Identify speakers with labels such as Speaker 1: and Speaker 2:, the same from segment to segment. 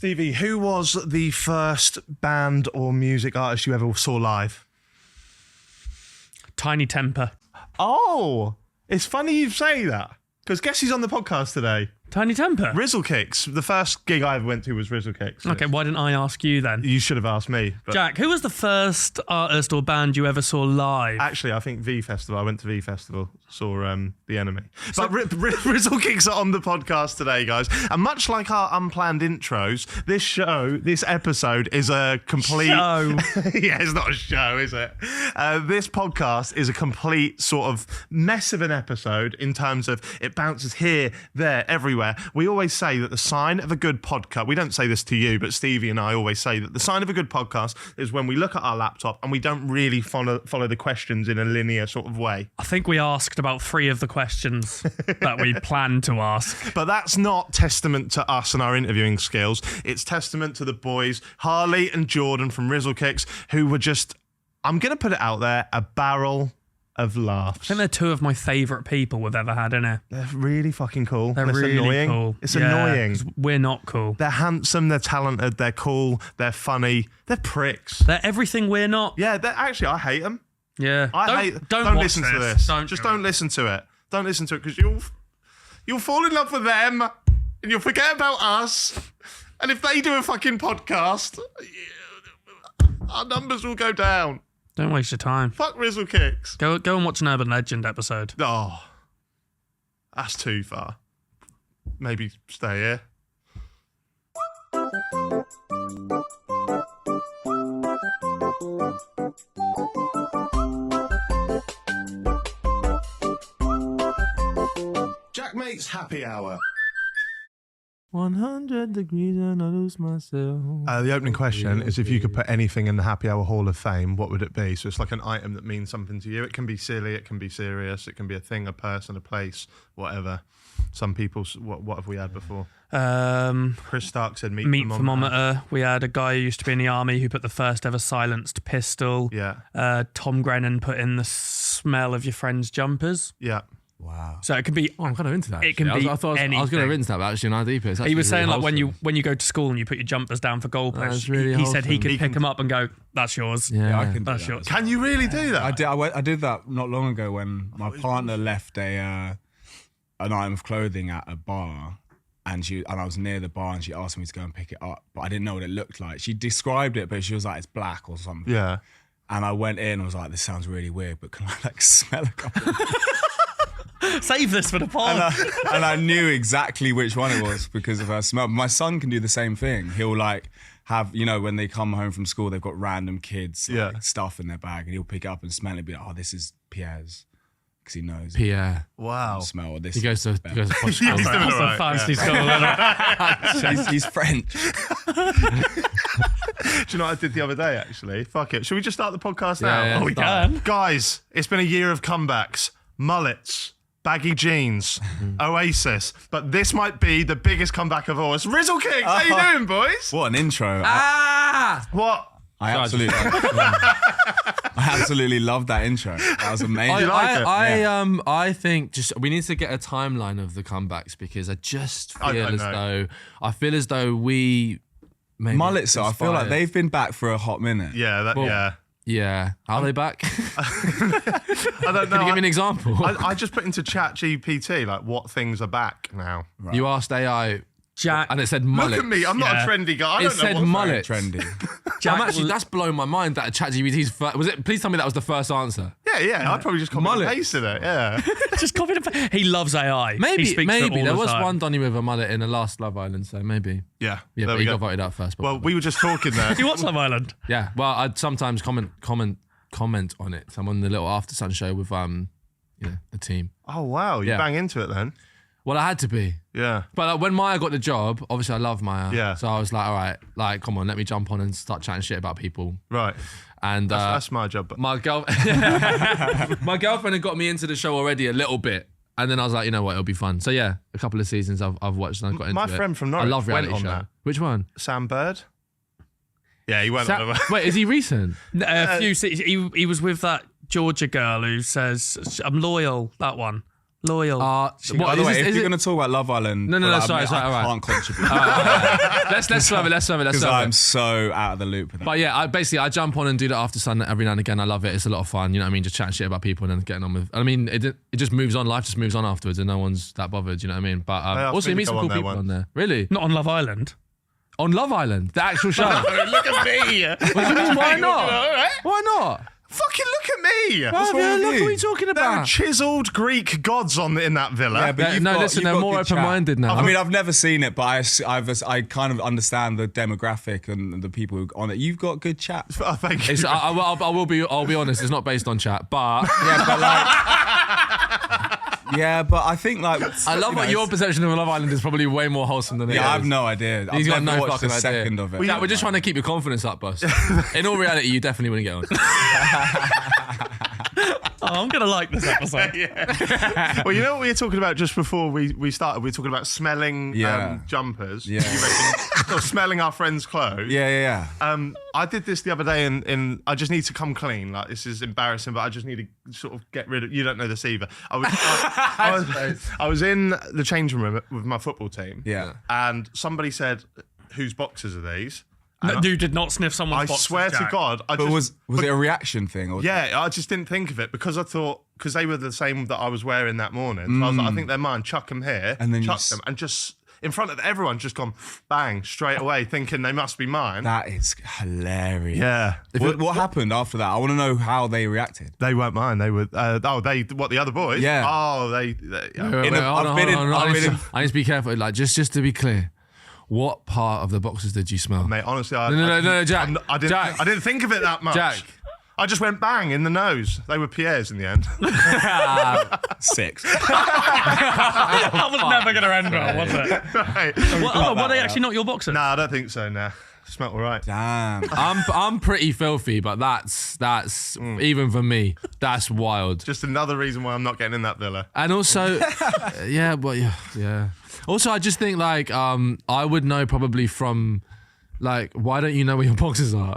Speaker 1: Stevie, who was the first band or music artist you ever saw live?
Speaker 2: Tiny Temper.
Speaker 1: Oh, it's funny you say that, because guess who's on the podcast today?
Speaker 2: Tiny Temper?
Speaker 1: Rizzle Kicks. The first gig I ever went to was Rizzle Kicks.
Speaker 2: Okay, why didn't I ask you then?
Speaker 1: You should have asked me. But
Speaker 2: Jack, who was the first artist or band you ever saw live?
Speaker 1: actually, I think V Festival. I went to V Festival, saw The Enemy. But Rizzle Kicks are on the podcast today, guys. And much like our unplanned intros, this episode is a complete...
Speaker 2: Show.
Speaker 1: Yeah, it's not a show, is it? This podcast is a complete sort of mess of an episode in terms of it bounces here, there, everywhere. We always say that the sign of a good podcast, we don't say this to you, but Stevie and I always say that the sign of a good podcast is when we look at our laptop and we don't really follow the questions in a linear sort of way.
Speaker 2: I think we asked about 3 of the questions that we planned to ask.
Speaker 1: But that's not testament to us and our interviewing skills. It's testament to the boys, Harley and Jordan from Rizzle Kicks, who were just, I'm going to put it out there, a barrel of laughs.
Speaker 2: I think they're 2 of my favourite people we've ever had, innit?
Speaker 1: They're really fucking cool.
Speaker 2: They're
Speaker 1: It's
Speaker 2: really
Speaker 1: annoying.
Speaker 2: cool.
Speaker 1: It's
Speaker 2: Yeah,
Speaker 1: annoying.
Speaker 2: 'cause we're not cool.
Speaker 1: They're handsome, they're talented, they're cool, they're funny, they're pricks.
Speaker 2: They're everything we're not.
Speaker 1: Yeah, actually, I hate them.
Speaker 2: Yeah.
Speaker 1: Don't
Speaker 2: watch
Speaker 1: listen to this. Just
Speaker 2: do
Speaker 1: don't
Speaker 2: it.
Speaker 1: listen to it. Don't listen to it, because you'll fall in love with them and you'll forget about us. And if they do a fucking podcast, our numbers will go down.
Speaker 2: Don't waste your time.
Speaker 1: Fuck Rizzle Kicks.
Speaker 2: Go and watch an Urban Legend episode.
Speaker 1: Oh, that's too far. Maybe stay here. Jack Mate's Happy Hour.
Speaker 2: 100 degrees and I lose myself.
Speaker 1: The opening question is, if you could put anything in the Happy Hour Hall of Fame, what would it be? So it's like an item that means something to you. It can be silly, it can be serious, it can be a thing, a person, a place, whatever. Some people, what have we had before? Chris Stark said meat
Speaker 2: thermometer. We had a guy who used to be in the army who put the first ever silenced pistol.
Speaker 1: Yeah.
Speaker 2: Tom Grennan put in the smell of your friend's jumpers.
Speaker 1: Yeah.
Speaker 3: Wow.
Speaker 2: So it can be.
Speaker 3: Oh, I'm kind of into that.
Speaker 2: It can
Speaker 3: actually.
Speaker 2: be
Speaker 3: I thought I was going to
Speaker 2: anything.
Speaker 3: rinse that, but actually, an idea.
Speaker 2: He was saying like when you go to school and you put your jumpers down for goalposts.
Speaker 3: That's really
Speaker 2: he said he
Speaker 3: wholesome.
Speaker 2: could pick them up and go, "That's yours."
Speaker 3: Yeah,
Speaker 4: I can do
Speaker 2: That's
Speaker 4: that.
Speaker 2: yours.
Speaker 1: Can you really do that?
Speaker 4: I did that not long ago when my partner left an item of clothing at a bar, and I was near the bar, and she asked me to go and pick it up, but I didn't know what it looked like. She described it, but she was like, "It's black or something."
Speaker 1: Yeah.
Speaker 4: And I went in and was like, "This sounds really weird, but can I like smell a couple?"
Speaker 2: Save this for the pod.
Speaker 4: And I knew exactly which one it was because of her smell. My son can do the same thing. He'll like have, when they come home from school, they've got random kids stuff in their bag, and he'll pick it up and smell it and be like, "Oh, this is Pierre's," because he knows
Speaker 3: Pierre.
Speaker 1: Wow.
Speaker 4: smell of this.
Speaker 3: He goes to
Speaker 1: He's
Speaker 3: Portugal.
Speaker 1: doing
Speaker 2: That's
Speaker 1: all
Speaker 2: a
Speaker 1: right,
Speaker 2: fancy school. Isn't it?
Speaker 4: he's French.
Speaker 1: Do you know what I did the other day, actually? Fuck it. Should we just start the podcast now?
Speaker 3: Yeah,
Speaker 2: Oh, we
Speaker 3: start.
Speaker 2: can.
Speaker 1: Guys, it's been a year of comebacks, mullets, baggy jeans, Oasis, but this might be the biggest comeback of all. It's Rizzle Kicks. How you doing, boys?
Speaker 4: What an intro.
Speaker 1: What?
Speaker 4: I absolutely loved that intro. That was amazing.
Speaker 1: like it?
Speaker 3: I think just we need to get a timeline of the comebacks, because I just feel as though we maybe
Speaker 4: Mullets, I feel like
Speaker 3: inspired.
Speaker 4: they've been back for a hot minute.
Speaker 1: Yeah,
Speaker 3: Well,
Speaker 1: yeah.
Speaker 3: Yeah, are they back?
Speaker 1: I don't know.
Speaker 3: Can you give me an example?
Speaker 1: I just put into Chat GPT like what things are back now.
Speaker 3: You asked AI,
Speaker 2: Jack.
Speaker 3: and it said mullet.
Speaker 1: Look at me, I'm not
Speaker 2: Yeah.
Speaker 1: a trendy guy. I
Speaker 3: It
Speaker 1: don't know
Speaker 3: said
Speaker 1: what's
Speaker 3: mullet.
Speaker 4: Trendy.
Speaker 3: That's blown my mind that ChatGPT's first. Was it? Please tell me that was the first answer.
Speaker 1: Yeah, I'd probably just copy and
Speaker 3: Mullet.
Speaker 1: pasted it. Yeah.
Speaker 2: Just copy and paste. He loves AI. He
Speaker 3: Maybe
Speaker 2: speaks to it all
Speaker 3: there
Speaker 2: the
Speaker 3: was
Speaker 2: time.
Speaker 3: one Donny with a mullet in the last Love Island, so maybe.
Speaker 1: Yeah.
Speaker 3: Yeah,
Speaker 1: there
Speaker 3: but
Speaker 1: we
Speaker 3: he
Speaker 1: go.
Speaker 3: got voted out first.
Speaker 1: Well, we were just talking there.
Speaker 2: Do you watch Love Island?
Speaker 3: Yeah, well, I'd sometimes comment on it. So I'm on the little After Sun show with the team.
Speaker 1: Oh wow, you
Speaker 3: Yeah.
Speaker 1: bang into it then.
Speaker 3: Well, I had to be.
Speaker 1: Yeah.
Speaker 3: But when Maya got the job, obviously I love Maya.
Speaker 1: Yeah.
Speaker 3: So I was like, all right, like, come on, let me jump on and start chatting shit about people.
Speaker 1: Right.
Speaker 3: And
Speaker 1: That's my job. But
Speaker 3: my girlfriend had got me into the show already a little bit. And then I was like, you know what, it'll be fun. So yeah, a couple of seasons I've watched and I got into
Speaker 1: my
Speaker 3: it.
Speaker 1: friend from
Speaker 3: I
Speaker 1: Norwich
Speaker 3: love reality
Speaker 1: went on
Speaker 3: show.
Speaker 1: that.
Speaker 3: Which one?
Speaker 1: Sam Bird. Yeah, he went on it.
Speaker 3: Wait, is he recent?
Speaker 2: A few. He was with that Georgia girl who says, "I'm loyal." That one. Loyal.
Speaker 4: By the way, if you're going to talk about Love Island,
Speaker 3: No, sorry, all right.
Speaker 4: I can't contribute.
Speaker 3: Let's swerve it.
Speaker 4: Because I'm so out of the loop with that.
Speaker 3: But yeah, I jump on and do that after sun every now and again. I love it. It's a lot of fun. You know what I mean? Just chatting shit about people and then getting on with. I mean, it just moves on. Life just moves on afterwards, and no one's that bothered. You know what I mean? But also, you meet some cool people on there. Really?
Speaker 2: Not on Love Island.
Speaker 3: On Love Island, the actual show.
Speaker 1: Look at me.
Speaker 3: Why not? Why not?
Speaker 1: Fucking look at me.
Speaker 3: Look, what are you talking
Speaker 1: There are
Speaker 3: about?
Speaker 1: chiseled Greek gods in that villa.
Speaker 4: Yeah, but
Speaker 3: Listen, they're more open-minded now.
Speaker 4: I mean, I've never seen it, but I kind of understand the demographic and the people who are on it. You've got good chat.
Speaker 1: Oh, thank you.
Speaker 3: I'll be honest. It's not based on chat, but
Speaker 4: Yeah, but I think
Speaker 3: I love what your perception of Love Island is probably way more wholesome than it is.
Speaker 4: I have no idea.
Speaker 3: He's got
Speaker 4: never
Speaker 3: no
Speaker 4: watched
Speaker 3: fucking
Speaker 4: a
Speaker 3: idea.
Speaker 4: second of it.
Speaker 3: We're just trying to keep your confidence up, boss. In all reality, you definitely wouldn't get on.
Speaker 2: I'm going to like this episode.
Speaker 1: Well, you know what we were talking about just before we started? We were talking about smelling jumpers.
Speaker 4: Yeah.
Speaker 1: You reckon, or smelling our friends' clothes.
Speaker 4: Yeah.
Speaker 1: I did this the other day and I just need to come clean. Like, this is embarrassing, but I just need to sort of get rid of, you don't know this either. I was in the changing room with my football team.
Speaker 4: Yeah.
Speaker 1: And somebody said, whose boxes are these?
Speaker 2: No, you did not sniff someone's
Speaker 1: I
Speaker 2: boxes,
Speaker 1: swear to
Speaker 2: Jack.
Speaker 1: God.
Speaker 4: But was it a reaction thing? Or
Speaker 1: Yeah, I just didn't think of it because I thought, because they were the same that I was wearing that morning. So I was like, I think they're mine, chuck them here,
Speaker 4: And then
Speaker 1: chuck them, and just in front of everyone, just gone bang straight away, thinking they must be mine.
Speaker 4: That is hilarious.
Speaker 1: Yeah.
Speaker 4: What happened after that? I want to know how they reacted.
Speaker 1: They weren't mine. They were. The other boys?
Speaker 4: Yeah.
Speaker 1: Oh,
Speaker 3: Wait, hold on. I need to be careful. Like, just to be clear, what part of the boxes did you smell?
Speaker 1: Mate, honestly,
Speaker 3: No, Jack.
Speaker 1: I didn't think of it that much.
Speaker 3: Jack.
Speaker 1: I just went bang in the nose. They were Pierre's in the end.
Speaker 4: 6.
Speaker 2: That was never going to end well, was it?
Speaker 1: Right.
Speaker 2: Were they actually not your boxers?
Speaker 1: Nah, I don't think so. Nah, smelled all right.
Speaker 4: Damn.
Speaker 3: I'm pretty filthy, but that's even for me, that's wild.
Speaker 1: Just another reason why I'm not getting in that villa.
Speaker 3: And also, yeah. Also, I just think like I would know probably from like, why don't you know where your boxes are?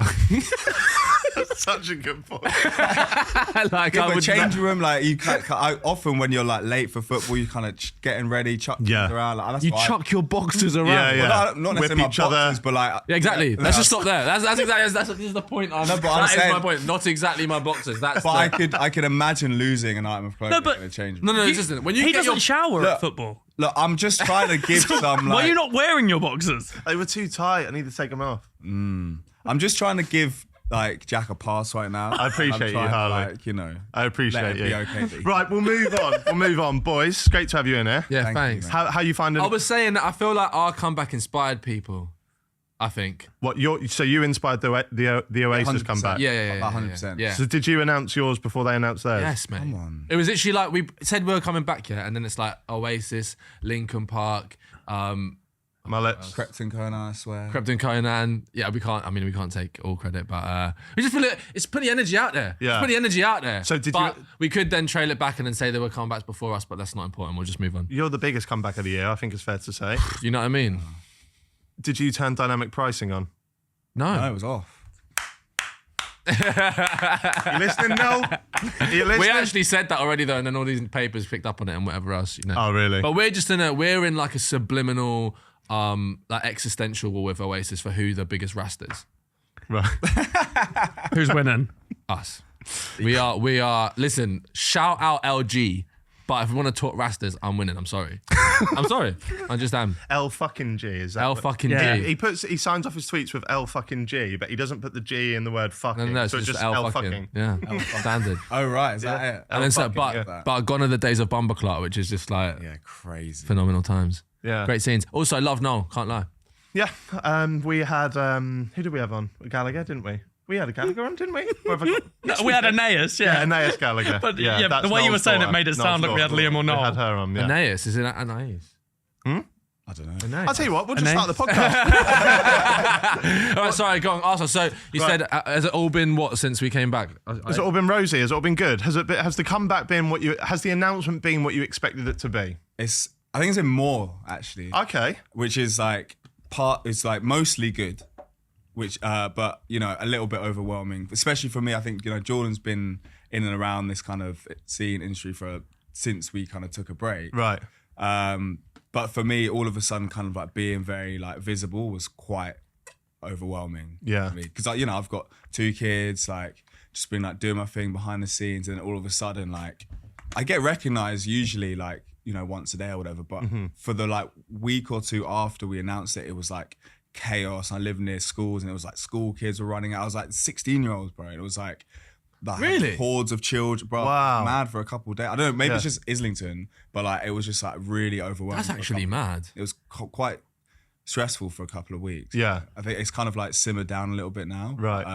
Speaker 1: Such a good point.
Speaker 3: Like,
Speaker 4: Yeah,
Speaker 3: I
Speaker 4: but
Speaker 3: would
Speaker 4: change room, like I often when you're like late for football, you kind of getting ready, chuck things around. Like, that's
Speaker 3: you
Speaker 4: what
Speaker 3: chuck your boxes around.
Speaker 1: Yeah.
Speaker 4: Well, not
Speaker 1: Whip
Speaker 4: necessarily my
Speaker 1: each other.
Speaker 4: boxes, but like
Speaker 3: Yeah, exactly. Let's just stop there. That's the point.
Speaker 4: but I'm
Speaker 3: That is
Speaker 4: saying-
Speaker 3: my point. Not exactly my boxes. That's.
Speaker 4: But I could imagine losing an item of clothing
Speaker 2: but-
Speaker 4: in a change room.
Speaker 3: No, listen. When you
Speaker 2: He
Speaker 3: get
Speaker 2: doesn't
Speaker 3: your
Speaker 2: shower
Speaker 4: Look.
Speaker 2: at football.
Speaker 4: Look, I'm just trying to give some.
Speaker 2: Why
Speaker 4: Like,
Speaker 2: are you not wearing your boxers?
Speaker 1: They were too tight. I need to take them off.
Speaker 4: I'm just trying to give like Jack a pass right now.
Speaker 1: I appreciate
Speaker 4: I'm
Speaker 1: you,
Speaker 4: trying to,
Speaker 1: Harley.
Speaker 4: like, you know,
Speaker 1: I appreciate
Speaker 4: let it
Speaker 1: you.
Speaker 4: be okay. that you-
Speaker 1: Right, we'll move on. Boys. It's great to have you in here.
Speaker 3: yeah,
Speaker 4: Thank you,
Speaker 3: thanks.
Speaker 4: man.
Speaker 1: How you finding
Speaker 3: I was saying that I feel like our comeback inspired people. I think.
Speaker 1: what you inspired the Oasis
Speaker 4: 100%.
Speaker 1: comeback?
Speaker 3: Yeah.
Speaker 4: 100%.
Speaker 3: Yeah.
Speaker 1: So did you announce yours before they announced theirs?
Speaker 3: Yes, mate.
Speaker 4: Come on.
Speaker 3: It was literally like we said we were coming back, and then it's like Oasis, Linkin Park,
Speaker 1: Mullets.
Speaker 4: Krypton Conan, I swear.
Speaker 3: Krypton Conan. Yeah, we can't take all credit, but we just feel it's putting energy out there.
Speaker 1: Yeah.
Speaker 3: It's putting energy out there.
Speaker 1: So did
Speaker 3: but
Speaker 1: you-
Speaker 3: we could then trail it back and then say there were comebacks before us, but that's not important. We'll just move on.
Speaker 1: You're the biggest comeback of the year, I think it's fair to say.
Speaker 3: You know what I mean?
Speaker 1: Did you turn dynamic pricing on?
Speaker 3: No.
Speaker 4: No, it was off.
Speaker 1: You listening, Noel? You listening?
Speaker 3: We actually said that already though, and then all these papers picked up on it and whatever else, you know.
Speaker 1: Oh, really?
Speaker 3: But we're in like a subliminal, like existential war with Oasis for who the biggest rastas.
Speaker 1: Right.
Speaker 2: Who's winning?
Speaker 3: Us. We are. Listen, shout out LG. But if we want to talk rastas, I'm winning. I'm sorry. I'm sorry. I just am.
Speaker 1: L fucking G, is that?
Speaker 3: L
Speaker 1: what-
Speaker 3: fucking
Speaker 2: Yeah.
Speaker 3: G.
Speaker 1: He signs off his tweets with L fucking G, but he doesn't put the G in the word fucking.
Speaker 3: No, it's
Speaker 1: so it's
Speaker 3: just
Speaker 1: just L fucking.
Speaker 3: Yeah, standard.
Speaker 4: Oh, right. Is that it?
Speaker 3: And then so,
Speaker 1: fucking,
Speaker 3: but gone are the days of Bumbleclot, which is just like
Speaker 4: Yeah, crazy.
Speaker 3: phenomenal times.
Speaker 1: Yeah.
Speaker 3: Great scenes. Also, love Noel. Can't lie.
Speaker 1: Yeah. We had who did we have on? Gallagher, didn't we? We had a Gallagher on, didn't we? Or have I got-
Speaker 2: We had Aeneas,
Speaker 1: Yeah,
Speaker 2: yeah.
Speaker 1: Aeneas Gallagher.
Speaker 2: But
Speaker 1: yeah,
Speaker 2: yeah,
Speaker 1: that's
Speaker 2: the way you were
Speaker 1: Noel's
Speaker 2: saying it
Speaker 1: daughter.
Speaker 2: made it sound
Speaker 1: Noel's
Speaker 2: like we had
Speaker 1: daughter.
Speaker 2: Liam or
Speaker 1: We
Speaker 2: Noel.
Speaker 1: had her on, yeah.
Speaker 3: Aeneas. Is it Aeneas?
Speaker 4: I don't know.
Speaker 3: Aeneas.
Speaker 1: I'll tell you what, we'll just
Speaker 2: Aeneas.
Speaker 1: start the podcast.
Speaker 3: All right, sorry, go on. Also, so you
Speaker 1: Right.
Speaker 3: said, has it all been what since we came back?
Speaker 1: Has it all been rosy? Has it all been good? Has the comeback been has the announcement been what you expected it to be?
Speaker 4: I think it's in more actually,
Speaker 1: Okay.
Speaker 4: which is like it's like mostly good, which but you know a little bit overwhelming, especially for me. I think you know Jordan's been in and around this kind of scene industry for since we kind of took a break.
Speaker 1: Right.
Speaker 4: But for me, all of a sudden, kind of like being very like visible was quite overwhelming.
Speaker 1: Yeah.
Speaker 4: Because I've got 2 kids, like just been like doing my thing behind the scenes, and all of a sudden, like I get recognized usually like once a day or whatever. But for the like week or 2 after we announced it, it was like chaos. I live near schools, and it was like school kids were running out. I was like 16-year-olds, bro. And it was like
Speaker 3: really
Speaker 4: hordes of children, bro.
Speaker 1: Wow.
Speaker 4: Mad for a couple of days. I don't know, maybe it's just Islington, but like it was just like really overwhelming.
Speaker 3: That's actually mad.
Speaker 4: It was quite stressful for a couple of weeks.
Speaker 1: Yeah.
Speaker 4: I think it's kind of like simmered down a little bit now.
Speaker 1: Right.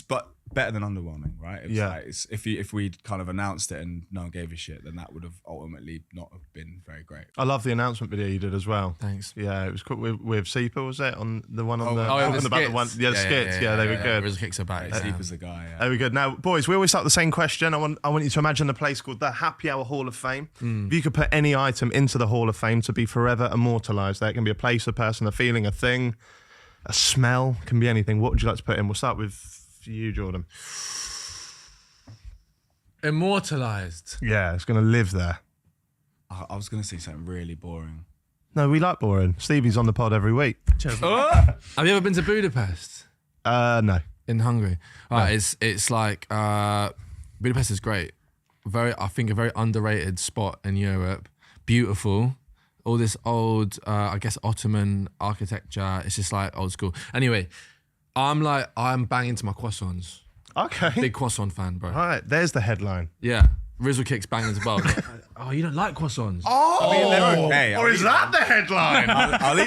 Speaker 4: But better than underwhelming, right? It was
Speaker 1: Yeah.
Speaker 4: like, if we'd kind of announced it and no one gave a shit, then that would have ultimately not have been very great.
Speaker 1: I love the announcement video you did as well.
Speaker 3: Thanks.
Speaker 1: Yeah, it was cool with Seepa, was it? On the one on the
Speaker 3: the
Speaker 1: about the one,
Speaker 3: skits.
Speaker 1: the skits. Yeah, they were good.
Speaker 3: Rizzle Kicks are back.
Speaker 4: Steve was the guy.
Speaker 1: They were good. Now, boys, we always start with the same question. I want you to imagine a place called the Happy Hour Hall of Fame. If you could put any item into the Hall of Fame to be forever immortalised, there can be a place, a person, a feeling, a thing, a smell, can be anything. What would you like to put in? We'll start with you, Jordan.
Speaker 3: Immortalized.
Speaker 1: Yeah, it's going to live there.
Speaker 4: I was going to say something really boring.
Speaker 1: No, we like boring. Stevie's on the pod every week.
Speaker 3: Have you ever been to Budapest?
Speaker 1: No.
Speaker 3: In Hungary? It's like Budapest is great. I think a very underrated spot in Europe. Beautiful. All this old, I guess, Ottoman architecture. It's just like old school. Anyway, I'm banging to my croissants.
Speaker 1: Okay.
Speaker 3: Big croissant fan, bro.
Speaker 1: All right, there's the headline.
Speaker 3: Yeah. Rizzle Kicks banging as well. Oh, you don't like croissants?
Speaker 1: Oh,
Speaker 4: I mean, they're okay.
Speaker 1: or is that the headline?
Speaker 4: I'll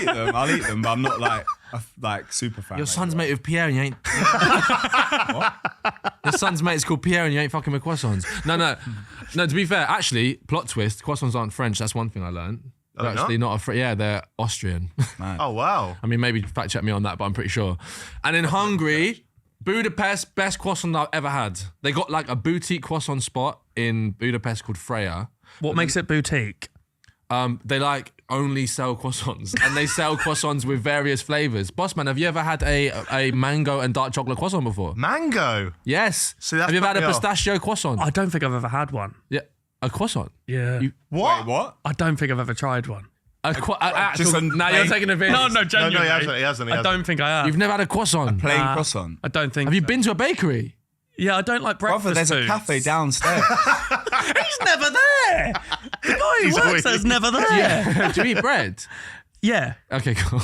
Speaker 4: eat them, but I'm not like super fan.
Speaker 3: Your son's mate with Pierre and you ain't... What? Your son's mate is called Pierre and you ain't fucking with croissants. No, to be fair, actually, plot twist, croissants aren't French. That's one thing I learned. They're actually not yeah, they're Austrian.
Speaker 1: Oh, wow.
Speaker 3: I mean, maybe fact check me on that, but I'm pretty sure. And in Hungary, Budapest, best croissant I've ever had. They got like a boutique croissant spot in Budapest called Freya.
Speaker 2: What makes it boutique?
Speaker 3: They like only sell croissants, and they sell croissants with various flavors. Bossman, have you ever had a mango and dark chocolate croissant before?
Speaker 1: Mango?
Speaker 3: Yes.
Speaker 1: See, that's
Speaker 3: have you ever had a
Speaker 1: put me off.
Speaker 3: pistachio croissant?
Speaker 2: I don't think I've ever had one.
Speaker 3: Yeah, a croissant.
Speaker 2: Yeah.
Speaker 1: What?
Speaker 4: Wait, what?
Speaker 2: I don't think I've ever tried one.
Speaker 4: Just a
Speaker 3: now you're
Speaker 4: plain-
Speaker 3: taking a bit.
Speaker 2: No, genuinely.
Speaker 1: he hasn't.
Speaker 2: I don't think I have.
Speaker 3: You've never had a croissant.
Speaker 4: Plain croissant.
Speaker 2: I don't think.
Speaker 3: Have you been to a bakery?
Speaker 2: Yeah, I don't like breakfast
Speaker 4: Brother, there's
Speaker 2: foods.
Speaker 4: a cafe downstairs.
Speaker 2: He's never there. The guy who
Speaker 1: He's
Speaker 2: works
Speaker 1: always-
Speaker 2: there's never there.
Speaker 3: Do you eat bread?
Speaker 2: Yeah.
Speaker 3: Okay, cool.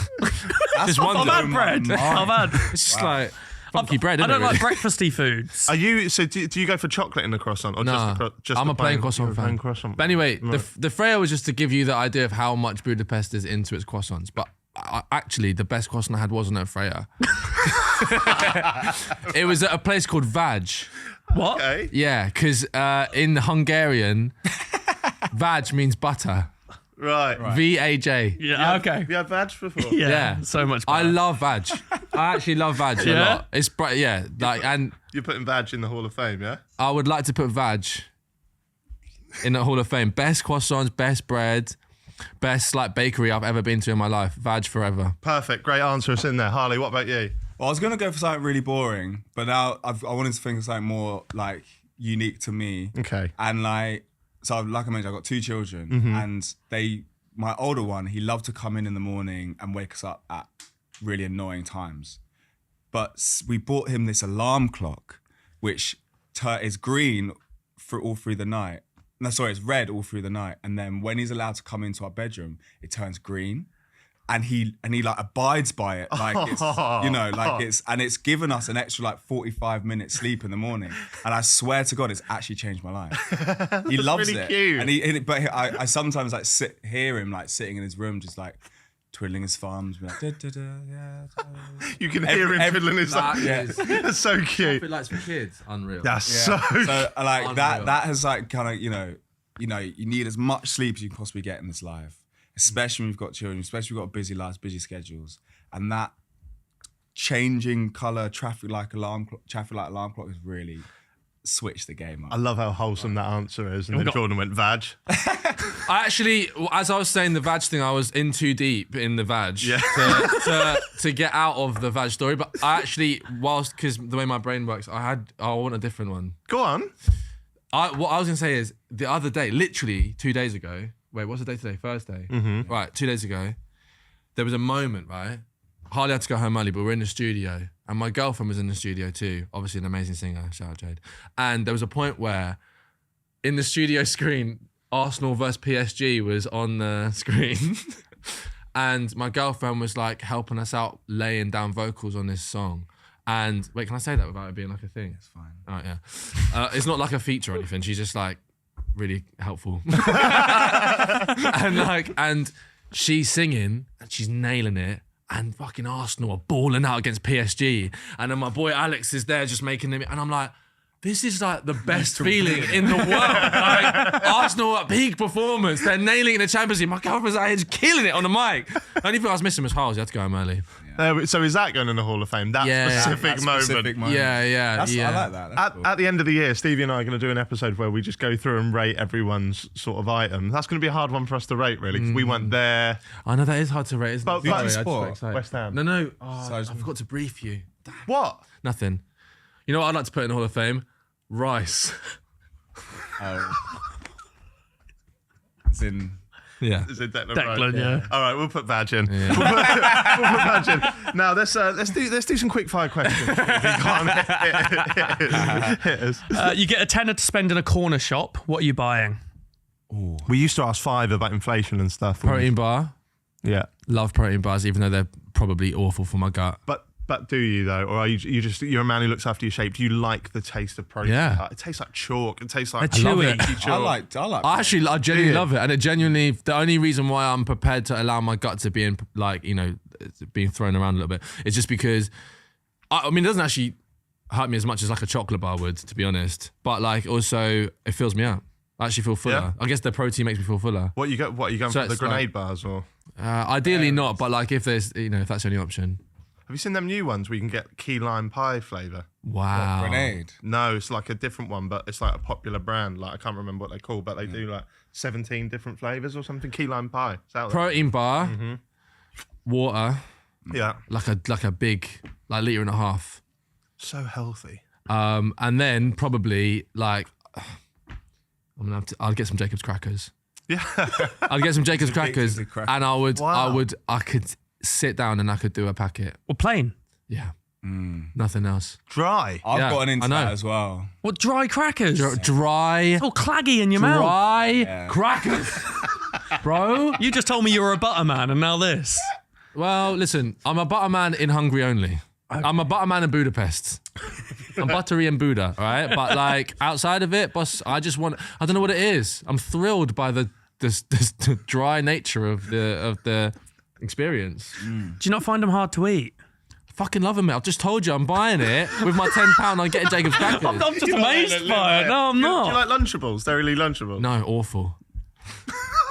Speaker 3: Just
Speaker 2: I've
Speaker 3: wondering.
Speaker 2: had bread. I've had.
Speaker 3: It's just like funky bread.
Speaker 2: I
Speaker 3: Isn't
Speaker 2: don't
Speaker 3: it,
Speaker 2: like
Speaker 3: really?
Speaker 2: breakfasty foods.
Speaker 1: Are you? So do you go for chocolate in the croissant, or
Speaker 3: Nah,
Speaker 1: just
Speaker 3: I'm
Speaker 1: the
Speaker 3: a plain croissant
Speaker 1: you're a
Speaker 3: fan.
Speaker 1: plain croissant?
Speaker 3: But anyway,
Speaker 1: Right.
Speaker 3: the Freya was just to give you the idea of how much Budapest is into its croissants. But actually, the best croissant I had wasn't at Freya. It was at a place called Vaj.
Speaker 2: What?
Speaker 1: Okay.
Speaker 3: Yeah, because in Hungarian, Vaj means butter.
Speaker 1: Right.
Speaker 3: V-A-J.
Speaker 2: Yeah. Okay.
Speaker 1: Have you had veg before?
Speaker 2: Yeah.
Speaker 3: Yeah.
Speaker 2: So much.
Speaker 3: I
Speaker 2: better.
Speaker 3: love Vaj. I actually love Vaj a
Speaker 2: Yeah?
Speaker 3: lot. It's and
Speaker 1: You're putting veg in the Hall of Fame, yeah?
Speaker 3: I would like to put Vaj in the Hall of Fame. Best croissants, best bread, best like bakery I've ever been to in my life. Vaj forever.
Speaker 1: Perfect. Great answer. It's in there. Harley, what about you?
Speaker 4: Well, I was gonna go for something really boring, but now I wanted to think of something more like unique to me.
Speaker 1: Okay.
Speaker 4: And like I mentioned, I've got 2 children, and my older one, he loved to come in the morning and wake us up at really annoying times. But we bought him this alarm clock, which is green all through the night. No, sorry, it's red all through the night. And then when he's allowed to come into our bedroom, it turns green. And he like abides by it, like it's it's given us an extra like 45 minutes sleep in the morning, and I swear to God, it's actually changed my life. He loves
Speaker 1: really
Speaker 4: it,
Speaker 1: cute.
Speaker 4: and I sometimes like hear him like sitting in his room, just like twiddling his thumbs, be like, "Da, da, da, yeah, da."
Speaker 1: You can hear him fiddling his
Speaker 3: That
Speaker 1: thumb.
Speaker 3: is-
Speaker 1: That's so cute.
Speaker 3: It likes for kids. Unreal.
Speaker 1: That's
Speaker 4: Yeah.
Speaker 1: so
Speaker 4: So like
Speaker 3: Unreal.
Speaker 4: that has like kind of you need as much sleep as you can possibly get in this life, especially when you've got children, especially when you've got busy lives, busy schedules, and that changing color traffic light alarm clock has really switched the game up.
Speaker 1: I love how wholesome that answer is. And then Jordan went vag.
Speaker 3: I actually, as I was saying the Vaj thing, I was in too deep in the Vaj to get out of the Vaj story. But I actually, because the way my brain works, I want a different one.
Speaker 1: Go on.
Speaker 3: What I was gonna say is the other day, literally 2 days ago. Wait, what's the day today? Thursday.
Speaker 1: Mm-hmm.
Speaker 3: Right, 2 days ago, there was a moment. Right, Harley had to go home early, but we're in the studio, and my girlfriend was in the studio too. Obviously, an amazing singer. Shout out Jade. And there was a point where, in the studio screen, Arsenal versus PSG was on the screen, and my girlfriend was like helping us out, laying down vocals on this song. And wait, can I say that without it being like a thing?
Speaker 4: It's fine.
Speaker 3: Oh yeah, it's not like a feature or anything. She's just like really helpful, and she's singing and she's nailing it. And fucking Arsenal are balling out against PSG, and then my boy Alex is there just making them, and I'm like, this is like the best feeling in the world. Like, Arsenal at peak performance, they're nailing it in the Champions League. My girlfriend's out here just killing it on the mic. The only thing I was missing was Harley. I had to go home early.
Speaker 1: So is that going in the Hall of Fame? That specific moment.
Speaker 3: Yeah.
Speaker 4: I like that. That's cool.
Speaker 1: At the end of the year, Stevie and I are going to do an episode where we just go through and rate everyone's sort of item. That's going to be a hard one for us to rate, really, because we weren't there.
Speaker 3: I know that is hard to rate, isn't it?
Speaker 1: But-
Speaker 3: Sorry, I just
Speaker 4: sport?
Speaker 3: got excited.
Speaker 1: West Ham.
Speaker 3: No. Oh, I forgot to brief you.
Speaker 1: What?
Speaker 3: Nothing. You know what I'd like to put in the Hall of Fame? Rice.
Speaker 4: It's in.
Speaker 3: Yeah.
Speaker 1: Is it Declan?
Speaker 2: Declan, yeah.
Speaker 1: All right, we'll put Badge in. Yeah. We'll put Badge in. Now let's do some quick fire questions. If you can't hit us.
Speaker 2: You get a tenner to spend in a corner shop. What are you buying?
Speaker 1: We used to ask Five about inflation and stuff.
Speaker 3: Protein bar.
Speaker 1: Yeah.
Speaker 3: Love protein bars, even though they're probably awful for my gut.
Speaker 1: But do you though, or are you're a man who looks after your shape? Do you like the taste of protein?
Speaker 3: Yeah.
Speaker 1: It tastes like chalk. It tastes like
Speaker 2: They're chewy.
Speaker 4: I like.
Speaker 3: I genuinely love it, and it genuinely. The only reason why I'm prepared to allow my gut to be in, like, you know, being thrown around a little bit, is just because, I mean, it doesn't actually hurt me as much as like a chocolate bar would, to be honest. But like, also, it fills me up. I actually feel fuller.
Speaker 1: Yeah.
Speaker 3: I guess the protein makes me feel fuller.
Speaker 1: What are you going
Speaker 3: So
Speaker 1: for the
Speaker 3: it's
Speaker 1: grenade bars or?
Speaker 3: Ideally not, but like if there's, you know, if that's the only option.
Speaker 1: Have you seen them new ones where you can get key lime pie flavour?
Speaker 3: Wow.
Speaker 4: Grenade.
Speaker 1: No, it's like a different one, but it's like a popular brand. Like I can't remember what they call, but they do like 17 different flavours or something. Key lime pie. It's out there.
Speaker 3: Protein bar, water,
Speaker 1: Yeah.
Speaker 3: like a big, like litre and a half.
Speaker 1: So healthy.
Speaker 3: And then probably like, I'll get some Jacob's crackers.
Speaker 1: Yeah.
Speaker 3: I'd get some Jacob's crackers,
Speaker 4: of crackers.
Speaker 3: and
Speaker 1: Wow.
Speaker 3: I could sit down and I could do a packet.
Speaker 2: Or plain?
Speaker 3: Yeah. Nothing else.
Speaker 1: Dry.
Speaker 4: I've
Speaker 3: Yeah,
Speaker 4: gotten into
Speaker 3: I know.
Speaker 4: that as well.
Speaker 2: What, dry crackers?
Speaker 3: Dry
Speaker 2: All claggy in your mouth.
Speaker 3: crackers. Bro.
Speaker 2: You just told me you were a butter man, and now this.
Speaker 3: Well, listen, I'm a butter man in Hungary only. I'm a butter man in Budapest. I'm buttery in Buda, all right? But like outside of it, boss, I don't know what it is. I'm thrilled by the dry nature of the experience.
Speaker 2: Do you not find them hard to eat?
Speaker 3: Fucking love them, mate. I've just told you I'm buying it with my £10. I'm getting Jacob's crackers.
Speaker 2: I'm just amazed by it. No, I'm
Speaker 1: Do you
Speaker 2: not.
Speaker 1: like Lunchables? Dairy Lunchables?
Speaker 3: No, awful.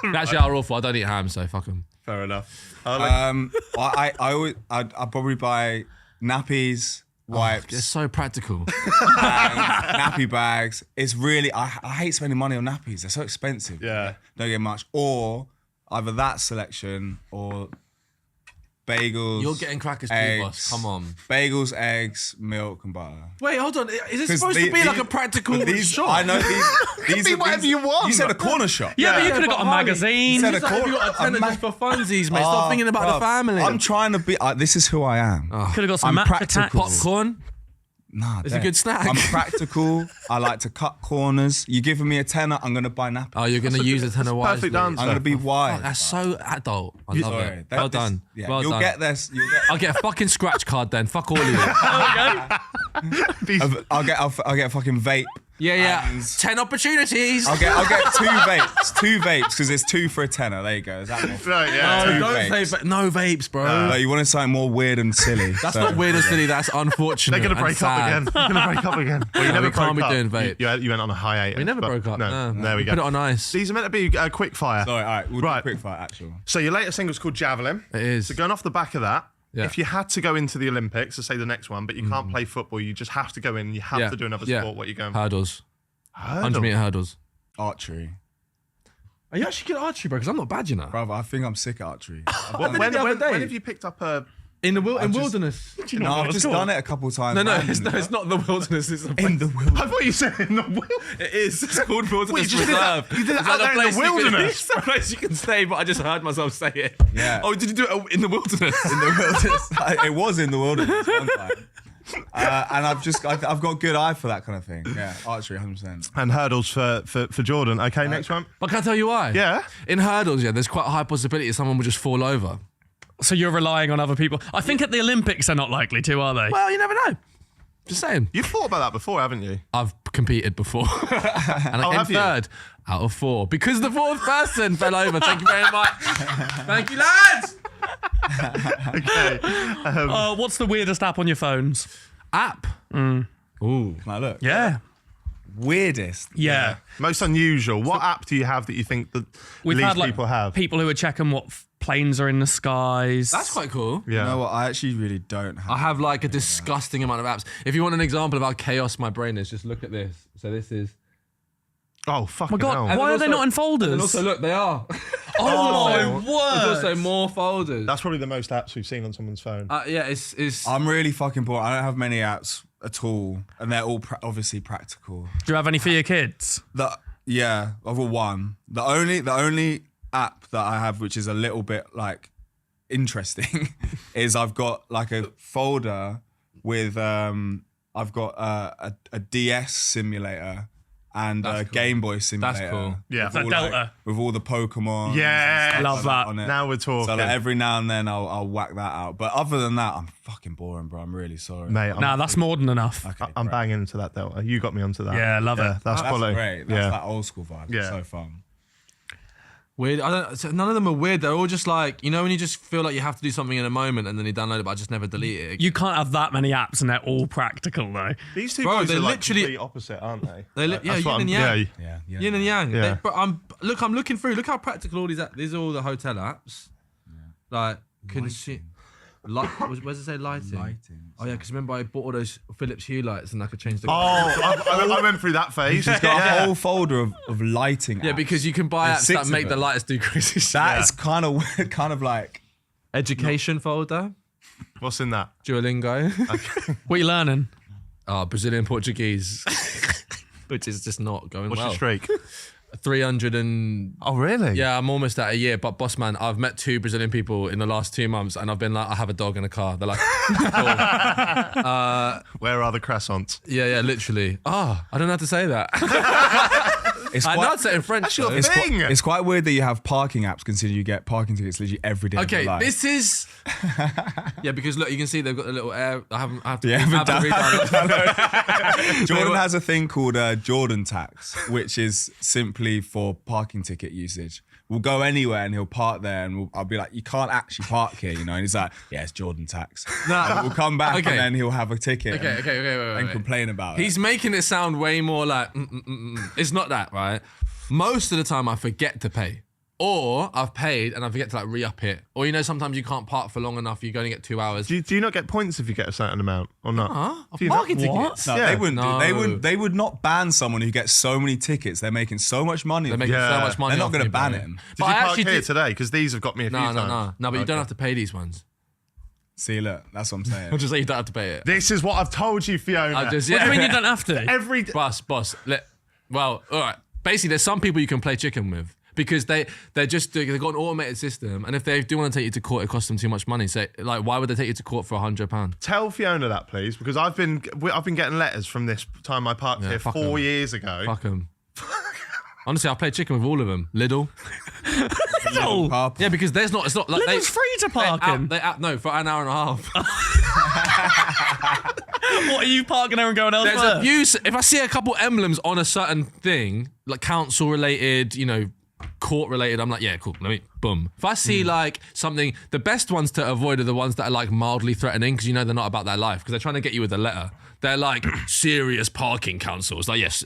Speaker 3: They actually are awful. I don't eat ham, so fuck them.
Speaker 1: Fair enough.
Speaker 4: I'd probably buy nappies, wipes,
Speaker 3: It's so practical.
Speaker 4: nappy bags. It's really I hate spending money on nappies. They're so expensive.
Speaker 1: Yeah.
Speaker 4: Don't get much. Or either that selection or bagels.
Speaker 3: You're getting crackers too,
Speaker 4: eggs,
Speaker 3: boss. Come on.
Speaker 4: Bagels, eggs, milk, and butter.
Speaker 3: Wait, hold on. Is it
Speaker 4: 'Cause
Speaker 3: supposed to be like a practical shop?
Speaker 4: I know these
Speaker 1: be
Speaker 4: are
Speaker 1: whatever you want.
Speaker 4: You said a corner shop.
Speaker 2: Yeah, but you could have
Speaker 3: but
Speaker 2: got a
Speaker 3: Harley,
Speaker 2: magazine.
Speaker 4: you said
Speaker 3: It's like if you got a tenner just for funsies, mate. Stop thinking about the family.
Speaker 4: I'm trying to be. This is who I am.
Speaker 2: Could have got some
Speaker 4: I'm
Speaker 2: match
Speaker 4: practical.
Speaker 2: attacks.
Speaker 3: Popcorn.
Speaker 4: Nah,
Speaker 3: It's a good snack.
Speaker 4: I'm practical. I like to cut corners. You giving me a tenner, I'm gonna buy nappies.
Speaker 3: Oh, you're going to use a tenner wisely.
Speaker 1: perfect answer.
Speaker 4: I'm gonna be wise.
Speaker 3: That's so adult. I love
Speaker 4: Sorry,
Speaker 3: it. Well done.
Speaker 4: Yeah,
Speaker 3: Well
Speaker 4: you'll
Speaker 3: done.
Speaker 4: get this. You'll get.
Speaker 3: I'll get a fucking scratch card then. Fuck all of you.
Speaker 4: I'll get a fucking vape.
Speaker 3: Yeah.
Speaker 4: And
Speaker 3: 10 opportunities.
Speaker 4: I'll get two vapes because there's 2 for a tenner. There you go. Is that more?
Speaker 1: Right, yeah.
Speaker 3: No,
Speaker 4: two
Speaker 3: don't
Speaker 4: vapes.
Speaker 3: say no vapes, bro.
Speaker 4: You wanted something more weird and silly.
Speaker 3: That's not weird or silly. That's unfortunate.
Speaker 1: They're going to break up again. They're going to break up again. Well, you
Speaker 3: No,
Speaker 1: never
Speaker 3: we can't
Speaker 1: broke
Speaker 3: be
Speaker 1: up.
Speaker 3: doing vape.
Speaker 1: You went on a hiatus.
Speaker 3: We never
Speaker 1: but
Speaker 3: broke up.
Speaker 1: No,
Speaker 3: No.
Speaker 1: there we go.
Speaker 3: Put it on ice.
Speaker 1: These are meant to be quick fire.
Speaker 4: Sorry, all right. We'll
Speaker 1: Right.
Speaker 4: do quick fire, actual.
Speaker 1: So your latest single's called Javelin.
Speaker 3: It is.
Speaker 1: So going off the back of that,
Speaker 3: Yeah.
Speaker 1: if you had to go into the Olympics, so say the next one, but you can't play football, you just have to go in, you have to do another sport, what are you going for?
Speaker 3: Hurdles.
Speaker 1: Hurdle.
Speaker 3: 100 meter hurdles.
Speaker 4: Archery.
Speaker 3: Are you actually good at archery, bro? Because I'm not bad, you know.
Speaker 4: Brother, I think I'm sick at archery.
Speaker 1: When have you picked up a
Speaker 3: In wilderness.
Speaker 4: No, I've just done it a couple times.
Speaker 3: No, it's not the wilderness. It's
Speaker 4: in the wilderness.
Speaker 1: I thought you said in the wilderness.
Speaker 3: It is. It's called Wilderness
Speaker 1: Wait, you did
Speaker 3: Reserve.
Speaker 1: that- you did
Speaker 3: It's
Speaker 1: that out there in the wilderness?
Speaker 3: It's a place you can stay, but I just heard myself say it.
Speaker 4: Yeah.
Speaker 3: Oh, did you do it in the wilderness?
Speaker 4: In the wilderness. It was in the wilderness one time. And I've got a good eye for that kind of thing. Yeah, archery, 100%.
Speaker 1: And hurdles for Jordan. Okay, next one.
Speaker 3: But can I tell you why?
Speaker 1: Yeah.
Speaker 3: In hurdles, there's quite a high possibility someone will just fall over.
Speaker 2: So you're relying on other people. I think at the Olympics they're not likely to, are they?
Speaker 3: Well, you never know. Just saying.
Speaker 1: You've thought about that before, haven't you?
Speaker 3: I've competed before. And I
Speaker 1: have
Speaker 3: came
Speaker 1: you?
Speaker 3: third out of 4 because the 4th person fell over. Thank you very much. Thank you, lads.
Speaker 1: Okay.
Speaker 2: What's the weirdest app on your phones?
Speaker 3: App.
Speaker 4: Can I look?
Speaker 2: Yeah.
Speaker 4: Weirdest.
Speaker 2: Yeah.
Speaker 1: Most unusual. What app do you have that you think that
Speaker 2: We've
Speaker 1: least
Speaker 2: had like
Speaker 1: people have?
Speaker 2: people who are checking what planes are in the skies.
Speaker 3: That's quite cool.
Speaker 1: Yeah.
Speaker 4: You know what? I actually really don't have.
Speaker 3: I have like a disgusting amount of apps. If you want an example of how chaos my brain is, just look at this. So this is.
Speaker 1: Oh, fucking
Speaker 2: my God,
Speaker 1: hell.
Speaker 2: why are they
Speaker 3: also-
Speaker 2: not in folders?
Speaker 3: And also, look, they are.
Speaker 2: oh my
Speaker 3: There's
Speaker 2: word!
Speaker 3: also more folders.
Speaker 1: That's probably the most apps we've seen on someone's phone.
Speaker 3: Yeah, it's.
Speaker 4: I'm really fucking bored. I don't have many apps at all, and they're all obviously practical.
Speaker 2: Do you have any for your kids?
Speaker 4: Yeah, I've got one. The only app that I have, which is a little bit like interesting, is I've got like a folder with I've got a DS simulator and a
Speaker 3: cool.
Speaker 4: Game Boy simulator.
Speaker 3: That's cool.
Speaker 1: Yeah.
Speaker 4: with
Speaker 2: That
Speaker 4: all,
Speaker 2: Delta.
Speaker 4: with all the Pokemon.
Speaker 1: Yeah.
Speaker 2: Love that.
Speaker 4: On it.
Speaker 1: Now we're talking.
Speaker 4: So like every now and then I'll whack that out. But other than that, I'm fucking boring, bro. I'm really sorry.
Speaker 1: Mate,
Speaker 2: Nah, that's more than enough.
Speaker 4: Okay,
Speaker 1: I'm
Speaker 4: great.
Speaker 1: banging into that Delta. You got me onto that.
Speaker 2: Yeah, love it.
Speaker 1: That's
Speaker 4: That's
Speaker 1: quality.
Speaker 4: great. That's
Speaker 1: yeah.
Speaker 4: that old school vibe.
Speaker 1: Yeah.
Speaker 4: It's so fun.
Speaker 3: Weird. None of them are weird. They're all just like, you know, when you just feel like you have to do something in a moment and then you download it, but I just never delete it.
Speaker 2: You can't have that many apps and they're all practical though.
Speaker 1: These two
Speaker 3: Bro,
Speaker 1: boys
Speaker 3: they're
Speaker 1: are like
Speaker 3: literally-
Speaker 1: complete opposite, aren't they?
Speaker 3: Yeah,
Speaker 1: That's what
Speaker 3: yin and
Speaker 1: I'm-
Speaker 3: yang.
Speaker 4: Yeah.
Speaker 3: Yin and yang.
Speaker 1: Yeah.
Speaker 3: I'm looking through. Look how practical all these apps. These are all the hotel apps. Like, where's it say lighting? Oh yeah, because remember I bought all those Philips Hue lights and I could change the.
Speaker 1: Oh, I went through that phase.
Speaker 4: He's got a whole folder of lighting.
Speaker 3: Yeah,
Speaker 4: apps.
Speaker 3: because you can buy
Speaker 4: There's
Speaker 3: apps
Speaker 4: 6
Speaker 3: that
Speaker 4: of
Speaker 3: make the
Speaker 4: them.
Speaker 3: lights do crazy shit.
Speaker 4: That is kind of weird, kind of like.
Speaker 3: Education folder,
Speaker 1: What's in that?
Speaker 3: Duolingo.
Speaker 2: What are you learning?
Speaker 3: Brazilian Portuguese, which is just not going
Speaker 1: What's
Speaker 3: well.
Speaker 1: your streak?
Speaker 3: 300 and
Speaker 1: Oh, really?
Speaker 3: yeah, I'm almost at a year. But boss man, I've met 2 Brazilian people in the last 2 months, and I've been like, I have a dog and a car. They're like, cool.
Speaker 1: Where are the croissants?
Speaker 3: yeah, literally. I don't know how to say that.
Speaker 4: It's
Speaker 3: I know
Speaker 4: quite,
Speaker 3: how to say it in French.
Speaker 1: your
Speaker 3: though.
Speaker 4: it's,
Speaker 1: thing.
Speaker 4: it's quite weird that you have parking apps, considering you get parking tickets literally every day.
Speaker 3: Okay,
Speaker 4: of your life.
Speaker 3: this is yeah, because look, you can see they've got a little air. I have to
Speaker 4: Yeah, haven't
Speaker 3: read down.
Speaker 4: Jordan has a thing called Jordan tax, which is simply for parking ticket usage. We'll go anywhere and he'll park there, and I'll be like, you can't actually park here, you know. And he's like, yeah, it's Jordan tax. And we'll come back
Speaker 3: Okay.
Speaker 4: and then he'll have a ticket.
Speaker 3: Okay,
Speaker 4: and
Speaker 3: wait.
Speaker 4: complain about it.
Speaker 3: He's making it sound way more like it's not that, right? Most of the time I forget to pay. Or I've paid and I forget to like re-up it. Or you know, sometimes you can't park for long enough, you only get 2 hours.
Speaker 1: Do you not get points if you get a certain amount or not?
Speaker 3: Huh?
Speaker 1: Do you not?
Speaker 3: Parking tickets?
Speaker 4: No,
Speaker 1: Yeah.
Speaker 4: they wouldn't.
Speaker 3: No.
Speaker 4: They would not ban someone who gets so many tickets. They're making so much money.
Speaker 3: They're making so
Speaker 1: Yeah.
Speaker 3: much money.
Speaker 4: They're not
Speaker 3: off
Speaker 4: going to
Speaker 3: me,
Speaker 4: ban
Speaker 3: bro.
Speaker 4: him.
Speaker 1: Did
Speaker 3: But
Speaker 1: you
Speaker 3: I
Speaker 1: park
Speaker 3: actually
Speaker 1: here
Speaker 3: did-
Speaker 1: today? Because these have got me a few times.
Speaker 3: No, but you don't have to pay these ones.
Speaker 4: See, look, that's what I'm saying.
Speaker 3: I'll just say you don't have to pay it.
Speaker 1: This is what I've told you, Fiona.
Speaker 3: I just,
Speaker 2: What do
Speaker 3: yeah.
Speaker 2: you mean you don't have to?
Speaker 1: Every
Speaker 3: Boss. Well, all right. Basically, there's some people you can play chicken with because they've got an automated system, and if they do want to take you to court, it costs them too much money. So, like, why would they take you to court for £100?
Speaker 1: Tell Fiona that, please, because I've been getting letters from this time I parked here
Speaker 3: fuck
Speaker 1: 4
Speaker 3: 'em.
Speaker 1: years ago.
Speaker 3: Fuck them. Honestly, I played chicken with all of them. Lidl.
Speaker 2: No.
Speaker 4: Pub.
Speaker 3: Yeah, because it's not like
Speaker 2: Lidl's free to park in.
Speaker 3: No, for an hour and a half.
Speaker 2: What are you parking there and going
Speaker 3: There's
Speaker 2: elsewhere?
Speaker 3: a few. If I see a couple emblems on a certain thing, like council related, you know, court related, I'm like, yeah, cool. Let me, boom. If I see like something, the best ones to avoid are the ones that are like mildly threatening because you know they're not about their life because they're trying to get you with a letter. They're like serious parking councils. Like, yes,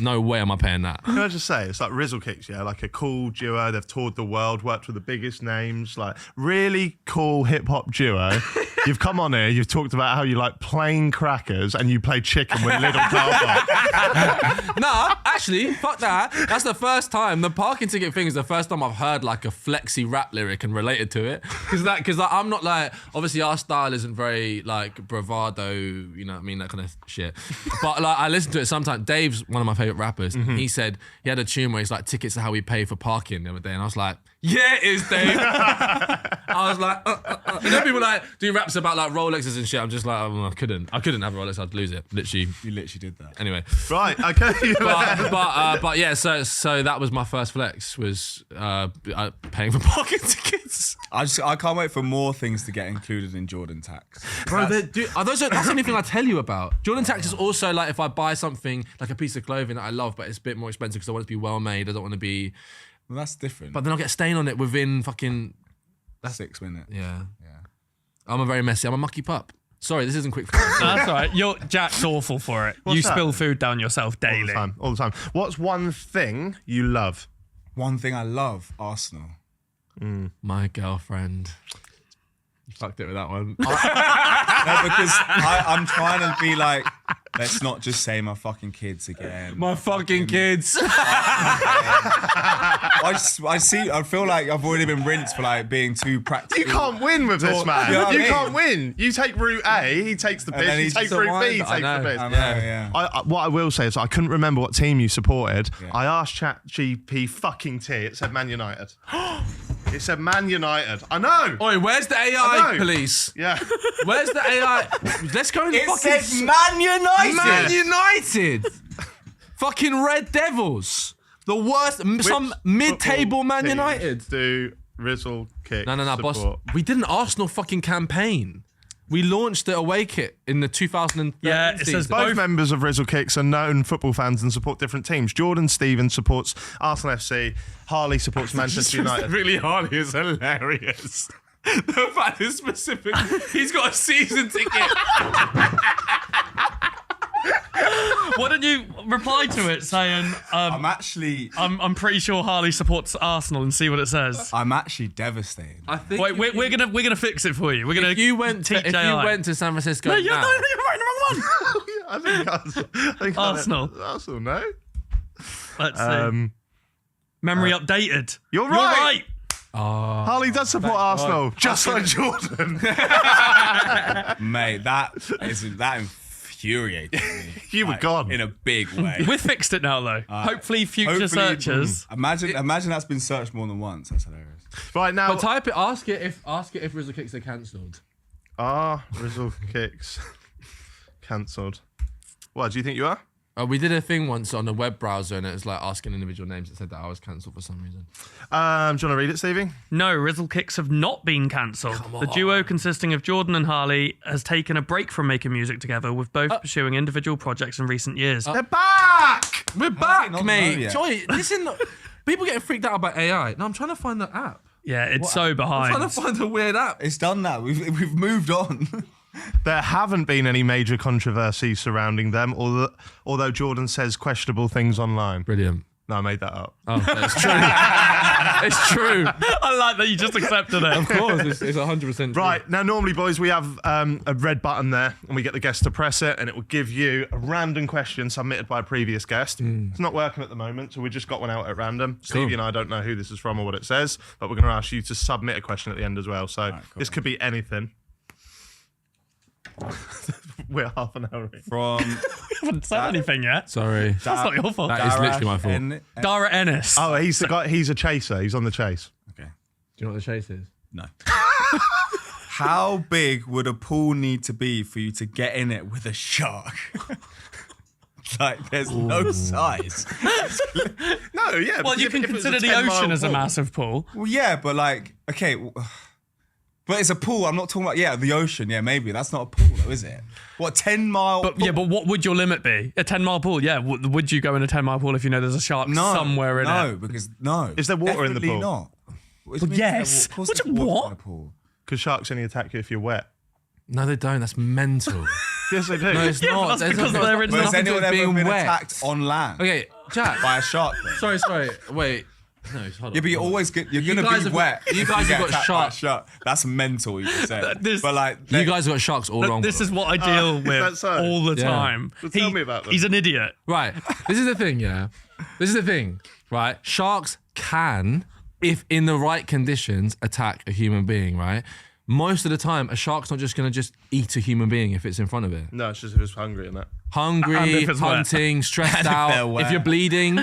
Speaker 3: no way am I paying that.
Speaker 1: Can I just say, it's like Rizzle Kicks, yeah, like a cool duo. They've toured the world, worked with the biggest names, like really cool hip hop duo. You've come on here, you've talked about how you like plain crackers and you play chicken with Lidl car park.
Speaker 3: Nah, actually, fuck that. That's the first time. The parking ticket thing thing is the first time I've heard like a flexy rap lyric and related to it. Because like, I'm not like, obviously our style isn't very like bravado, you know what I mean, that kind of shit. But like I listen to it sometimes. Dave's one of my favourite rappers. He said he had a tune where he's like, tickets are how we pay for parking the other day. And I was like, yeah, it is, Dave. I was like, You know, people like do raps about like Rolexes and shit. I'm just like, I couldn't have a Rolex. I'd lose it. Literally.
Speaker 4: You literally did that.
Speaker 3: Anyway.
Speaker 1: Right, okay.
Speaker 3: But yeah, so that was my first flex, was paying for parking tickets.
Speaker 4: I can't wait for more things to get included in Jordan tax.
Speaker 3: Bro, that's the only thing I tell you about. Jordan tax is also like if I buy something, like a piece of clothing that I love, but it's a bit more expensive because I want it to be well made. I don't want to be...
Speaker 4: Well, that's different.
Speaker 3: But then I'll get a stain on it within fucking...
Speaker 4: That's 6 minutes.
Speaker 3: Yeah.
Speaker 4: Yeah.
Speaker 3: I'm a mucky pup. Sorry, this isn't quick.
Speaker 2: That's all right. Jack's awful for it.
Speaker 1: What's
Speaker 2: you
Speaker 1: that?
Speaker 2: spill food down yourself daily.
Speaker 1: All the time. What's one thing you love?
Speaker 4: One thing I love, Arsenal.
Speaker 3: My girlfriend. You fucked it with that one.
Speaker 4: No, because I'm trying to be like, let's not just say my fucking kids again.
Speaker 3: My fucking kids.
Speaker 4: I feel like I've already been rinsed for like being too practical.
Speaker 1: You can't win with this, man.
Speaker 4: You know what I
Speaker 1: You
Speaker 4: mean?
Speaker 1: can't win. You take route A, he takes the
Speaker 4: And then
Speaker 1: piss. You
Speaker 4: he's
Speaker 1: take route B, he
Speaker 3: I
Speaker 1: takes
Speaker 3: know.
Speaker 1: the piss.
Speaker 4: I know, yeah.
Speaker 1: What I will say is I couldn't remember what team you supported.
Speaker 4: Yeah.
Speaker 1: I asked ChatGPT fucking T. It said Man United. It said Man United. I know.
Speaker 3: Oi, where's the
Speaker 1: I
Speaker 3: AI
Speaker 1: know.
Speaker 3: police?
Speaker 1: Yeah.
Speaker 3: Where's the AI? Let's go in the
Speaker 4: It
Speaker 3: fucking...
Speaker 4: said Man United.
Speaker 3: Man United! Fucking Red Devils! The worst, some mid-table Man
Speaker 1: Teams
Speaker 3: United.
Speaker 1: Do Rizzle Kicks
Speaker 3: No, boss.
Speaker 1: support?
Speaker 3: We did an Arsenal fucking campaign. We launched the away kit in the 2013
Speaker 2: Yeah, it says
Speaker 3: season.
Speaker 1: Both members of Rizzle Kicks are known football fans and support different teams. Jordan Stevens supports Arsenal FC. Harley supports Manchester United.
Speaker 3: Really Harley is hilarious. The fact is specific. He's got a season ticket.
Speaker 2: Why don't you reply to it saying,
Speaker 4: I'm actually
Speaker 2: I'm pretty sure Harley supports Arsenal and see what it says.
Speaker 4: I'm actually devastated.
Speaker 3: I think
Speaker 2: Wait, we're gonna fix it for you. We're gonna.
Speaker 3: if you went to San Francisco
Speaker 2: No, you're
Speaker 3: now,
Speaker 2: writing the wrong one.
Speaker 1: I think
Speaker 2: Arsenal.
Speaker 1: Arsenal, no?
Speaker 2: Let's see. Memory updated.
Speaker 1: You're right. Harley does support Arsenal, just like Jordan.
Speaker 4: Mate, that infuriated me.
Speaker 1: You were gone.
Speaker 4: In a big way.
Speaker 2: We've fixed it now, though. Hopefully, future searchers.
Speaker 4: Imagine that's been searched more than once. That's hilarious.
Speaker 1: Right now,
Speaker 3: but type it. Ask it if Rizzle Kicks are cancelled.
Speaker 1: Rizzle Kicks cancelled. What, do you think you are?
Speaker 3: We did a thing once on a web browser and it was like asking individual names. It said that I was cancelled for some reason.
Speaker 1: Do you want to read it, Stevie?
Speaker 2: No, Rizzle Kicks have not been cancelled. The duo consisting of Jordan and Harley has taken a break from making music together, with both pursuing individual projects in recent years.
Speaker 1: They're back!
Speaker 3: We're back,
Speaker 4: not
Speaker 3: mate.
Speaker 4: know yet?
Speaker 3: Joy, listen, people getting freaked out about AI. No, I'm trying to find the app.
Speaker 2: Yeah, it's so
Speaker 3: I'm
Speaker 2: behind.
Speaker 3: trying to find a weird app.
Speaker 4: It's done that. We've moved on.
Speaker 1: There haven't been any major controversies surrounding them, although Jordan says questionable things online.
Speaker 3: Brilliant.
Speaker 1: No, I made that up.
Speaker 3: Oh, it's true. It's true.
Speaker 2: I like that you just accepted it.
Speaker 3: Of course, it's 100% true.
Speaker 1: Right, now normally, boys, we have a red button there, and we get the guest to press it, and it will give you a random question submitted by a previous guest. It's not working at the moment, so we just got one out at random. Stevie and I don't know who this is from or what it says, but we're going to ask you to submit a question at the end as well. So this could be anything. We're half an hour in.
Speaker 4: From
Speaker 2: I haven't said anything yet.
Speaker 3: Sorry.
Speaker 2: That's not your fault.
Speaker 3: That is literally my fault.
Speaker 2: Dara Ennis.
Speaker 1: Oh, he's the guy. He's a chaser. He's on the chase.
Speaker 4: Okay.
Speaker 3: Do you know what the chase is?
Speaker 4: No. How big would a pool need to be for you to get in it with a shark? Like, there's no size.
Speaker 1: No, yeah.
Speaker 2: Well,
Speaker 1: because
Speaker 2: you
Speaker 1: if
Speaker 2: can
Speaker 1: it was
Speaker 2: consider
Speaker 1: a
Speaker 2: the
Speaker 1: 10-mile
Speaker 2: ocean as a
Speaker 1: pool-
Speaker 2: massive pool.
Speaker 4: Well, yeah, but like, okay. But it's a pool. I'm not talking about, the ocean. Yeah, maybe. That's not a pool, though, is it? What, 10-mile?
Speaker 2: But yeah, but what would your limit be? A 10-mile pool? Yeah. Would you go in a 10-mile pool if you know there's a shark somewhere in it?
Speaker 4: No, because no.
Speaker 1: Is there water in the
Speaker 4: Definitely
Speaker 1: pool?
Speaker 4: not. What do you
Speaker 2: Well,
Speaker 4: mean
Speaker 2: yes.
Speaker 4: of course
Speaker 2: What?
Speaker 4: there's water in a pool.
Speaker 1: Because sharks only attack you if you're wet.
Speaker 3: No, they don't. That's mental.
Speaker 1: Yes, they do.
Speaker 3: No, it's
Speaker 2: Yeah, but
Speaker 3: not.
Speaker 2: that's
Speaker 3: There's
Speaker 2: because
Speaker 3: not-
Speaker 2: they're in
Speaker 4: But has
Speaker 3: nothing to do
Speaker 4: anyone
Speaker 3: with
Speaker 4: ever
Speaker 3: being
Speaker 4: been
Speaker 3: wet.
Speaker 4: attacked on land
Speaker 3: Okay, Jack.
Speaker 4: by a shark? Though?
Speaker 3: Sorry. Wait. No, hold on.
Speaker 4: Yeah, but you're always good. You're gonna
Speaker 3: guys
Speaker 4: be
Speaker 3: have
Speaker 4: wet.
Speaker 3: got- you
Speaker 4: if
Speaker 3: guys
Speaker 4: get
Speaker 3: have got
Speaker 4: attacked by a
Speaker 3: sharks.
Speaker 4: shark. That's mental. You just said.
Speaker 2: This-
Speaker 4: But like,
Speaker 3: You guys have got sharks all wrong.
Speaker 2: This is what I deal
Speaker 1: is that
Speaker 2: with
Speaker 1: so?
Speaker 2: all the
Speaker 3: Yeah.
Speaker 2: time.
Speaker 1: Well, tell me about them.
Speaker 2: He's an idiot.
Speaker 3: Right. This is the thing, yeah. This is the thing, right? Sharks can, if in the right conditions, attack a human being, right? Most of the time, a shark's not just going to just eat a human being if it's in front of it.
Speaker 1: No, it's just if it's hungry and that.
Speaker 2: And
Speaker 3: Hungry,
Speaker 2: if it's wet.
Speaker 3: hunting, stressed
Speaker 4: they're
Speaker 3: out.
Speaker 4: wet.
Speaker 3: If you're bleeding,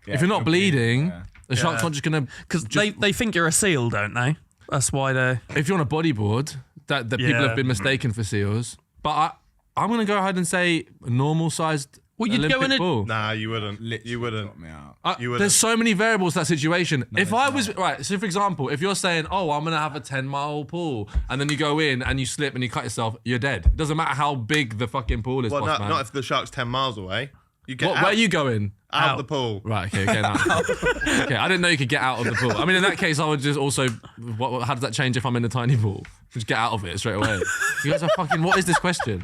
Speaker 3: if you're not bleeding,
Speaker 4: yeah.
Speaker 3: the shark's not just going to...
Speaker 2: Because they think you're a seal, don't they? That's why they...
Speaker 3: If you're on a bodyboard, that people
Speaker 2: Yeah.
Speaker 3: have been mistaken for seals. But I'm going to go ahead and say a normal-sized
Speaker 2: Well, you'd go
Speaker 3: Olympic
Speaker 2: in a-
Speaker 3: bull.
Speaker 1: Nah, you wouldn't.
Speaker 4: Literally
Speaker 1: You wouldn't.
Speaker 4: got me out.
Speaker 1: You wouldn't.
Speaker 3: There's so many variables to that situation. If I
Speaker 4: there's
Speaker 3: was right, so for example, if you're saying, "Oh, I'm gonna have a 10-mile pool," and then you go in and you slip and you cut yourself, you're dead. It doesn't matter how big the fucking pool is,
Speaker 1: Well,
Speaker 3: boss
Speaker 1: not,
Speaker 3: man.
Speaker 1: not if the shark's 10 miles away. You get
Speaker 3: What,
Speaker 1: out,
Speaker 3: where are you going?
Speaker 1: out the pool.
Speaker 3: Right, okay, get out. Okay, I didn't know you could get out of the pool. I mean, in that case, I would just also. How does that change if I'm in a tiny pool? Just get out of it straight away. You guys are fucking. What is this question,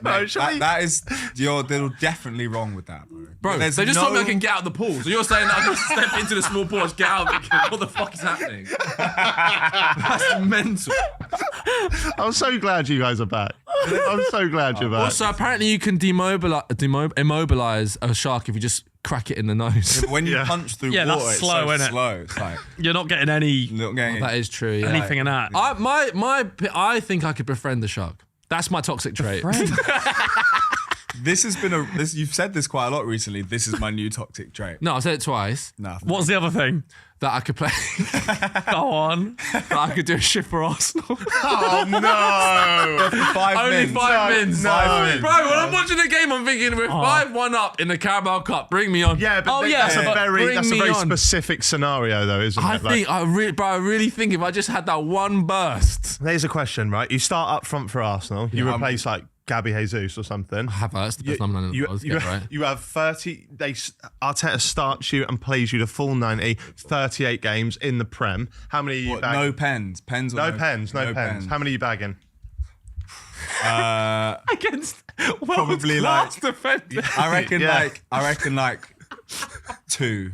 Speaker 1: No, surely-
Speaker 4: That is, they're definitely wrong with that, bro.
Speaker 3: bro?
Speaker 4: There's
Speaker 3: They just
Speaker 4: no-
Speaker 3: told me I can get out of the pool. So you're saying that I can step into the small pool, just get out of it? What the fuck is happening? That's mental.
Speaker 1: I'm so glad you guys are back. I'm so glad you're back.
Speaker 3: Also, apparently you can immobilize a shark if you just crack it in the nose.
Speaker 4: When you
Speaker 1: Yeah.
Speaker 4: punch through
Speaker 2: Yeah,
Speaker 4: water,
Speaker 2: that's
Speaker 4: it's
Speaker 2: slow,
Speaker 4: so
Speaker 2: innit?
Speaker 4: slow. It's like
Speaker 2: You're not getting any
Speaker 4: not getting
Speaker 3: That is true. Yeah.
Speaker 2: anything in that.
Speaker 3: I think I could befriend the shark. That's my toxic trait.
Speaker 4: This has been you've said this quite a lot recently. This is my new toxic trait.
Speaker 3: No, I said it twice.
Speaker 4: Nah,
Speaker 2: What's the other thing?
Speaker 3: That I could play.
Speaker 2: Go on.
Speaker 3: That I could do a shift for Arsenal.
Speaker 1: Oh no!
Speaker 4: 5
Speaker 3: Only
Speaker 4: minutes.
Speaker 3: 5 minutes.
Speaker 1: No.
Speaker 4: 5 minutes.
Speaker 3: Bro, when I'm watching the game, I'm thinking we're 5-1 up in the Carabao Cup. Bring me on.
Speaker 1: Yeah, but
Speaker 2: Oh, yeah,
Speaker 1: that's a
Speaker 2: but
Speaker 1: very
Speaker 3: bring me on.
Speaker 1: specific scenario, though, isn't
Speaker 3: I
Speaker 1: it?
Speaker 3: think I really think if I just had that one burst.
Speaker 1: There's a question, right? You start up front for Arsenal. You replace like Gabby Jesus or something.
Speaker 3: That's the best number
Speaker 1: You,
Speaker 3: I was
Speaker 1: you,
Speaker 3: get right.
Speaker 1: you have 30. Arteta starts you and plays you the full 90, 38 games in the Prem. How many are you
Speaker 4: What,
Speaker 1: bagging?
Speaker 4: no pens. Pens or
Speaker 1: No pens. How many are you bagging?
Speaker 3: Against
Speaker 4: Probably like
Speaker 3: defender.
Speaker 4: I reckon
Speaker 1: Yeah.
Speaker 4: like 2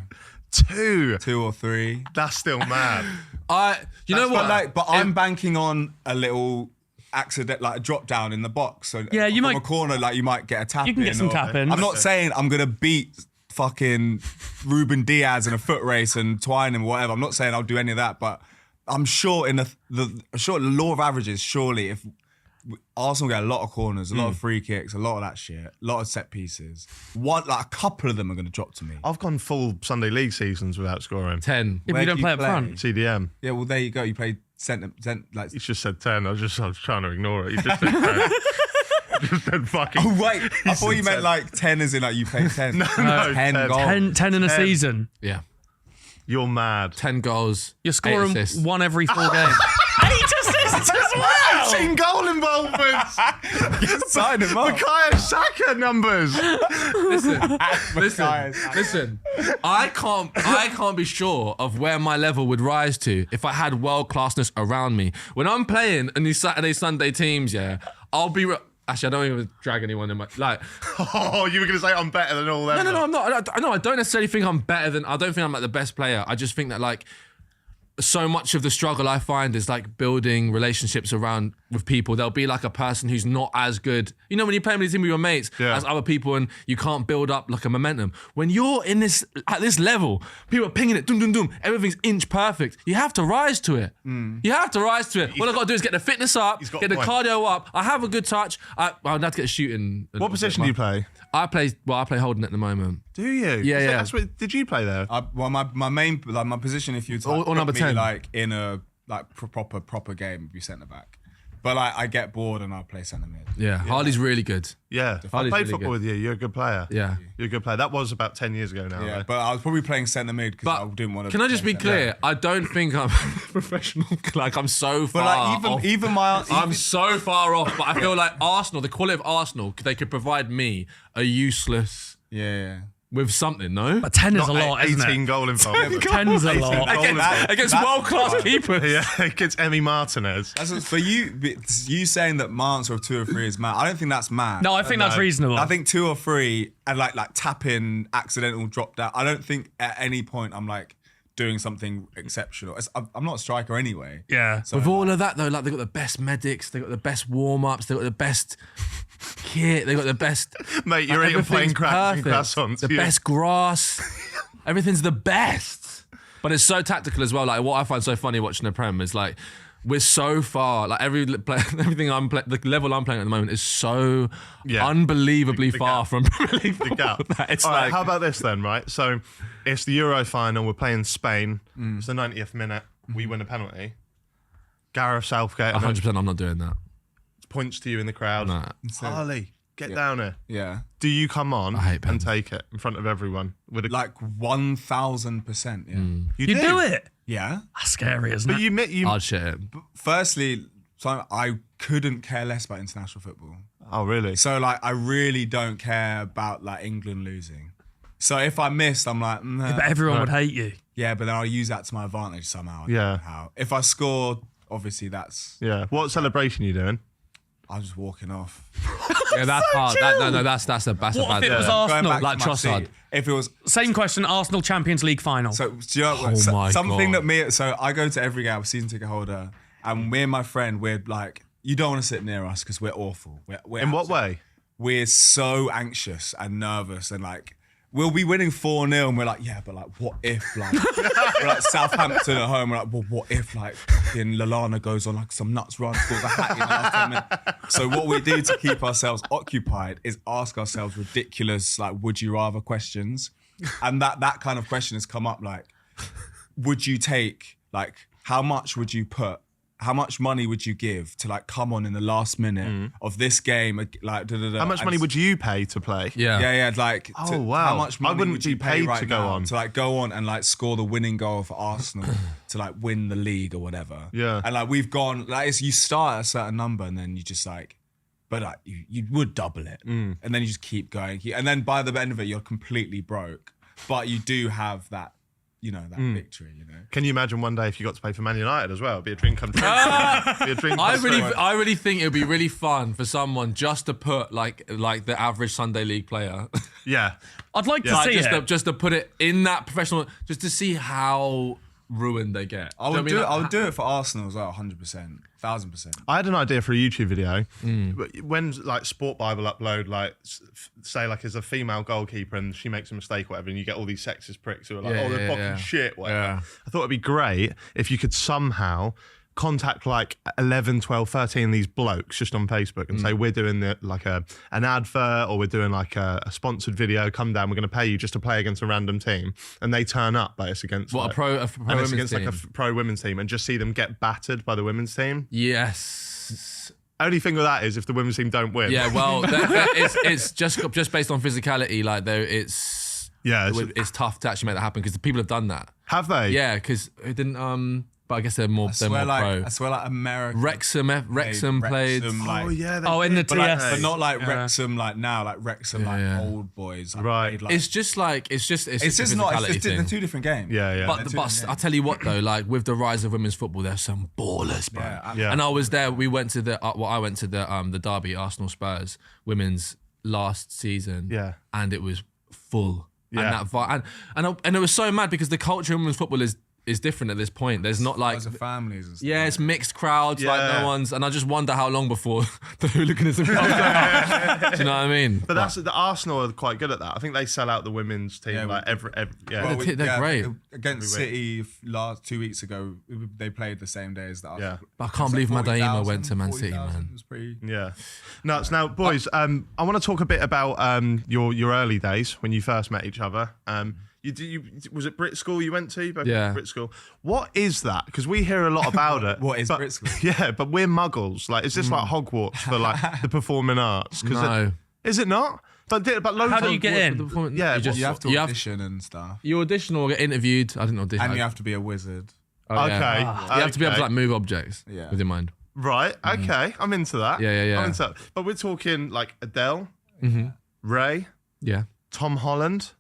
Speaker 1: Two.
Speaker 4: or 3.
Speaker 1: That's still mad.
Speaker 3: You know what?
Speaker 4: But I'm banking on a little accident, like a drop down in the box. So
Speaker 2: Yeah, you
Speaker 4: from
Speaker 2: might-
Speaker 4: a corner, like you might get a tap.
Speaker 2: You can get
Speaker 4: in
Speaker 2: some
Speaker 4: or-
Speaker 2: tap-ins.
Speaker 4: I'm not saying I'm gonna beat fucking Ruben Diaz in a foot race and twine him or whatever. I'm not saying I'll do any of that, but I'm sure in the law of averages, surely if Arsenal get a lot of corners, a lot of free kicks, a lot of that shit, a lot of set pieces, a couple of them are gonna drop to me.
Speaker 1: I've gone full Sunday League seasons without scoring.
Speaker 3: 10.
Speaker 2: If
Speaker 4: Where
Speaker 2: you
Speaker 4: do
Speaker 2: don't
Speaker 4: you
Speaker 2: play up
Speaker 4: play?
Speaker 2: front.
Speaker 1: CDM.
Speaker 4: Yeah, well there you go. You play centre like.
Speaker 1: You just said 10. I was trying to ignore it. You just said 10. You just said fucking.
Speaker 4: Oh wait, I thought you
Speaker 1: said
Speaker 4: meant
Speaker 1: 10.
Speaker 4: like 10 as in like you play 10.
Speaker 1: No,
Speaker 4: 10
Speaker 1: 10.
Speaker 4: goals.
Speaker 2: 10 in a
Speaker 1: 10.
Speaker 2: season.
Speaker 3: Yeah.
Speaker 1: You're mad.
Speaker 3: 10 goals.
Speaker 2: You're
Speaker 3: 8
Speaker 2: scoring
Speaker 3: assists.
Speaker 2: one every 4 games. 8 assists as well!
Speaker 1: 18 goal involvements.
Speaker 4: Sign him up.
Speaker 1: Bukayo Saka numbers.
Speaker 3: Listen. I can't be sure of where my level would rise to if I had world classness around me. When I'm playing in these Saturday, Sunday teams, yeah, I'll be. Actually, I don't even drag anyone in my like.
Speaker 1: Oh, you were going to say I'm better than all them.
Speaker 3: No, I'm not. I don't necessarily think I'm better than. I don't think I'm like the best player. I just think that like. So much of the struggle I find is like building relationships around with people. There'll be like a person who's not as good. You know, when you play with your mates as other people and you can't build up like a momentum. When you're in this, at this level, people are pinging it, doom, doom, doom. Everything's inch perfect. You have to rise to it. You have to rise to it. What I've got to do is get the fitness up,
Speaker 1: He's got
Speaker 3: get the
Speaker 1: a point.
Speaker 3: cardio up. I have a good touch. I'd have to get a shooting.
Speaker 1: What position do you play?
Speaker 3: I play holding at the moment.
Speaker 1: Do you?
Speaker 3: Yeah.
Speaker 1: That's what, did you play there?
Speaker 4: Well, my main my position, if you
Speaker 3: Or number
Speaker 4: me,
Speaker 3: 10.
Speaker 4: like in a proper game, would be centre back. But like I get bored and I'll play centre mid.
Speaker 3: Yeah, Harley's really good.
Speaker 1: Yeah. I
Speaker 3: Harley's
Speaker 1: played
Speaker 3: really
Speaker 1: football
Speaker 3: good.
Speaker 1: with you. You're a good player.
Speaker 3: Yeah.
Speaker 1: You're a good player. That was about 10 years ago now.
Speaker 4: Yeah,
Speaker 1: though.
Speaker 4: but I was probably playing centre mid because I
Speaker 3: But
Speaker 4: didn't want to.
Speaker 3: can I just be clear? I don't think I'm professional. Like I'm so far.
Speaker 4: But like
Speaker 3: off.
Speaker 4: even my
Speaker 3: I'm so far off. But I feel like Arsenal, the quality of Arsenal, they could provide me a useless
Speaker 4: yeah.
Speaker 3: with something. No,
Speaker 2: But 10 is a
Speaker 1: Not
Speaker 2: lot, isn't
Speaker 1: 18
Speaker 2: it?
Speaker 1: goal involvement.
Speaker 2: 10's a lot.
Speaker 3: against world class keepers.
Speaker 1: Yeah, against Emi Martinez.
Speaker 4: That's what, for you saying that my answer of 2 or 3 is mad. I don't think that's mad.
Speaker 2: No, I think that's reasonable.
Speaker 4: I think 2 or 3 and like tap in accidental drop down. I don't think at any point I'm like doing something exceptional. I'm not a striker anyway.
Speaker 2: Yeah.
Speaker 4: So
Speaker 3: With all of that though, like they've got the best medics, they've got the best warm-ups, they've got the best kit, they've got the best...
Speaker 1: Mate, you're eating plain croissants.
Speaker 3: The best grass. Everything's the best. But it's so tactical as well. Like what I find so funny watching the Prem is like, we're so far, like everything the level I'm playing at the moment is so unbelievably far from Premier League football. It's
Speaker 1: All
Speaker 3: like,
Speaker 1: right, how about this then, right? So it's the Euro final, we're playing Spain, it's the 90th minute, we win a penalty. Gareth Southgate
Speaker 3: 100% I'm not doing that.
Speaker 1: points to you in the crowd.
Speaker 3: Nah.
Speaker 1: Harley, get down here.
Speaker 4: Yeah.
Speaker 1: Do you come on
Speaker 3: I hate
Speaker 1: and
Speaker 3: penalties.
Speaker 1: take it in front of everyone? With a,
Speaker 4: Like 1000%. Yeah.
Speaker 1: you
Speaker 2: do it.
Speaker 4: Yeah.
Speaker 2: That's scary, isn't
Speaker 1: But
Speaker 2: it?
Speaker 1: you
Speaker 3: I'd shit it.
Speaker 4: Firstly, so I couldn't care less about international football.
Speaker 1: oh really?
Speaker 4: So like, I really don't care about like England losing. So if I missed, I'm like, nah.
Speaker 2: But everyone would hate you.
Speaker 4: Yeah, but then I'll use that to my advantage somehow. I don't
Speaker 1: Yeah.
Speaker 4: know how. If I score, obviously that's,
Speaker 1: Yeah. What celebration are you doing?
Speaker 4: I'm just walking off.
Speaker 3: Yeah, that's hard. That's a bad.
Speaker 2: What if it was
Speaker 4: Going
Speaker 2: Arsenal?
Speaker 4: back
Speaker 3: like
Speaker 4: to my
Speaker 3: Trossard.
Speaker 4: seat. If it was
Speaker 2: Same question, Arsenal Champions League final.
Speaker 4: So, do you know what?
Speaker 3: Oh my
Speaker 4: Something
Speaker 3: God.
Speaker 4: that me, so I go to every game, I'm a season ticket holder, and me and my friend, we're like, you don't want to sit near us because we're awful. We're
Speaker 1: In what
Speaker 4: absolute-
Speaker 1: way?
Speaker 4: We're so anxious and nervous, and like, we'll be winning 4-0, and we're like, yeah, but like, what if, like, we're like Southampton at home, we're like, well, what if, like, fucking Lallana goes on like some nuts run, scores a hat in the last 10 minutes. So what we do to keep ourselves occupied is ask ourselves ridiculous, like, would you rather questions. And that kind of question has come up, like, would you take, like, how much money would you give to like come on in the last minute of this game? Like,
Speaker 1: How much money would you pay to play?
Speaker 3: Yeah.
Speaker 4: like,
Speaker 1: Oh, wow.
Speaker 4: how much
Speaker 1: I
Speaker 4: money
Speaker 1: wouldn't
Speaker 4: would you
Speaker 1: be
Speaker 4: pay
Speaker 1: paid
Speaker 4: right
Speaker 1: to go
Speaker 4: now
Speaker 1: on.
Speaker 4: to like go on and like score the winning goal for Arsenal to like win the league or whatever?
Speaker 1: Yeah.
Speaker 4: And like we've gone, like you start at a certain number and then you just like, but like you would double it, and then you just keep going, and then by the end of it you're completely broke, but you do have that, you know, that victory, you know.
Speaker 1: Can you imagine one day if you got to play for Man United as well? It'd be a dream come true. Be a dream come true.
Speaker 3: I really think it would be really fun for someone just to put like the average Sunday league player,
Speaker 1: Yeah.
Speaker 2: I'd like to
Speaker 3: like,
Speaker 2: see it.
Speaker 3: just to put it in that professional, just to see how ruined they get.
Speaker 4: I would do it. I would do it for Arsenal as well, 100%, 1000%.
Speaker 1: I had an idea for a YouTube video. When like Sport Bible upload, like say like as a female goalkeeper and she makes a mistake, or whatever, and you get all these sexist pricks who are like,
Speaker 3: Yeah,
Speaker 1: "Oh, they're
Speaker 3: yeah,
Speaker 1: fucking
Speaker 3: yeah.
Speaker 1: shit." Whatever.
Speaker 3: Yeah.
Speaker 1: I thought it'd be great if you could somehow contact like 11, 12, 13 of these blokes just on Facebook and say, we're doing like an advert, or we're doing like a sponsored video. Come down, we're going to pay you just to play against a random team, and they turn up, but it's against
Speaker 3: What,
Speaker 1: like,
Speaker 3: a pro
Speaker 1: and it's
Speaker 3: women's
Speaker 1: against
Speaker 3: team?
Speaker 1: like a pro women's team, and just see them get battered by the women's team.
Speaker 3: Yes.
Speaker 1: Only thing with that is if the women's team don't win.
Speaker 3: Yeah, well, it's just based on physicality. Like, though, it's tough to actually make that happen because the people have done that.
Speaker 1: Have they?
Speaker 3: Yeah, because it didn't. But I guess they're more pro.
Speaker 4: I swear, like America.
Speaker 3: Wrexham played.
Speaker 4: Like,
Speaker 1: Oh yeah. they
Speaker 2: in the
Speaker 1: did, but like-
Speaker 2: TS.
Speaker 4: but not like Wrexham, like now, like Wrexham, like
Speaker 3: yeah.
Speaker 4: old boys. Like,
Speaker 1: Right.
Speaker 4: played, like,
Speaker 3: It's just not. It's just
Speaker 4: it's
Speaker 3: a
Speaker 4: just not. It's
Speaker 3: physicality
Speaker 4: just
Speaker 3: thing.
Speaker 4: they're two different games.
Speaker 1: Yeah, yeah.
Speaker 3: But I tell you what though, like with the rise of women's football, there's some ballers, bro.
Speaker 4: Yeah,
Speaker 3: And I was there. We went to the. I went to the derby, Arsenal Spurs women's last season.
Speaker 1: Yeah.
Speaker 3: And it was full.
Speaker 1: Yeah.
Speaker 3: And that and it was so mad because the culture in women's football is different at this point. There's not like.
Speaker 4: Loads of families and stuff.
Speaker 3: Yeah, it's mixed crowds, like
Speaker 1: Yeah.
Speaker 3: no one's, and I just wonder how long before the hooliganism comes out. Do you know what I mean?
Speaker 1: But that's the Arsenal are quite good at that. I think they sell out the women's team
Speaker 4: Yeah,
Speaker 1: like every yeah.
Speaker 4: Well,
Speaker 3: They're great.
Speaker 4: Against City last 2 weeks ago, they played the same day as the Arsenal.
Speaker 1: Yeah.
Speaker 3: But I can't believe Madaima went to Man City,
Speaker 4: 40,000.
Speaker 3: man.
Speaker 4: It was pretty.
Speaker 1: Yeah, nuts. Now, boys, I want to talk a bit about your early days when you first met each other. Was it Brit School you went to? Both
Speaker 3: Yeah.
Speaker 1: Brit School. What is that? Because we hear a lot about it.
Speaker 4: What is
Speaker 1: but-
Speaker 4: Brit School?
Speaker 1: Yeah, but we're muggles. Like, is this like Hogwarts for like the performing arts? 'Cause
Speaker 3: No.
Speaker 1: is it not? But loads
Speaker 2: How do
Speaker 1: of-
Speaker 2: you get in?
Speaker 1: Yeah,
Speaker 4: You have to audition and stuff.
Speaker 3: You audition or get interviewed. I didn't audition.
Speaker 4: And you have to be a wizard.
Speaker 3: Oh, yeah.
Speaker 1: Okay.
Speaker 3: You have to be able to like move objects
Speaker 4: Yeah.
Speaker 3: with your mind.
Speaker 1: Right. Okay. I'm into that.
Speaker 3: Yeah.
Speaker 1: I'm into that. But we're talking like Adele, Ray,
Speaker 3: Yeah.
Speaker 1: Tom Holland,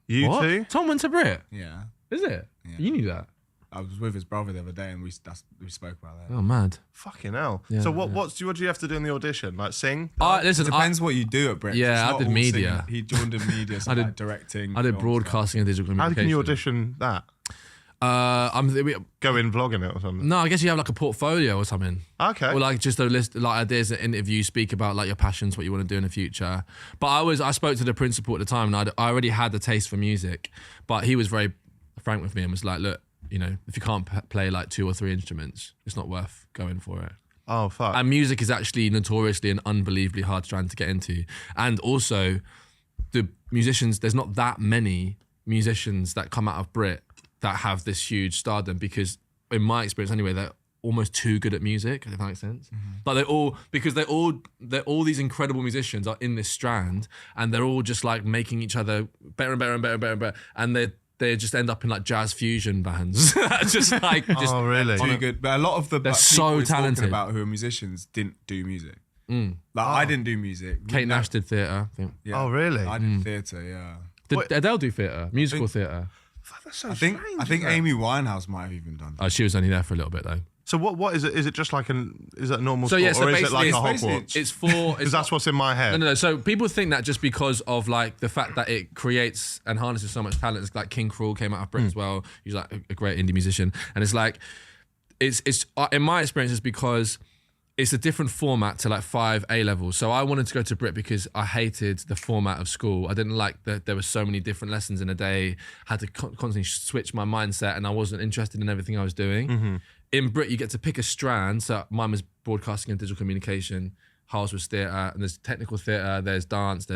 Speaker 1: you
Speaker 3: What?
Speaker 1: two.
Speaker 3: Tom went to Brit.
Speaker 4: Yeah.
Speaker 3: Is it? You knew that?
Speaker 4: I was with his brother the other day and we spoke about that.
Speaker 3: Oh, mad.
Speaker 1: Fucking hell.
Speaker 3: Yeah,
Speaker 1: So what do you have to do in the audition? Like sing?
Speaker 3: Listen,
Speaker 4: It depends what you do at Brit.
Speaker 3: Yeah,
Speaker 4: It's
Speaker 3: I
Speaker 4: not
Speaker 3: did
Speaker 4: all
Speaker 3: media.
Speaker 4: singing. He joined in media, so
Speaker 3: I did-
Speaker 4: like directing.
Speaker 3: I did
Speaker 4: film
Speaker 3: broadcasting and digital
Speaker 1: How
Speaker 3: communication.
Speaker 1: can you audition that? Go in vlogging it or something?
Speaker 3: No, I guess you have like a portfolio or something.
Speaker 1: Okay.
Speaker 3: Or like just a list, like ideas that interview, speak about like your passions, what you want to do in the future. But I spoke to the principal at the time, and I already had a taste for music, but he was very frank with me and was like, look, you know, if you can't play like 2 or 3 instruments, it's not worth going for it.
Speaker 1: Oh, fuck.
Speaker 3: And music is actually notoriously and unbelievably hard strand to get into. And also, the musicians, there's not that many musicians that come out of Brit that have this huge stardom, because in my experience anyway, they're almost too good at music, if that makes sense. But they're all these incredible musicians are in this strand, and they're all just like making each other better and better and better and better and better. And they just end up in like jazz fusion bands.
Speaker 1: Oh, really?
Speaker 4: Too good. But a lot of the
Speaker 3: They're
Speaker 4: people
Speaker 3: so
Speaker 4: we're talking
Speaker 3: talented.
Speaker 4: about who are musicians didn't do music. Like I didn't do music.
Speaker 3: Kate Nash did theatre, I think.
Speaker 4: Yeah.
Speaker 1: Oh, really?
Speaker 4: I did theatre, yeah.
Speaker 3: Did Adele do theatre? Musical theatre?
Speaker 1: Fuck, that's so
Speaker 4: I think
Speaker 1: strange, isn't it?
Speaker 4: Amy Winehouse might have even done that.
Speaker 3: She was only there for a little bit though.
Speaker 1: So what is it? Is it just like is it a normal
Speaker 3: So,
Speaker 1: sport,
Speaker 3: yeah, so
Speaker 1: or is it like a
Speaker 3: basically
Speaker 1: Hogwarts?
Speaker 3: It's for...
Speaker 1: Because that's what's in my head.
Speaker 3: No. So people think that just because of like the fact that it creates and harnesses so much talent. It's like King Krul came out of Britain as well. He's like a great indie musician, and it's like it's in my experience, it's because it's a different format to like 5 A levels. So I wanted to go to Brit because I hated the format of school. I didn't like that there were so many different lessons in a day. Had to constantly switch my mindset, and I wasn't interested in everything I was doing. In Brit, you get to pick a strand. So mine was broadcasting and digital communication. Harl's was theatre, and there's technical theatre, there's dance,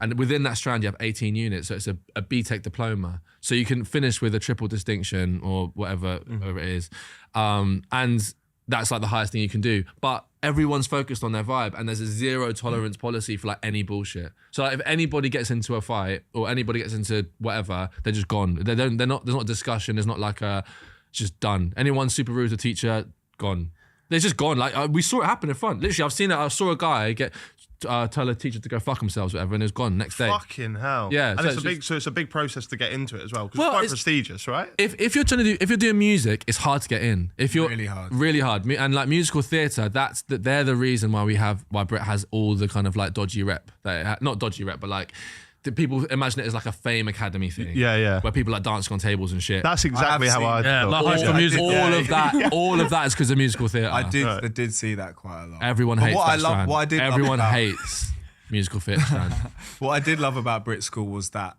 Speaker 3: and within that strand you have 18 units. So it's a BTEC diploma. So you can finish with a triple distinction or whatever it is. And that's like the highest thing you can do. But everyone's focused on their vibe, and there's a 0 tolerance policy for like any bullshit. So like if anybody gets into a fight or anybody gets into whatever, they're just gone. There's not a discussion. There's not like it's just done. Anyone super rude to teacher, gone. They're just gone. Like we saw it happen in front. Literally, I've seen it. I saw a guy tell a teacher to go fuck themselves, whatever, and it was gone next day.
Speaker 1: Fucking hell.
Speaker 3: Yeah,
Speaker 1: and
Speaker 3: so
Speaker 1: it's a big process to get into it as well, because
Speaker 3: Well,
Speaker 1: it's quite
Speaker 3: it's-
Speaker 1: prestigious, right?
Speaker 3: If you're doing music, it's hard to get in. If you're
Speaker 4: Really hard.
Speaker 3: and like musical theatre, they're the reason why Brit has all the kind of like dodgy rep not dodgy rep, but like the people imagine it as like a fame academy thing.
Speaker 1: Yeah.
Speaker 3: Where people like dancing on tables and shit.
Speaker 1: That's exactly how I
Speaker 2: Yeah,
Speaker 1: felt.
Speaker 2: like High School Musical.
Speaker 3: all of that is because of musical theatre.
Speaker 4: I did see that quite a lot.
Speaker 3: Everyone
Speaker 4: But
Speaker 3: hates that strand. Everyone
Speaker 4: love about-
Speaker 3: hates musical theatre strand.
Speaker 4: What I did love about Brit School was that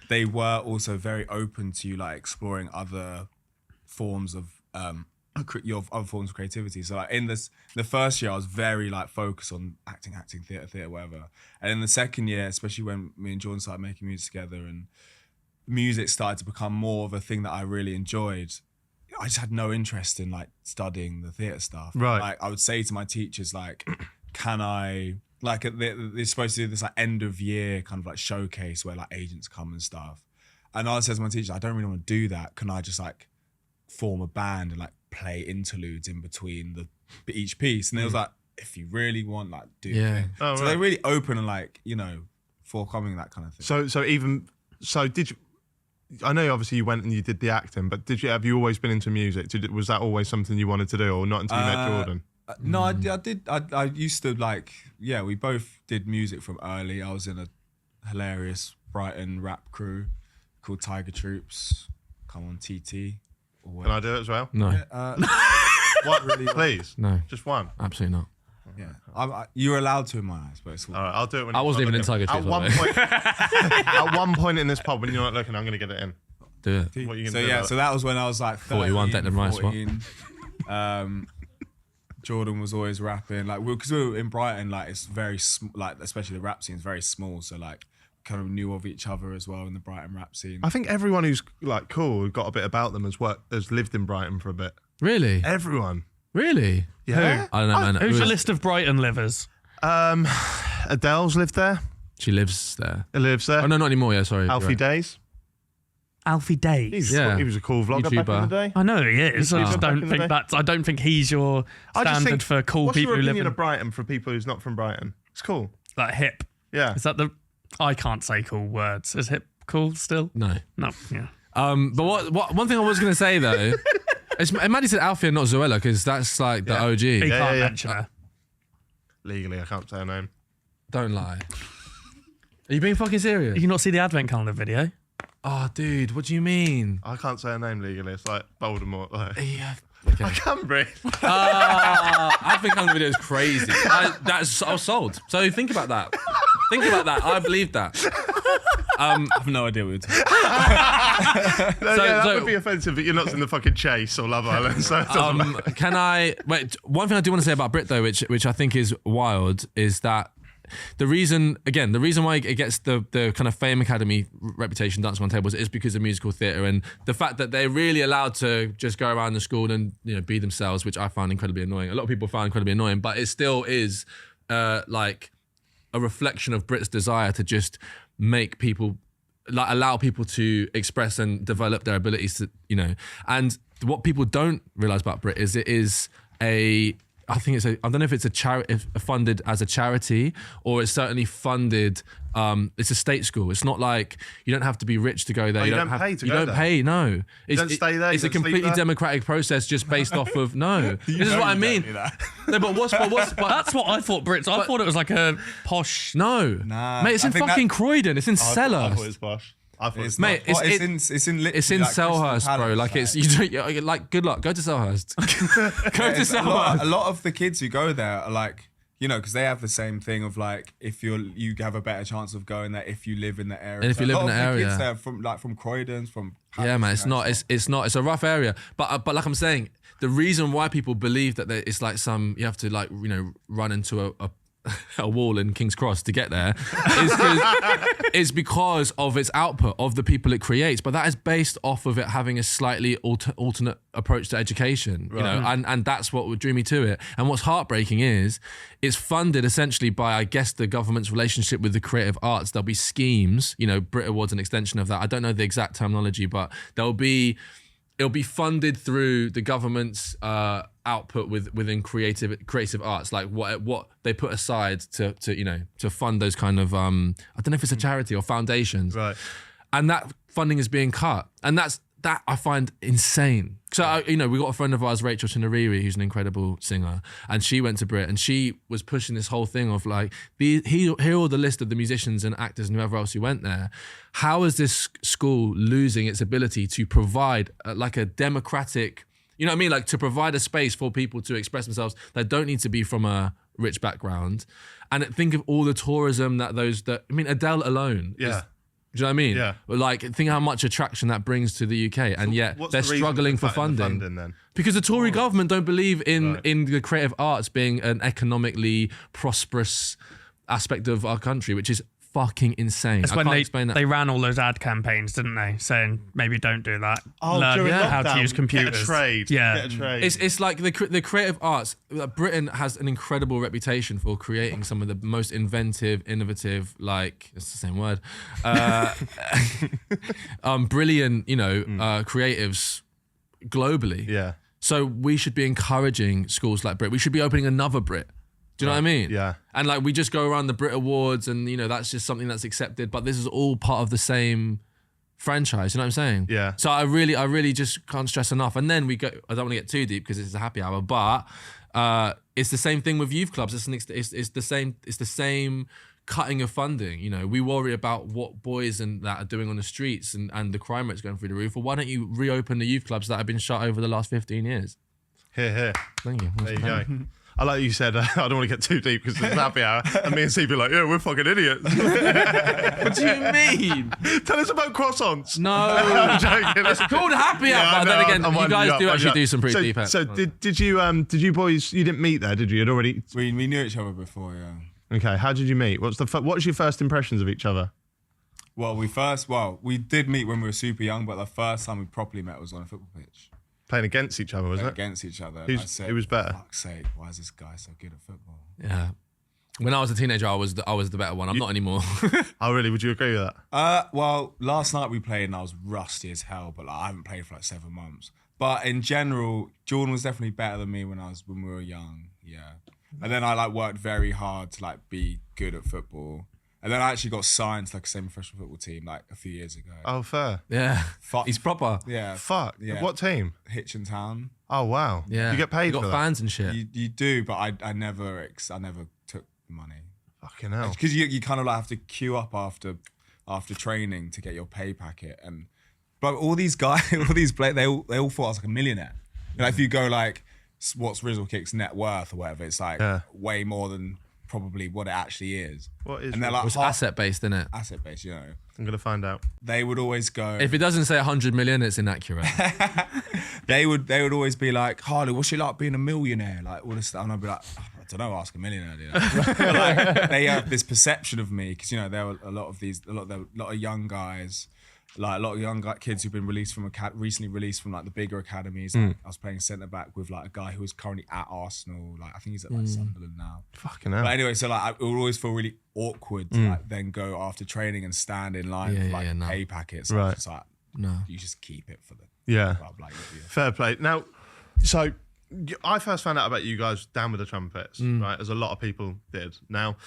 Speaker 4: they were also very open to like exploring other forms of other forms of creativity. So like in the first year, I was very like focused on acting, theatre, whatever. And in the second year, especially when me and Jordan started making music together and music started to become more of a thing that I really enjoyed, I just had no interest in like studying the theatre stuff.
Speaker 1: Right.
Speaker 4: Like I would say to my teachers, like, can I, like they're supposed to do this like end of year kind of like showcase where like agents come and stuff. And I said to my teacher, I don't really want to do that. Can I just like form a band and like play interludes in between each piece? And they was like, if you really want, like, do your thing.
Speaker 1: Oh,
Speaker 4: so
Speaker 1: right.
Speaker 4: they're really open and like, forthcoming, that kind of thing.
Speaker 1: So did you? I know obviously you went and you did the acting, but have you always been into music? Was that always something you wanted to do, or not until you met Jordan?
Speaker 4: No, I did. I used to like, we both did music from early. I was in a hilarious Brighton rap crew called Tiger Troops. Come on, TT.
Speaker 1: Can I do it as well?
Speaker 3: No,
Speaker 1: What, really? Please?
Speaker 3: no,
Speaker 1: Just one.
Speaker 3: absolutely not.
Speaker 4: Yeah, you're allowed to in my eyes, but it's
Speaker 1: All right, I'll do it when
Speaker 3: I wasn't even in Tiger Troops,
Speaker 1: At one
Speaker 3: by the way.
Speaker 1: point, at one point in this pod, when you're not looking, I'm going to get it in.
Speaker 3: Do it.
Speaker 1: What are you going to
Speaker 4: So
Speaker 1: do?
Speaker 4: yeah,
Speaker 1: about
Speaker 4: so that was when I was like
Speaker 3: 41,
Speaker 4: 13,
Speaker 3: Declan Rice, what?
Speaker 4: 14. Jordan was always rapping, like, because we were in Brighton, like it's very like, especially the rap scene is very small, so like kind of knew of each other as well in the Brighton rap scene.
Speaker 1: I think everyone who's like cool, got a bit about them, has lived in Brighton for a bit.
Speaker 3: Really?
Speaker 1: Everyone.
Speaker 3: Really?
Speaker 1: Yeah.
Speaker 3: I don't know, man.
Speaker 2: Who's your list of Brighton livers?
Speaker 1: Adele's lived there.
Speaker 3: She lives there.
Speaker 1: He lives there.
Speaker 3: Oh no, not anymore. Yeah, sorry.
Speaker 1: Alfie
Speaker 3: You're right.
Speaker 1: Days.
Speaker 2: Alfie Days.
Speaker 3: Yeah.
Speaker 1: He was a cool vlogger back in
Speaker 3: YouTuber.
Speaker 1: the day.
Speaker 2: I know he is. I just
Speaker 1: back in
Speaker 2: don't
Speaker 1: the
Speaker 2: think
Speaker 1: day.
Speaker 2: I don't think he's your
Speaker 1: I just
Speaker 2: standard
Speaker 1: think,
Speaker 2: for cool
Speaker 1: what's
Speaker 2: people
Speaker 1: your
Speaker 2: who live
Speaker 1: opinion
Speaker 2: in
Speaker 1: of Brighton for people who's not from Brighton? It's cool.
Speaker 2: like hip.
Speaker 1: Yeah.
Speaker 2: Is that the? I can't say cool words. Is hip cool still?
Speaker 3: No.
Speaker 2: No. Yeah.
Speaker 3: But what one thing I was going to say though, Maddie said Alfie and not Zoella because that's like the OG.
Speaker 2: He
Speaker 1: Yeah,
Speaker 2: can't
Speaker 1: yeah.
Speaker 2: mention her.
Speaker 1: Legally, I can't say her name.
Speaker 3: Don't lie. Are you being fucking serious?
Speaker 2: Did you not see the advent calendar video?
Speaker 3: Oh, dude, what do you mean?
Speaker 1: I can't say her name legally. It's like Voldemort. Like.
Speaker 3: Yeah. Okay.
Speaker 1: I can breathe.
Speaker 3: I think I'm video is crazy. I was sold. So think about that. I believe that.
Speaker 4: I have no idea what you're talking
Speaker 1: that would be offensive, but you're not in the fucking Chase or Love Island. So it doesn't matter.
Speaker 3: Can I wait? One thing I do want to say about Brit though, which I think is wild, is that the reason why it gets the kind of Fame Academy reputation, Dancing on Tables, is because of musical theatre and the fact that they're really allowed to just go around the school and be themselves, which I find incredibly annoying. A lot of people find incredibly annoying, but it still is like a reflection of Brit's desire to just make people, like, allow people to express and develop their abilities to, and what people don't realise about Brit is it is I don't know if it's funded as a charity, or it's certainly funded. It's a state school. It's not like you don't have to be rich to go there.
Speaker 1: You don't pay to go there.
Speaker 3: You don't pay. No,
Speaker 1: You don't stay there.
Speaker 3: It's a completely democratic process, just based off of no. This is what I mean. No, but what's
Speaker 2: That's what I thought, Brits. I thought it was like a posh.
Speaker 3: No,
Speaker 4: Nah,
Speaker 3: mate, it's in fucking Croydon. It's in
Speaker 1: I thought it
Speaker 3: Selhurst.
Speaker 1: was posh. I thought
Speaker 4: It's
Speaker 3: Mate,
Speaker 4: not,
Speaker 3: it's
Speaker 4: in literally
Speaker 3: It's in
Speaker 4: like
Speaker 3: Selhurst,
Speaker 4: Crystal
Speaker 3: bro.
Speaker 4: Palace,
Speaker 3: Like like good luck. Go to Selhurst. Go to Selhurst.
Speaker 4: a lot of the kids who go there are like, because they have the same thing of like, if you have a better chance of going there if you live in the area.
Speaker 3: And if you live in the area.
Speaker 4: Kids there from Croydon, from
Speaker 3: Yeah, man, it's
Speaker 4: Palace,
Speaker 3: not. It's a rough area, but like I'm saying, the reason why people believe that it's like you have to run into a wall in King's Cross to get there is because of its output, of the people it creates. But that is based off of it having a slightly alternate approach to education, and that's what drew me to it. And what's heartbreaking is it's funded essentially by, I guess, the government's relationship with the creative arts. There'll be schemes, Brit Awards, an extension of that. I don't know the exact terminology, but it'll be funded through the government's output within creative arts, like what they put aside to fund those kind of I don't know if it's a charity or foundations,
Speaker 1: right?
Speaker 3: And that funding is being cut, and that I find insane. So we got a friend of ours, Rachel Chinariri, who's an incredible singer, and she went to Brit, and she was pushing this whole thing of like, here are all the list of the musicians and actors and whoever else who went there. How is this school losing its ability to provide like a democratic, like to provide a space for people to express themselves that don't need to be from a rich background? And think of all the tourism Adele alone.
Speaker 1: Yeah.
Speaker 3: Do you know what I mean?
Speaker 1: Yeah.
Speaker 3: Like, think how much attraction that brings to the UK, and yet
Speaker 1: What's
Speaker 3: they're
Speaker 1: the reason
Speaker 3: struggling for
Speaker 1: cutting the
Speaker 3: funding.
Speaker 1: then?
Speaker 3: Because the Tory government don't believe in
Speaker 1: Right.
Speaker 3: the creative arts being an economically prosperous aspect of our country, which is fucking insane.
Speaker 2: It's
Speaker 3: I
Speaker 2: when
Speaker 3: can't explain that.
Speaker 2: they ran all those ad campaigns, didn't they? Saying maybe don't do that. Learn
Speaker 1: during
Speaker 2: how to
Speaker 1: lockdown,
Speaker 2: use computers.
Speaker 1: Get a trade.
Speaker 2: Yeah.
Speaker 1: Get a trade.
Speaker 3: It's like the creative arts. Britain has an incredible reputation for creating some of the most inventive, innovative, like, it's the same word, brilliant, creatives globally.
Speaker 1: yeah.
Speaker 3: So we should be encouraging schools like Brit. We should be opening another Brit. Do you know what I mean?
Speaker 1: Yeah.
Speaker 3: And like, we just go around the Brit Awards and, that's just something that's accepted. But this is all part of the same franchise. You know what I'm saying?
Speaker 1: Yeah.
Speaker 3: So I really just can't stress enough. And then we go, I don't want to get too deep because it's a happy hour, but it's the same thing with youth clubs. It's the same cutting of funding. We worry about what boys and that are doing on the streets and the crime rate's going through the roof. Well, why don't you reopen the youth clubs that have been shut over the last 15 years?
Speaker 1: Here.
Speaker 3: Thank you.
Speaker 1: There you go. I like you said, I don't want to get too deep because it's happy hour. And me and Steve are like, yeah, we're fucking idiots.
Speaker 3: What do you mean?
Speaker 1: Tell us about croissants.
Speaker 3: No.
Speaker 1: I'm joking.
Speaker 3: It's called happy hour.
Speaker 1: Yeah, I
Speaker 3: But then
Speaker 1: know,
Speaker 3: again,
Speaker 1: I'm
Speaker 3: you
Speaker 1: winding
Speaker 3: guys
Speaker 1: up,
Speaker 3: do
Speaker 1: winding
Speaker 3: actually
Speaker 1: up.
Speaker 3: do some pretty deep.
Speaker 1: So did you boys, you didn't meet there, did you? You'd already...
Speaker 4: We knew each other before, yeah.
Speaker 1: Okay, how did you meet? What's your first impressions of each other?
Speaker 4: Well, we did meet when we were super young, but the first time we properly met was on a football pitch.
Speaker 1: Playing against each other, was it?
Speaker 4: Against each other.
Speaker 1: Who was better?
Speaker 4: Fuck's sake, why is this guy so good at football?
Speaker 3: Yeah. When I was a teenager, I was the better one. I'm not anymore.
Speaker 1: Oh, really? Would you agree with that?
Speaker 4: Well, last night we played and I was rusty as hell, but I haven't played for 7 months. But in general, Jordan was definitely better than me when we were young. Yeah. And then I worked very hard to be good at football. And then I actually got signed to a semi-professional football team a few years ago.
Speaker 1: Oh, fair.
Speaker 3: Yeah.
Speaker 4: Fuck.
Speaker 3: He's proper.
Speaker 4: Yeah.
Speaker 1: Fuck.
Speaker 4: Yeah.
Speaker 1: What team?
Speaker 4: Hitchin Town.
Speaker 1: Oh, wow.
Speaker 3: Yeah.
Speaker 1: You get paid
Speaker 3: You
Speaker 1: for
Speaker 3: got
Speaker 1: that?
Speaker 3: fans and shit.
Speaker 4: You do, but I never took the money.
Speaker 1: Fucking hell.
Speaker 4: Because you kind of have to queue up after after training to get your pay packet. And but all these guys, they all thought I was like a millionaire. Like if you go like, what's Rizzle Kicks net worth or whatever, it's like way more than probably what it actually is.
Speaker 1: What is?
Speaker 4: And they're like,
Speaker 3: It's asset based, isn't it?
Speaker 4: asset based, you know.
Speaker 1: I'm gonna find out.
Speaker 4: They would always go.
Speaker 3: If it doesn't say 100 million, it's inaccurate.
Speaker 4: They would always be like, Harley, what's it like being a millionaire? Like all this stuff. And I'd be like, I don't know, ask a millionaire. You know? But like, they have this perception of me because, you know, there were a lot of young guys, like a lot of young kids who've been released from recently released from like the bigger academies. Like, I was playing centre back with like a guy who was currently at Arsenal. Like I think he's at like Sunderland now.
Speaker 1: Fucking hell.
Speaker 4: But anyway, so like it would always feel really awkward to like then go after training and stand in line for like pay packets.
Speaker 1: Right.
Speaker 4: It's like you just keep it for the club. Like,
Speaker 1: Fair play. Now, so I first found out about you guys down with the trumpets, right? As a lot of people did. Now,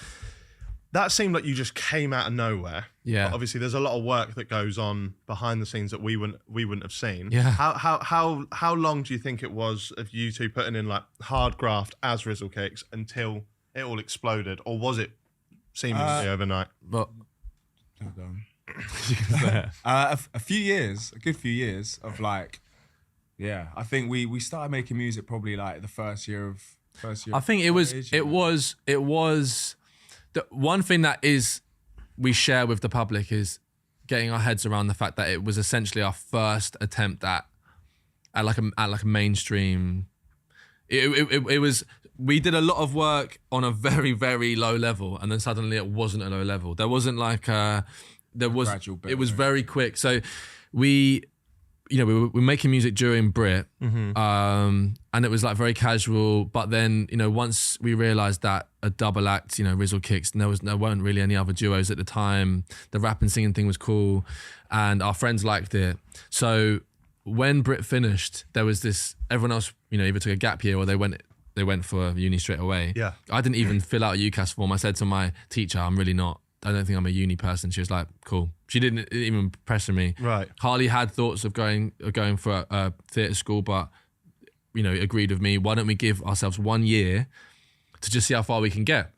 Speaker 1: that seemed like you just came out of nowhere.
Speaker 3: Yeah.
Speaker 1: But obviously, there's a lot of work that goes on behind the scenes that we wouldn't have seen.
Speaker 3: Yeah.
Speaker 1: How long do you think it was of you two putting in like hard graft as Rizzle Kicks until it all exploded, or was it seemingly overnight?
Speaker 3: But
Speaker 4: a good few years of like, yeah. I think we started making music probably like the first year of.
Speaker 3: I think it was the one thing that we share with the public is getting our heads around the fact that it was essentially our first attempt at like a mainstream. It was. We did a lot of work on a very, very low level, and then suddenly it wasn't a low level. There wasn't like there was. It was very quick. So we were making music during Brit, and it was like very casual. But then, once we realised that a double act, Rizzle Kicks, there weren't really any other duos at the time. The rap and singing thing was cool, and our friends liked it. So when Brit finished, there was this. Everyone else, either took a gap year or they went for uni straight away.
Speaker 1: Yeah.
Speaker 3: I didn't even fill out a UCAS form. I said to my teacher, I don't think I'm a uni person. She was like, cool. She didn't even pressure me.
Speaker 1: Right.
Speaker 3: Harley had thoughts of going for a theatre school, but, agreed with me. Why don't we give ourselves 1 year to just see how far we can get?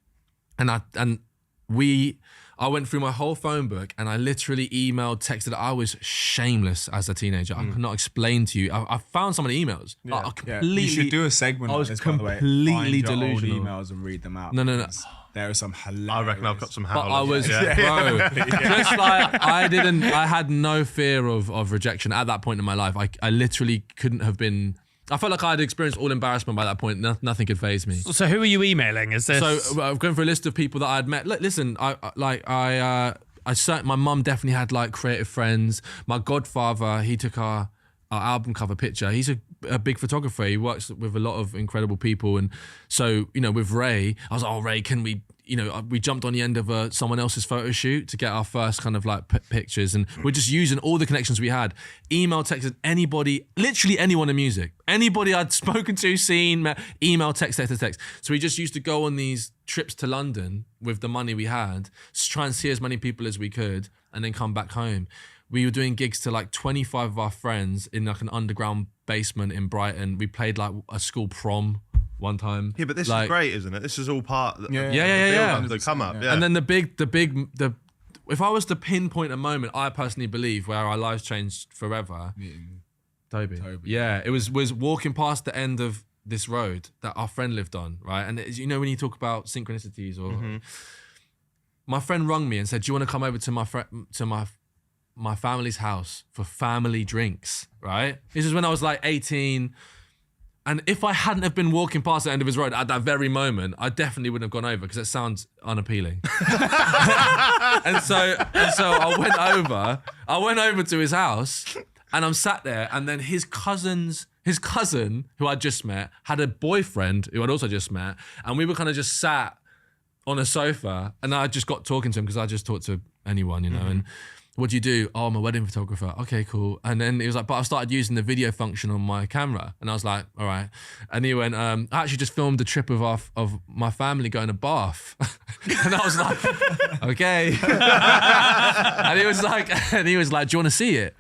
Speaker 3: I went through my whole phone book and I literally emailed, texted. I was shameless as a teenager. I could not explain to you. I found some of the emails. I completely.
Speaker 4: You should do a segment.
Speaker 3: I was
Speaker 4: like this, by the way.
Speaker 3: completely
Speaker 4: Find your old
Speaker 3: delusional.
Speaker 4: emails and read them out.
Speaker 3: No.
Speaker 4: There are some hilarious.
Speaker 1: I reckon I've got some
Speaker 3: But
Speaker 1: howlers.
Speaker 3: I was, bro, just like I had no fear of rejection at that point in my life. I literally couldn't have been. I felt like I had experienced all embarrassment by that point. Nothing could faze me.
Speaker 2: So who are you emailing? Is this?
Speaker 3: So I'm going for a list of people that I had met. Listen, my mum definitely had like creative friends. My godfather, he took our album cover picture. He's a big photographer. He works with a lot of incredible people. And so, with Ray, I was like, oh, Ray, can we, we jumped on the end of someone else's photo shoot to get our first kind of like pictures. And we're just using all the connections we had. Email, texted anybody, literally anyone in music. Anybody I'd spoken to, seen, met, email, text. So we just used to go on these trips to London with the money we had, try and see as many people as we could, and then come back home. We were doing gigs to like 25 of our friends in like an underground basement in Brighton. We played like a school prom one time.
Speaker 1: Yeah, but this is great, isn't it? This is all part of
Speaker 3: Yeah.
Speaker 1: the come up. Yeah.
Speaker 3: And then if I was to pinpoint a moment, I personally believe where our lives changed forever. Toby. Yeah, it was walking past the end of this road that our friend lived on, right? And when you talk about synchronicities or my friend rung me and said, do you want to come over to my family's house for family drinks, right? This is when I was like 18. And if I hadn't have been walking past the end of his road at that very moment, I definitely wouldn't have gone over because it sounds unappealing. and so I went over to his house and I'm sat there, and then his cousin, who I'd just met, had a boyfriend who I'd also just met, and we were kind of just sat on a sofa, and I just got talking to him because I just talk to anyone, and what do you do? Oh, I'm a wedding photographer. Okay, cool. And then he was like, but I started using the video function on my camera. And I was like, all right. And he went, I actually just filmed a trip of my family going to Bath. And I was like, okay. And he was like, do you want to see it?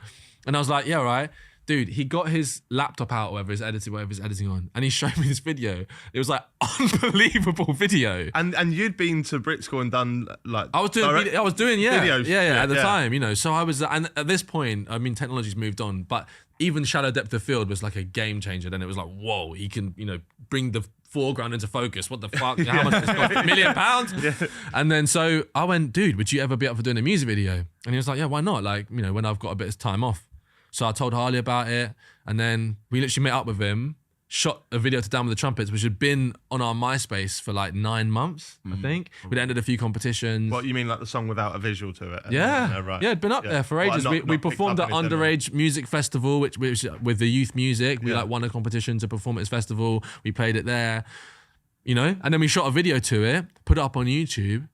Speaker 3: And I was like, yeah, all right. Dude, he got his laptop out, whatever he's editing on, and he showed me this video. It was like unbelievable video.
Speaker 1: And you'd been to Brit School and done like
Speaker 3: I was doing
Speaker 1: videos.
Speaker 3: Yeah, at the time, you know. So I was, and at this point, I mean, technology's moved on, but even shallow depth of field was like a game changer. Then it was like, whoa, he can, you know, bring the foreground into focus. What the fuck? How much does it cost? £1 million? Yeah. And then so I went, dude, would you ever be up for doing a music video? And he was like, yeah, why not? Like, you know, when I've got a bit of time off. So I told Harley about it, and then we literally met up with him, shot a video to Down with the Trumpets, which had been on our MySpace for like 9 months, I think. We'd entered a few competitions.
Speaker 1: What, you mean like the song without a visual to it?
Speaker 3: Yeah.
Speaker 1: No, right.
Speaker 3: Yeah, it'd been up there for ages.
Speaker 1: Well,
Speaker 3: we performed at Underage Music Festival, which with the youth music. We like won a competition to perform at this festival. We played it there, you know, and then we shot a video to it, put it up on YouTube,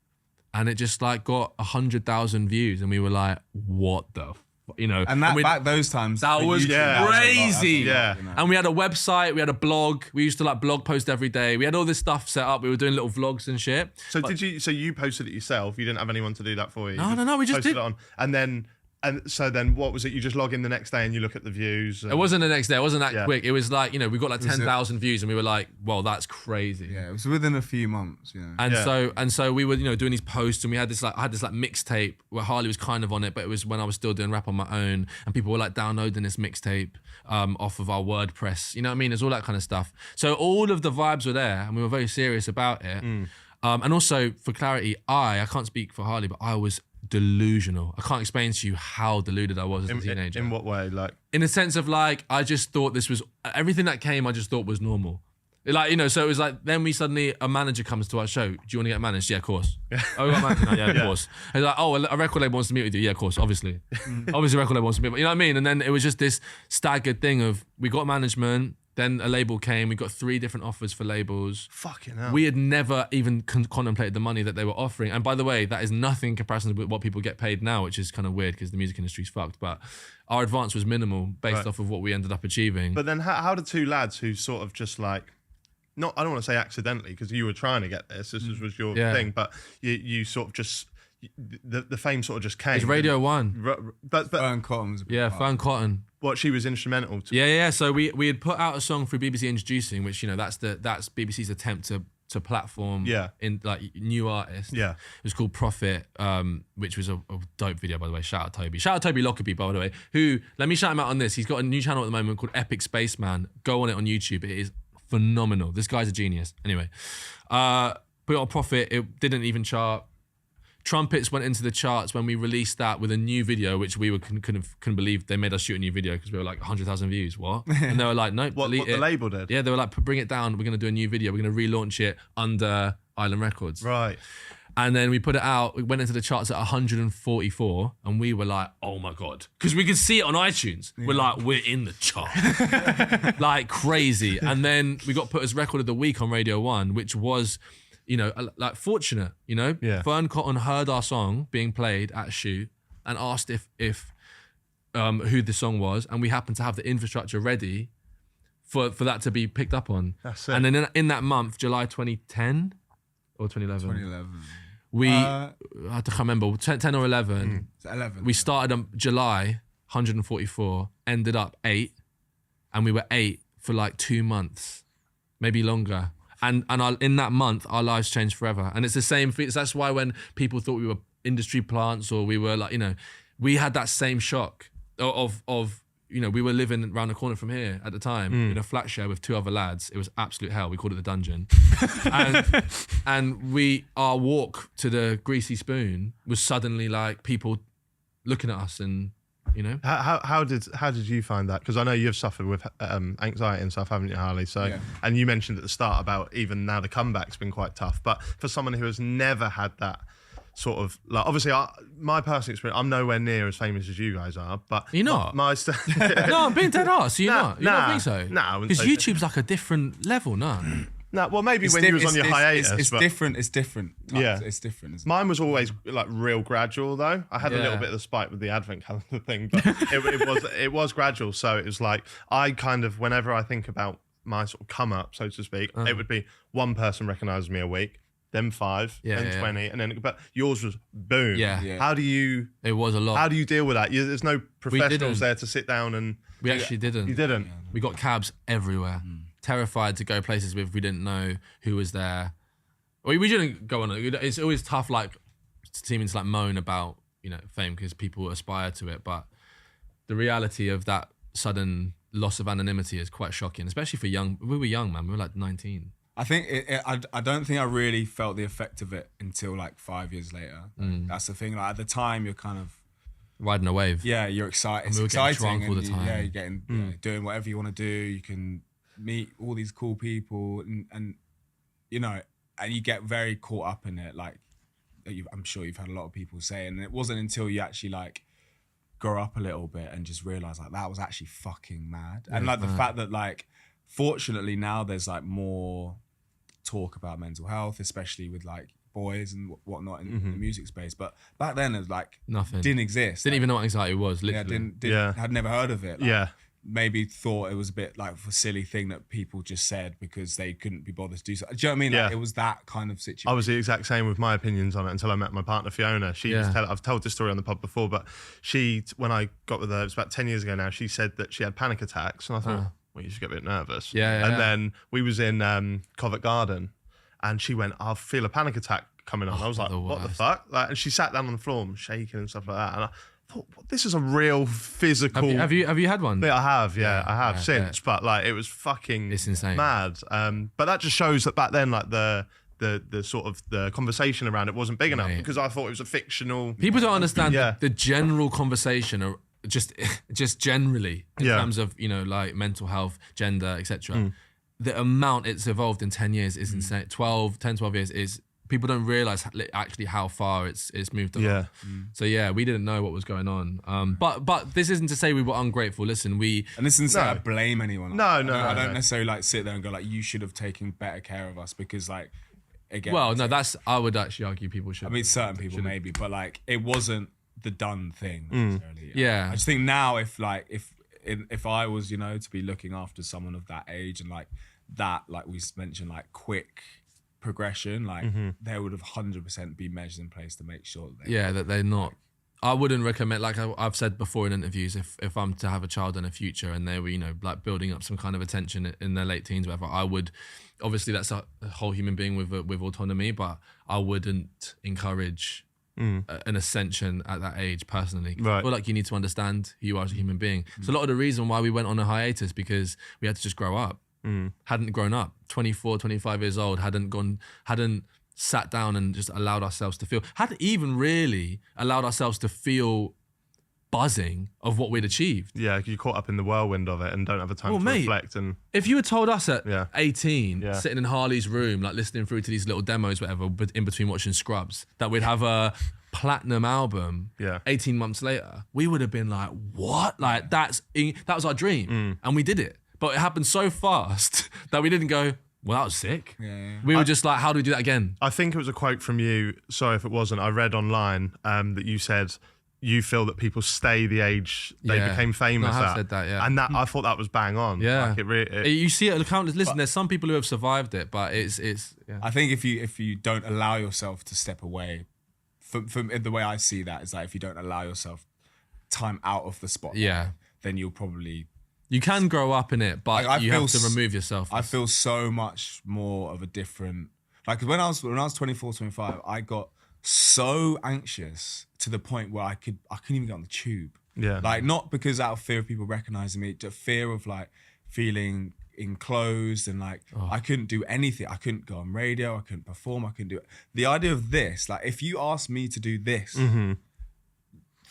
Speaker 3: and it just like got 100,000 views, and we were like, what the you know,
Speaker 4: and back those times,
Speaker 3: that was crazy.
Speaker 1: Yeah.
Speaker 3: And we had a website, we had a blog. We used to like blog post every day. We had all this stuff set up. We were doing little vlogs and shit.
Speaker 1: So So you posted it yourself? You didn't have anyone to do that for you?
Speaker 3: No. We just
Speaker 1: posted
Speaker 3: did
Speaker 1: it on, and so then what was it? You just log in the next day and you look at the views.
Speaker 3: It wasn't the next day. It wasn't that quick. It was like, you know, we got like 10,000 views, and we were like, well, that's crazy.
Speaker 4: Yeah, it was within a few months, you know.
Speaker 3: And so we were, you know, doing these posts, and we had this like, I had this like mixtape where Harley was kind of on it, but it was when I was still doing rap on my own, and people were like downloading this mixtape off of our WordPress. You know what I mean? There's all that kind of stuff. So all of the vibes were there, and we were very serious about it. And also, for clarity, I can't speak for Harley, but I was delusional. I can't explain to you how deluded I was as a teenager.
Speaker 1: In what way? Like, in
Speaker 3: the sense of like, I just thought this was everything that came. I just thought was normal. Like, you know, so it was like, then a manager comes to our show. Do you want to get managed? Yeah, of course. Oh, we got managed? No, yeah, of course. He's like, oh, a record label wants to meet with you. Yeah, of course, obviously. Obviously, a record label wants to meet with you. You know what I mean? And then it was just this staggered thing of, we got management, then a label came, we got 3 different offers for labels.
Speaker 1: Fucking hell.
Speaker 3: We had never even contemplated the money that they were offering. And by the way, that is nothing in comparison with what people get paid now, which is kind of weird because the music industry's fucked. But our advance was minimal based off of what we ended up achieving.
Speaker 1: But then how did 2 lads who sort of just like, I don't want to say accidentally, because you were trying to get this was your thing, but you sort of just, the fame sort of just came.
Speaker 3: It's Radio 1.
Speaker 1: But
Speaker 4: Fern Cotton was a big part.
Speaker 3: Fern Cotton.
Speaker 1: What, she was instrumental to?
Speaker 3: Yeah. So we had put out a song through BBC Introducing, which, you know, that's BBC's attempt to platform in like new artists. Yeah. It was called Profit, which was a dope video, by the way. Shout out Toby. Shout out Toby Lockerbie, by the way, who, let me shout him out on this. He's got a new channel at the moment called Epic Spaceman. Go on it on YouTube. It is phenomenal. This guy's a genius. Anyway, put it on Profit. It didn't even chart. Trumpets went into the charts when we released that with a new video, which we couldn't believe they made us shoot a new video because we were like 100,000 views. What? And they were like, nope,
Speaker 1: what
Speaker 3: delete it.
Speaker 1: The label did?
Speaker 3: Yeah, they were like, bring it down. We're going to do a new video. We're going to relaunch it under Island Records.
Speaker 1: Right.
Speaker 3: And then we put it out. It went into the charts at 144, and we were like, "Oh my god!" Because we could see it on iTunes. Yeah. We're like, "We're in the chart," like crazy. And then we got put as Record of the Week on Radio 1, which was, you know, like fortunate. You know, Fern Cotton heard our song being played at a shoot and asked if who the song was, and we happened to have the infrastructure ready for that to be picked up on.
Speaker 1: That's it.
Speaker 3: And then in that month, July 2010 or 2011.
Speaker 4: 2011.
Speaker 3: We, I can't remember, 10 or 11.
Speaker 4: 11.
Speaker 3: We started on July, 144, ended up 8, and we were 8 for like 2 months, maybe longer. And in that month, our lives changed forever. And it's the same thing. That's why when people thought we were industry plants or we were like, you know, we had that same shock of you know, we were living around the corner from here at the time in a flat share with 2 other lads. It was absolute hell. We called it the dungeon. and our walk to the Greasy Spoon was suddenly like people looking at us, and you know.
Speaker 1: How did you find that? Because I know you've suffered with anxiety and stuff, haven't you, Harley? So and you mentioned at the start about even now the comeback's been quite tough. But for someone who has never had that sort of, like, obviously my personal experience, I'm nowhere near as famous as you guys are, but
Speaker 3: you're not.
Speaker 1: No,
Speaker 3: I'm being dead ass. You're not. You don't think so?
Speaker 1: No,
Speaker 3: because YouTube's like a different level, no.
Speaker 1: No, well, maybe when you was on your hiatus.
Speaker 4: It's different. It's different.
Speaker 1: Yeah,
Speaker 4: it's different. Isn't it?
Speaker 1: Mine was always like real gradual, though. I had a little bit of the spike with the advent calendar thing, but it was gradual. So it was like, I kind of, whenever I think about my sort of come up, so to speak, it would be one person recognises me a week, then 5, then
Speaker 3: Yeah.
Speaker 1: 20, and then but yours was boom.
Speaker 3: Yeah.
Speaker 1: How do you?
Speaker 3: It was a lot.
Speaker 1: How do you deal with that? There's no professionals
Speaker 3: didn't.
Speaker 1: there to sit down and.
Speaker 3: We actually didn't.
Speaker 1: You didn't.
Speaker 3: We got cabs everywhere. Terrified to go places if we didn't know who was there. We didn't go on it. It's always tough, like seeming to like moan about fame because people aspire to it, but the reality of that sudden loss of anonymity is quite shocking, especially for young. We were young, man. We were like 19.
Speaker 4: I think I don't think I really felt the effect of it until like 5 years later. That's the thing. Like at the time, you're kind of
Speaker 3: Riding a wave.
Speaker 4: yeah, you're excited. It's
Speaker 3: we were getting
Speaker 4: exciting
Speaker 3: drunk all the
Speaker 4: and
Speaker 3: time.
Speaker 4: Yeah, you're getting doing whatever you want to do. You can meet all these cool people, and and you get very caught up in it. Like I'm sure you've had a lot of people say, and it wasn't until you actually like grow up a little bit and just realize like that was actually fucking mad. And like the fact that like fortunately now there's like more talk about mental health, especially with like boys and whatnot in the music space. But back then it was like
Speaker 3: Nothing.
Speaker 4: didn't exist.
Speaker 3: Didn't even know what anxiety was. Literally.
Speaker 4: Had never heard of it. Like, maybe thought it was a bit like a silly thing that people just said because they couldn't be bothered to do so. Do you know what I mean? Like, it was that kind of situation.
Speaker 1: I was the exact same with my opinions on it until I met my partner Fiona. I've told this story on the pod before, but when I got with her, it was about 10 years ago now, she said that she had panic attacks, and I thought, well, you should get a bit nervous. And then we was in Covent Garden, and she went, I feel a panic attack coming on. I was like, what the fuck? Like, and she sat down on the floor and shaking and stuff like that, and I thought, this is a real physical.
Speaker 3: Have you had one?
Speaker 1: I have, I have since, but like it was fucking
Speaker 3: It's insane.
Speaker 1: mad. But that just shows that back then, like the sort of the conversation around it wasn't big enough because I thought it was a fictional.
Speaker 3: People don't understand the general conversation, or just generally in terms of like mental health, gender, etc. The amount it's evolved in 10 years is insane. 12 years is. People don't realize actually how far it's moved along. So we didn't know what was going on. But this isn't to say we were ungrateful. Listen, and this
Speaker 4: isn't to say I blame anyone.
Speaker 1: No,
Speaker 4: I don't necessarily like sit there and go like, you should have taken better care of us because like, again.
Speaker 3: Well, no, I would actually argue people should.
Speaker 4: I mean, certain people maybe, but like, it wasn't the done thing necessarily. I just think now if I was to be looking after someone of that age and like that, like we mentioned, like quick progression, like there would have 100% be measures in place to make sure that they're
Speaker 3: not. I wouldn't recommend, like I've said before in interviews, if I'm to have a child in the future and they were like building up some kind of attention in their late teens, whatever, I would, obviously that's a whole human being with autonomy, but I wouldn't encourage an ascension at that age personally. I feel like you need to understand who you are as a human being. So a lot of the reason why we went on a hiatus because we had to just grow up. Hadn't grown up, 24, 25 years old, hadn't sat down and just allowed ourselves to feel, hadn't even really allowed ourselves to feel buzzing of what we'd achieved.
Speaker 1: Yeah, you caught up in the whirlwind of it and don't have the time to reflect. And
Speaker 3: if you had told us at 18, sitting in Harley's room, like listening through to these little demos, whatever, but in between watching Scrubs, that we'd have a platinum album 18 months later, we would have been like, what? Like that was our dream. And we did it. But it happened so fast that we didn't go, well, that was sick. We were just like, how do we do that again?
Speaker 1: I think it was a quote from you, sorry if it wasn't, I read online that you said you feel that people stay the age they became famous
Speaker 3: I have
Speaker 1: at.
Speaker 3: said that,
Speaker 1: And that I thought that was bang on.
Speaker 3: Yeah.
Speaker 1: Like
Speaker 3: you see it, countless, listen, there's some people who have survived it, but it's
Speaker 4: I think if you don't allow yourself to step away, from the way I see that, is like if you don't allow yourself time out of the spotlight, then you'll probably...
Speaker 3: You can grow up in it, but you have to remove yourself.
Speaker 4: I feel so much more of a different... Like when I was 24, 25, I got so anxious to the point where I couldn't even get on the tube.
Speaker 1: Yeah.
Speaker 4: Like not because out of fear of people recognizing me, just fear of like feeling enclosed and like I couldn't do anything. I couldn't go on radio. I couldn't perform. I couldn't do it. The idea of this, like if you asked me to do this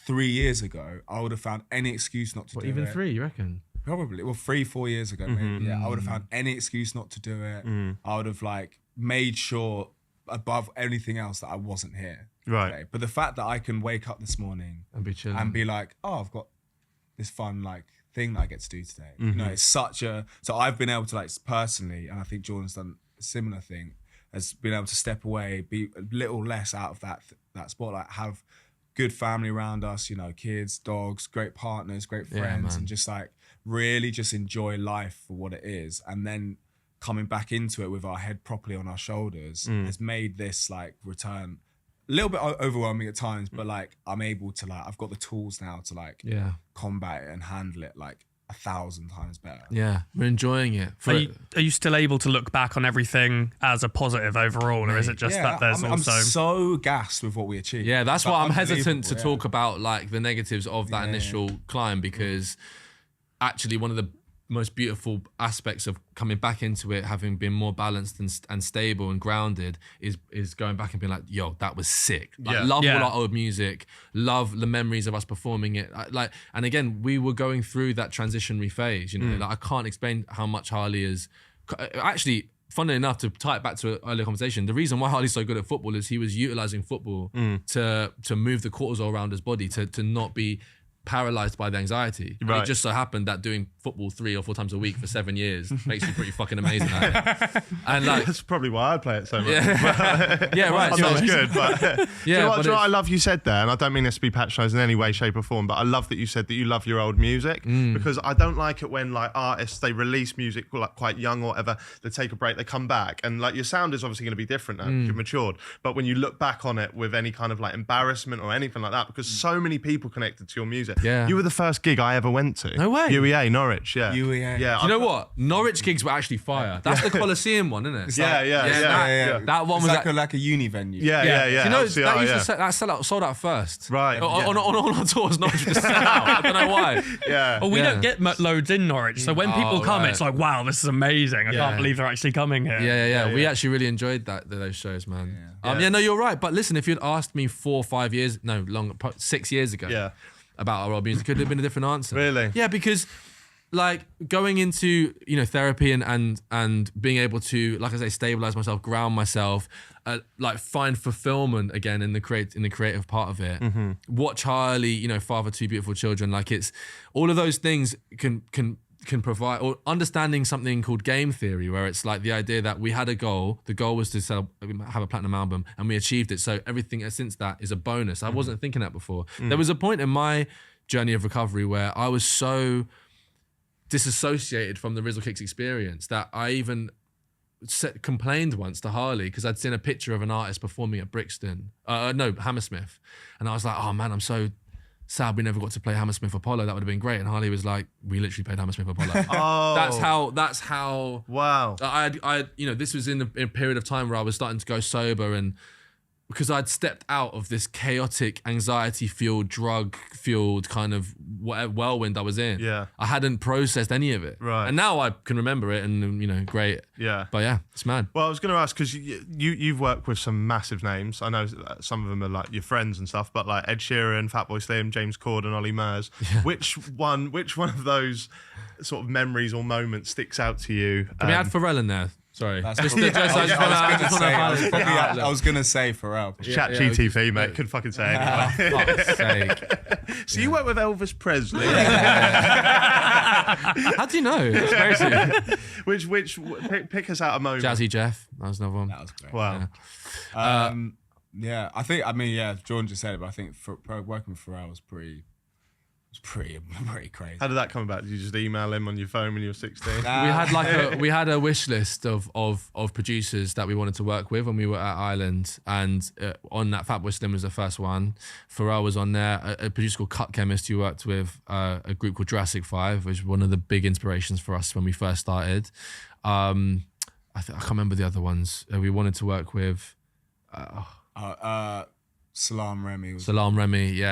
Speaker 4: 3 years ago, I would have found any excuse not to do it.
Speaker 3: Even 3, you reckon?
Speaker 4: Probably. Well, 3-4 years ago, maybe. Yeah, I would have found any excuse not to do it. I would have like made sure above anything else that I wasn't here.
Speaker 1: Right.
Speaker 4: Today. But the fact that I can wake up this morning
Speaker 3: And be chilling.
Speaker 4: and be like, oh, I've got this fun like thing that I get to do today. You know, it's such a... So I've been able to like personally, and I think Jordan's done a similar thing, has been able to step away, be a little less out of that spotlight, have good family around us, you know, kids, dogs, great partners, great friends, and just like really just enjoy life for what it is, and then coming back into it with our head properly on our shoulders has made this like return a little bit overwhelming at times, but like I'm able to like, I've got the tools now to like combat it and handle it like 1,000 times better.
Speaker 3: Yeah, we're enjoying it.
Speaker 2: Are you still able to look back on everything as a positive overall, or is it just that there's
Speaker 4: I'm
Speaker 2: also...
Speaker 4: so gassed with what we achieved.
Speaker 3: Yeah, that's why I'm hesitant to
Speaker 4: yeah.
Speaker 3: talk about like the negatives of that initial climb, because actually one of the most beautiful aspects of coming back into it, having been more balanced and stable and grounded, is going back and being like, yo, that was sick. Like, love all our old music, love the memories of us performing it. Like, and again, we were going through that transitionary phase. You know, like I can't explain how much Harley is actually. Funnily enough, to tie it back to an earlier conversation, the reason why Harley's so good at football is he was utilising football to move the cortisol around his body, to not be paralyzed by the anxiety. Right. It just so happened that doing football 3 or 4 times a week for 7 years makes you pretty fucking amazing at it. And like,
Speaker 1: that's probably why I play it so much.
Speaker 3: Yeah, right.
Speaker 1: I'm not as good, but do you know what I love you said there, and I don't mean this to be patronising in any way, shape or form, but I love that you said that you love your old music, because I don't like it when like artists, they release music like quite young or whatever, they take a break, they come back, and like your sound is obviously going to be different now because you've matured, but when you look back on it with any kind of like embarrassment or anything like that, because so many people connected to your music.
Speaker 3: Yeah.
Speaker 1: You were the first gig I ever went to.
Speaker 3: No way.
Speaker 1: UEA, Norwich, yeah.
Speaker 4: UEA.
Speaker 1: Yeah.
Speaker 3: Do you know what? Norwich gigs were actually fire. That's the Coliseum one, isn't it?
Speaker 1: Yeah.
Speaker 3: That one was
Speaker 4: like a uni venue.
Speaker 1: Yeah.
Speaker 3: You know,
Speaker 1: LCR,
Speaker 3: that used to sold out first.
Speaker 1: Right.
Speaker 3: On all our tours, Norwich just sell out. I don't know why.
Speaker 1: Yeah.
Speaker 2: Well, we don't get loads in Norwich, so when people come, it's like, wow, this is amazing. I can't believe they're actually coming here.
Speaker 3: Yeah. We actually really enjoyed those shows, man. No, you're right. But listen, if you'd asked me 4 or 5 years, no, longer, 6 years ago, about our old music, could have been a different answer.
Speaker 1: Really?
Speaker 3: Yeah, because like going into therapy and being able to, like I say, stabilize myself, ground myself, like find fulfillment again in the creative part of it. Watch Harley, father 2 beautiful children. Like it's all of those things can provide, or understanding something called game theory, where it's like the idea that we had a goal. The goal was to have a platinum album, and we achieved it. So everything since that is a bonus. I wasn't thinking that before. There was a point in my journey of recovery where I was so disassociated from the Rizzle Kicks experience that I even complained once to Harley because I'd seen a picture of an artist performing at Hammersmith, and I was like, oh man, I'm so sad we never got to play Hammersmith Apollo. That would have been great. And Harley was like, we literally played Hammersmith Apollo. That's how. Wow. This was in a period of time where I was starting to go sober, and because I'd stepped out of this chaotic, anxiety-fueled, drug-fueled kind of whirlwind I was in. Yeah. I hadn't processed any of it. Right. And now I can remember it, and great. Yeah. But yeah, it's mad.
Speaker 1: Well, I was going to ask, because you've worked with some massive names. I know some of them are like your friends and stuff, but like Ed Sheeran, Fatboy Slim, James Corden, Ollie Murs. Yeah. Which one of those sort of memories or moments sticks out to you?
Speaker 3: We had Pharrell in there. Sorry.
Speaker 4: I was going to say Pharrell.
Speaker 1: Chat GTV, mate. Couldn't fucking say anything.
Speaker 3: Fuck's sake.
Speaker 1: So you work with Elvis Presley.
Speaker 3: How do you know? It's
Speaker 1: crazy. Pick us out a moment.
Speaker 3: Jazzy Jeff. That was another one.
Speaker 4: That was great.
Speaker 1: Wow.
Speaker 4: Jordan just said it, but I think working with Pharrell was pretty crazy.
Speaker 1: How did that come about? Did you just email him on your phone when you were 16?
Speaker 3: We had a wish list of producers that we wanted to work with when we were at Ireland, and on that, Fatboy Slim was the first one. Pharrell was on there. A producer called Cut Chemist who worked with a group called Jurassic 5, which was one of the big inspirations for us when we first started. I can't remember the other ones. We wanted to work with.
Speaker 4: Salam Remy,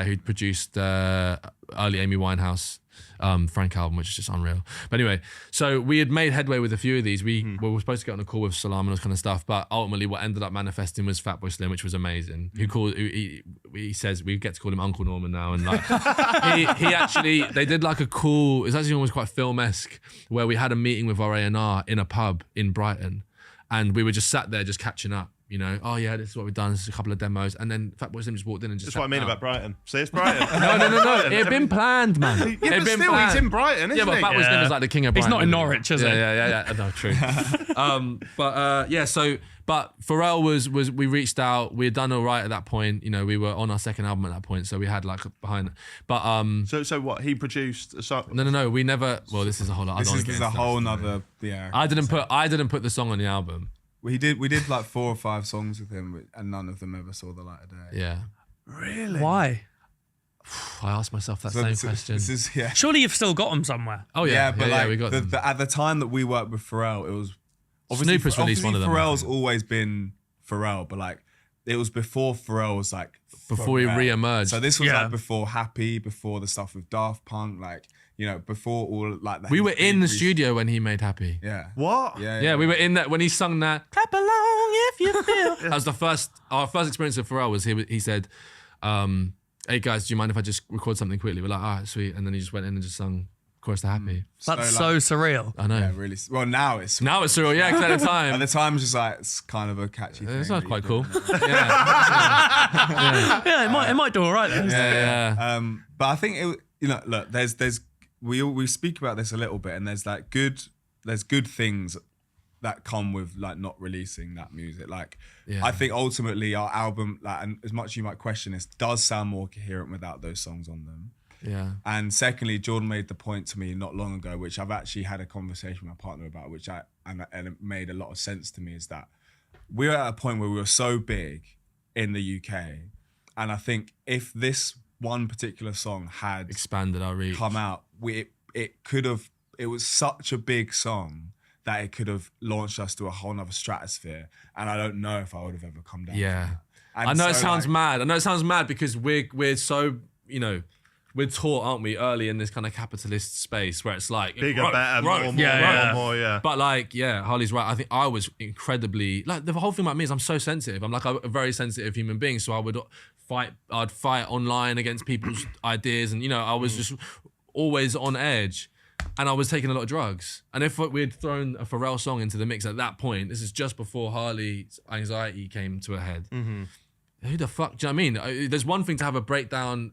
Speaker 3: who'd produced early Amy Winehouse Frank album, which is just unreal. But anyway, so we had made headway with a few of these. We were supposed to get on a call with Salam and all this kind of stuff, but ultimately what ended up manifesting was Fatboy Slim, which was amazing. He says we get to call him Uncle Norman now, and like they did like a cool. It's actually almost quite film-esque, where we had a meeting with our A&R in a pub in Brighton, and we were just sat there just catching up. you know, oh yeah, this is what we've done. This is a couple of demos, and then Fatboy Slim just walked in and just.
Speaker 1: That's what I mean about Brighton. See, it's Brighton.
Speaker 3: No. It had been planned, man.
Speaker 1: Yeah, but still, he's in Brighton, isn't
Speaker 3: Yeah, but
Speaker 1: he?
Speaker 3: Fatboy Slim is like the king of
Speaker 2: He's
Speaker 3: Brighton.
Speaker 2: not in Norwich, is he?
Speaker 3: Yeah. No, true. But Pharrell was we reached out. We had done all right at that point. You know, we were on our second album at that point, so we had like behind. But
Speaker 1: So what? He produced a song.
Speaker 3: No. We never. Well, this is a whole lot.
Speaker 4: This is a whole nother. Yeah.
Speaker 3: I didn't put the song on the album.
Speaker 4: We did like 4 or 5 songs with him, and none of them ever saw the light of day.
Speaker 3: Yeah.
Speaker 1: Really?
Speaker 2: Why?
Speaker 3: I asked myself that same question.
Speaker 4: This is
Speaker 2: Surely you've still got them somewhere.
Speaker 3: Oh yeah,
Speaker 4: but like
Speaker 3: we got them.
Speaker 4: at the time that we worked with Pharrell, it was
Speaker 3: Snoop has released one of them.
Speaker 4: Pharrell's always been Pharrell, but like it was before Pharrell was like
Speaker 3: Before he
Speaker 4: Pharrell.
Speaker 3: re-emerged.
Speaker 4: So this was
Speaker 2: Yeah.
Speaker 4: like before Happy, before the stuff with Daft Punk, like you know, before all like that.
Speaker 3: We were in the studio when he made Happy.
Speaker 4: Yeah.
Speaker 1: What?
Speaker 4: Yeah.
Speaker 3: We were in that when he sung that. Clap along if you feel. That was our first experience with Pharrell. Was he said, "Hey guys, do you mind if I just record something quickly?" We're like, "All right, sweet." And then he just went in and just sung chorus to Happy.
Speaker 2: That's
Speaker 4: So,
Speaker 2: so surreal.
Speaker 3: I know.
Speaker 4: Yeah, really. Well, now it's
Speaker 3: Now it's surreal, yeah. Because at the time,
Speaker 4: at the time it's just like it's kind of a catchy thing.
Speaker 3: it's not
Speaker 4: that
Speaker 3: quite
Speaker 4: you
Speaker 3: cool.
Speaker 4: do.
Speaker 3: Yeah.
Speaker 2: Yeah, it might do all right then.
Speaker 3: Yeah.
Speaker 4: But I think it, you know, look, we speak about this a little bit, and there's good things that come with like not releasing that music. Like,
Speaker 3: Yeah.
Speaker 4: I think ultimately our album, like, and as much as you might question this, does sound more coherent without those songs on them.
Speaker 3: Yeah.
Speaker 4: And secondly, Jordan made the point to me not long ago, which I've actually had a conversation with my partner about, and it made a lot of sense to me, is that we're at a point where we were so big in the UK, and I think if this one particular song had
Speaker 3: Expanded our reach.
Speaker 4: come out, it was such a big song that it could have launched us to a whole nother stratosphere, and I don't know if I would have ever come down.
Speaker 3: Yeah.
Speaker 4: And
Speaker 3: I know it
Speaker 4: so,
Speaker 3: sounds
Speaker 4: like,
Speaker 3: mad. I know it sounds mad because we're so, you know, we're taught, aren't we, early in this kind of capitalist space where it's like
Speaker 1: Bigger,
Speaker 3: growth,
Speaker 1: better,
Speaker 3: growth,
Speaker 1: more,
Speaker 2: Yeah.
Speaker 1: more.
Speaker 3: But like, yeah, Harley's right. I think I was incredibly like the whole thing about me is I'm so sensitive. I'm like a very sensitive human being, so I'd fight online against people's ideas, and you know, I was just always on edge. And I was taking a lot of drugs. And if we had thrown a Pharrell song into the mix at that point, this is just before Harley's anxiety came to a head. Who the fuck, do you know what I mean? There's one thing to have a breakdown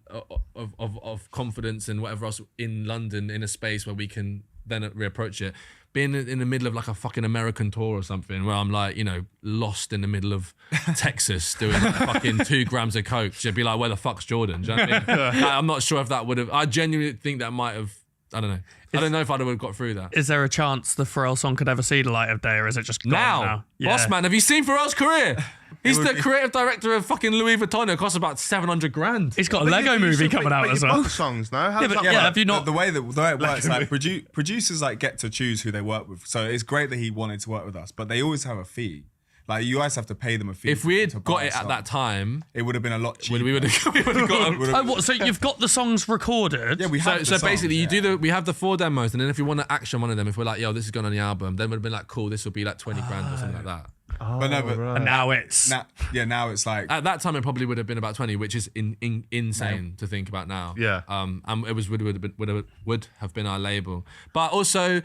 Speaker 3: of confidence and whatever else in London in a space where we can then reapproach it. Being in the middle of like a fucking American tour or something where I'm like, you know, lost in the middle of Texas doing like fucking 2 grams of coke. She'd be like, where the fuck's Jordan? Do you know what I mean? Like, I'm not sure if that would have, I genuinely think that might have, I don't know. I don't know if I'd have got through that.
Speaker 2: Is there a chance the Pharrell song could ever see the light of day, or is it just gone now?
Speaker 3: Boss man, have you seen Pharrell's career? He's the creative director of fucking Louis Vuitton. It costs about 700 grand.
Speaker 2: He's got a Lego movie coming out as well.
Speaker 1: Both songs, no? How does
Speaker 2: but
Speaker 1: that
Speaker 2: yeah,
Speaker 1: work?
Speaker 2: have you not?
Speaker 4: The way it works, like producers like get to choose who they work with. So it's great that he wanted to work with us, but they always have a fee. Like you guys have to pay them a fee.
Speaker 3: If we
Speaker 4: to
Speaker 3: had
Speaker 4: buy
Speaker 3: got
Speaker 4: a
Speaker 3: it at
Speaker 4: song.
Speaker 3: that time,
Speaker 4: it would have been a lot cheaper.
Speaker 3: we would have got.
Speaker 2: Oh, what? So you've got the songs recorded?
Speaker 4: Yeah, we have.
Speaker 3: So basically,
Speaker 4: you
Speaker 3: we have the 4 demos, and then if you want to action one of them, if we're like, yo, this is going on the album, then we'd have been like, cool, this will be like 20 grand or something like that.
Speaker 4: But no, but
Speaker 2: And now it's
Speaker 4: now it's like
Speaker 3: At that time, it probably would have been about 20, which is insane to think about now.
Speaker 1: Yeah.
Speaker 3: And it would have been our label, but also,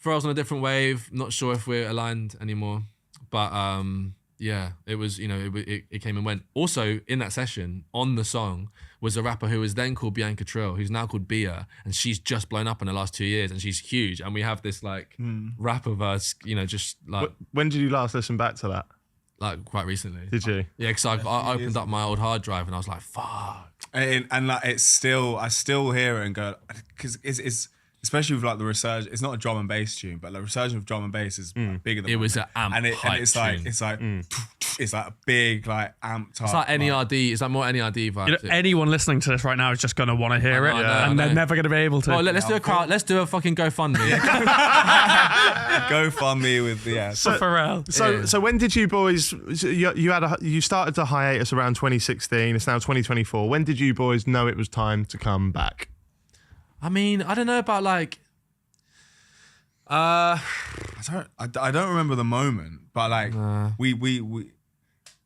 Speaker 3: Pharrell's on a different wave. Not sure if we're aligned anymore, but yeah, it was, you know, it came and went. Also, in that session, on the song, was a rapper who was then called Bianca Trill, who's now called Bia, and she's just blown up in the last 2 years, and she's huge. And we have this, like, rap of us, you know, just, like,
Speaker 1: When did you last listen back to that?
Speaker 3: quite recently.
Speaker 1: Did you?
Speaker 3: Yeah, because I opened up my old hard drive, and I was like, fuck.
Speaker 4: and like it's still I still hear it and go because it's especially with like the resurgence. It's not a drum and bass tune, but the resurgence of drum and bass is bigger than
Speaker 3: It was an amp
Speaker 4: and
Speaker 3: hype
Speaker 4: it's like
Speaker 3: tune.
Speaker 4: it's like a big like amp type.
Speaker 3: It's like NERD. It's like more NERD vibes.
Speaker 2: You know, anyone listening to this right now is just going to want to hear it,
Speaker 3: I know,
Speaker 2: and
Speaker 3: I
Speaker 2: they're
Speaker 3: know.
Speaker 2: never going to be able to.
Speaker 3: Oh, let's do a crowd. Let's do a fucking GoFundMe.
Speaker 4: Go fund me with
Speaker 2: For Pharrell.
Speaker 1: So when did you boys? You started the hiatus around 2016. It's now 2024. When did you boys know it was time to come back?
Speaker 3: I mean, I don't know about like.
Speaker 4: I don't remember the moment, but like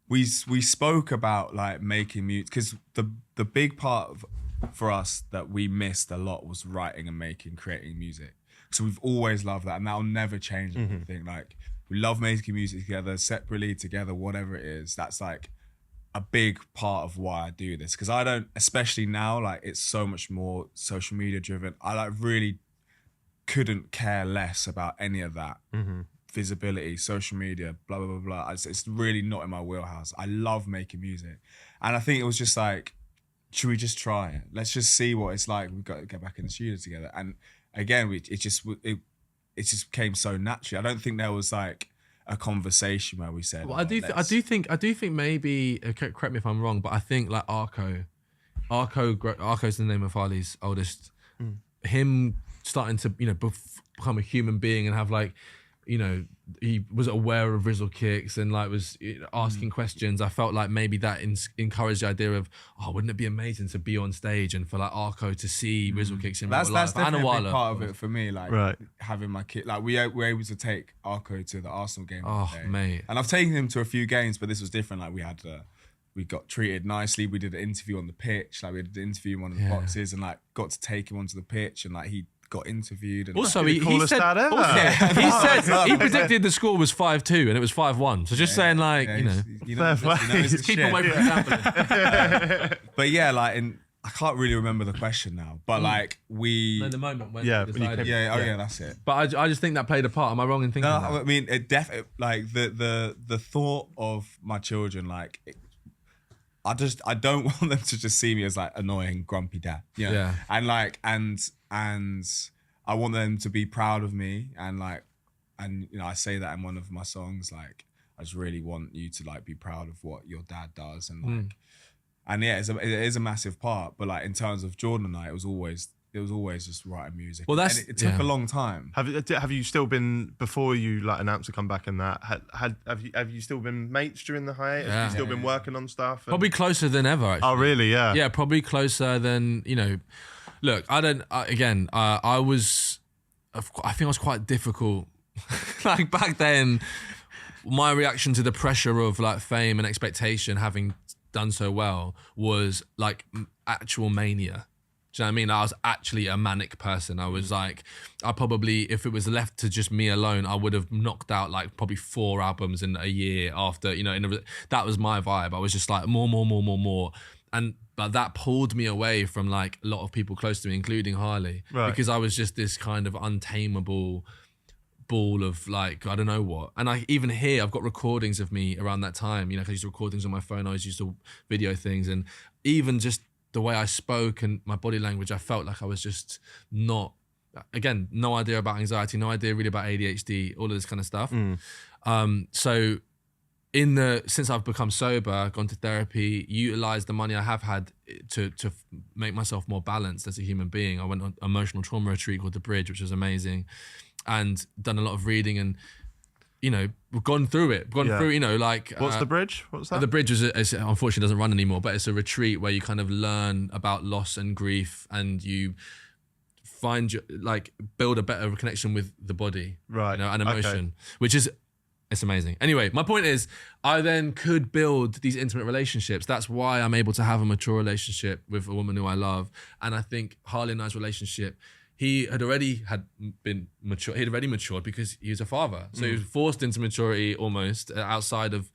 Speaker 4: we spoke about like making music because the big part for us that we missed a lot was writing and creating music. So we've always loved that, and that'll never change. I think like We love making music together, separately, together, whatever it is. That's like a big part of why I do this. Because I don't, especially now, like it's so much more social media driven. I like really couldn't care less about any of that. Visibility, social media, blah, blah, blah, blah. It's really not in my wheelhouse. I love making music. And I think it was just like, should we just try it? Let's just see what it's like. We've got to get back in the studio together. And again, it just came so naturally. I don't think there was like a conversation where we said.
Speaker 3: Well, I do think maybe, correct me if I'm wrong, but I think like Arco's the name of Harley's oldest. Him starting to, become a human being and have like, he was aware of Rizzle Kicks and like was asking questions. I felt like maybe that encouraged the idea of, wouldn't it be amazing to be on stage and for like Arco to see Rizzle Kicks in real life?
Speaker 4: That's definitely a big part of it for me. Like having my kid, like we were able to take Arco to the Arsenal game.
Speaker 3: Mate.
Speaker 4: And I've taken him to a few games, but this was different. Like we got treated nicely. We did an interview on the pitch. Like we did an interview in one of the boxes and like got to take him onto the pitch and like he got interviewed. And
Speaker 3: also, he said, he predicted the score was 5-2 and it was 5-1. So just saying, like,
Speaker 1: Just
Speaker 3: keep away from gambling.
Speaker 4: But yeah, like, I can't really remember the question now. But like,
Speaker 3: the moment when
Speaker 1: you
Speaker 4: decided. Yeah, that's it.
Speaker 3: But I just think that played a part. Am I wrong in thinking that?
Speaker 4: I mean, it definitely like the thought of my children, like. I don't want them to just see me as like annoying, grumpy dad.
Speaker 3: Yeah.
Speaker 4: And like, and I want them to be proud of me. And like, I say that in one of my songs, like, I just really want you to like be proud of what your dad does. And like, and yeah, it is a massive part. But like in terms of Jordan and I, it was always just writing music.
Speaker 3: Well,
Speaker 4: and it took a long time.
Speaker 1: Have you still been, before you like announced to come back and that, have you still been mates during the hiatus? Have you still been working on stuff?
Speaker 3: Probably closer than ever, actually.
Speaker 1: Oh, really? Yeah.
Speaker 3: Yeah, probably closer than, look, I think I was quite difficult. Like back then, my reaction to the pressure of like fame and expectation, having done so well, was like actual mania. Do you know what I mean? I was actually a manic person. I was like, I probably, if it was left to just me alone, I would have knocked out like probably 4 albums in a year after, that was my vibe. I was just like more. But that pulled me away from like a lot of people close to me, including Harley, because I was just this kind of untamable ball of like, I don't know what. And I even here, I've got recordings of me around that time, because I used to record things on my phone. I always used to video things, and even just the way I spoke and my body language, I felt like I was just not, again, no idea about anxiety, no idea really about ADHD, all of this kind of stuff. So since I've become sober, gone to therapy, utilized the money I have had to make myself more balanced as a human being. I went on an emotional trauma retreat called The Bridge, which was amazing, and done a lot of reading and, we've gone through it. Like...
Speaker 1: What's The Bridge? What's that?
Speaker 3: The Bridge unfortunately doesn't run anymore, but it's a retreat where you kind of learn about loss and grief, and you build a better connection with the body,
Speaker 1: right?
Speaker 3: And emotion, which is, it's amazing. Anyway, my point is, I then could build these intimate relationships. That's why I'm able to have a mature relationship with a woman who I love. And I think Harley and I's relationship, he had already been mature. He'd already matured because he was a father. So he was forced into maturity almost outside of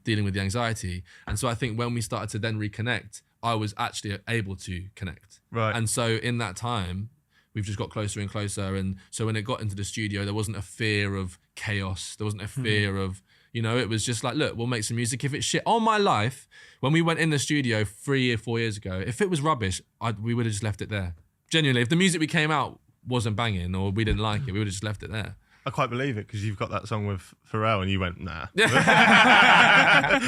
Speaker 3: dealing with the anxiety. And so I think when we started to then reconnect, I was actually able to connect.
Speaker 1: Right.
Speaker 3: And so in that time, we've just got closer and closer. And so when it got into the studio, there wasn't a fear of chaos. There wasn't a fear of, it was just like, look, we'll make some music. If it's shit, on my life, when we went in the studio 3 or 4 years ago, if it was rubbish, we would have just left it there. Genuinely, if the music we came out wasn't banging or we didn't like it, we would have just left it there.
Speaker 1: I quite believe it, because you've got that song with Pharrell and you went, nah.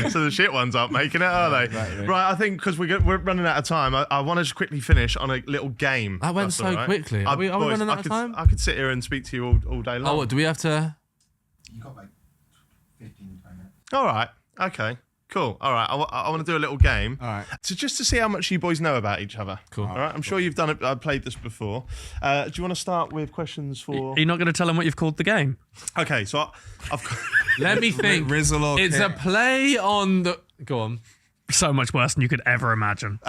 Speaker 1: So the shit ones aren't making it, are they? Right, I think because we're running out of time, I want to just quickly finish on a little game.
Speaker 3: That went so quickly. Are we running out of time?
Speaker 1: I could sit here and speak to you all day long.
Speaker 3: Oh, what, do we have to?
Speaker 5: You got like 15, 20 minutes.
Speaker 1: All right, okay. Cool. All right. I want to do a little game.
Speaker 4: All right.
Speaker 1: So just to see how much you boys know about each other.
Speaker 3: Cool.
Speaker 1: All right. I'm sure you've done it. I've played this before. Do you want to start with questions for?
Speaker 2: You're not going to tell them what you've called the game?
Speaker 1: Okay. So I've.
Speaker 3: Let me think.
Speaker 4: Rizzle or
Speaker 3: It's a play on the. Go on.
Speaker 2: So much worse than you could ever imagine.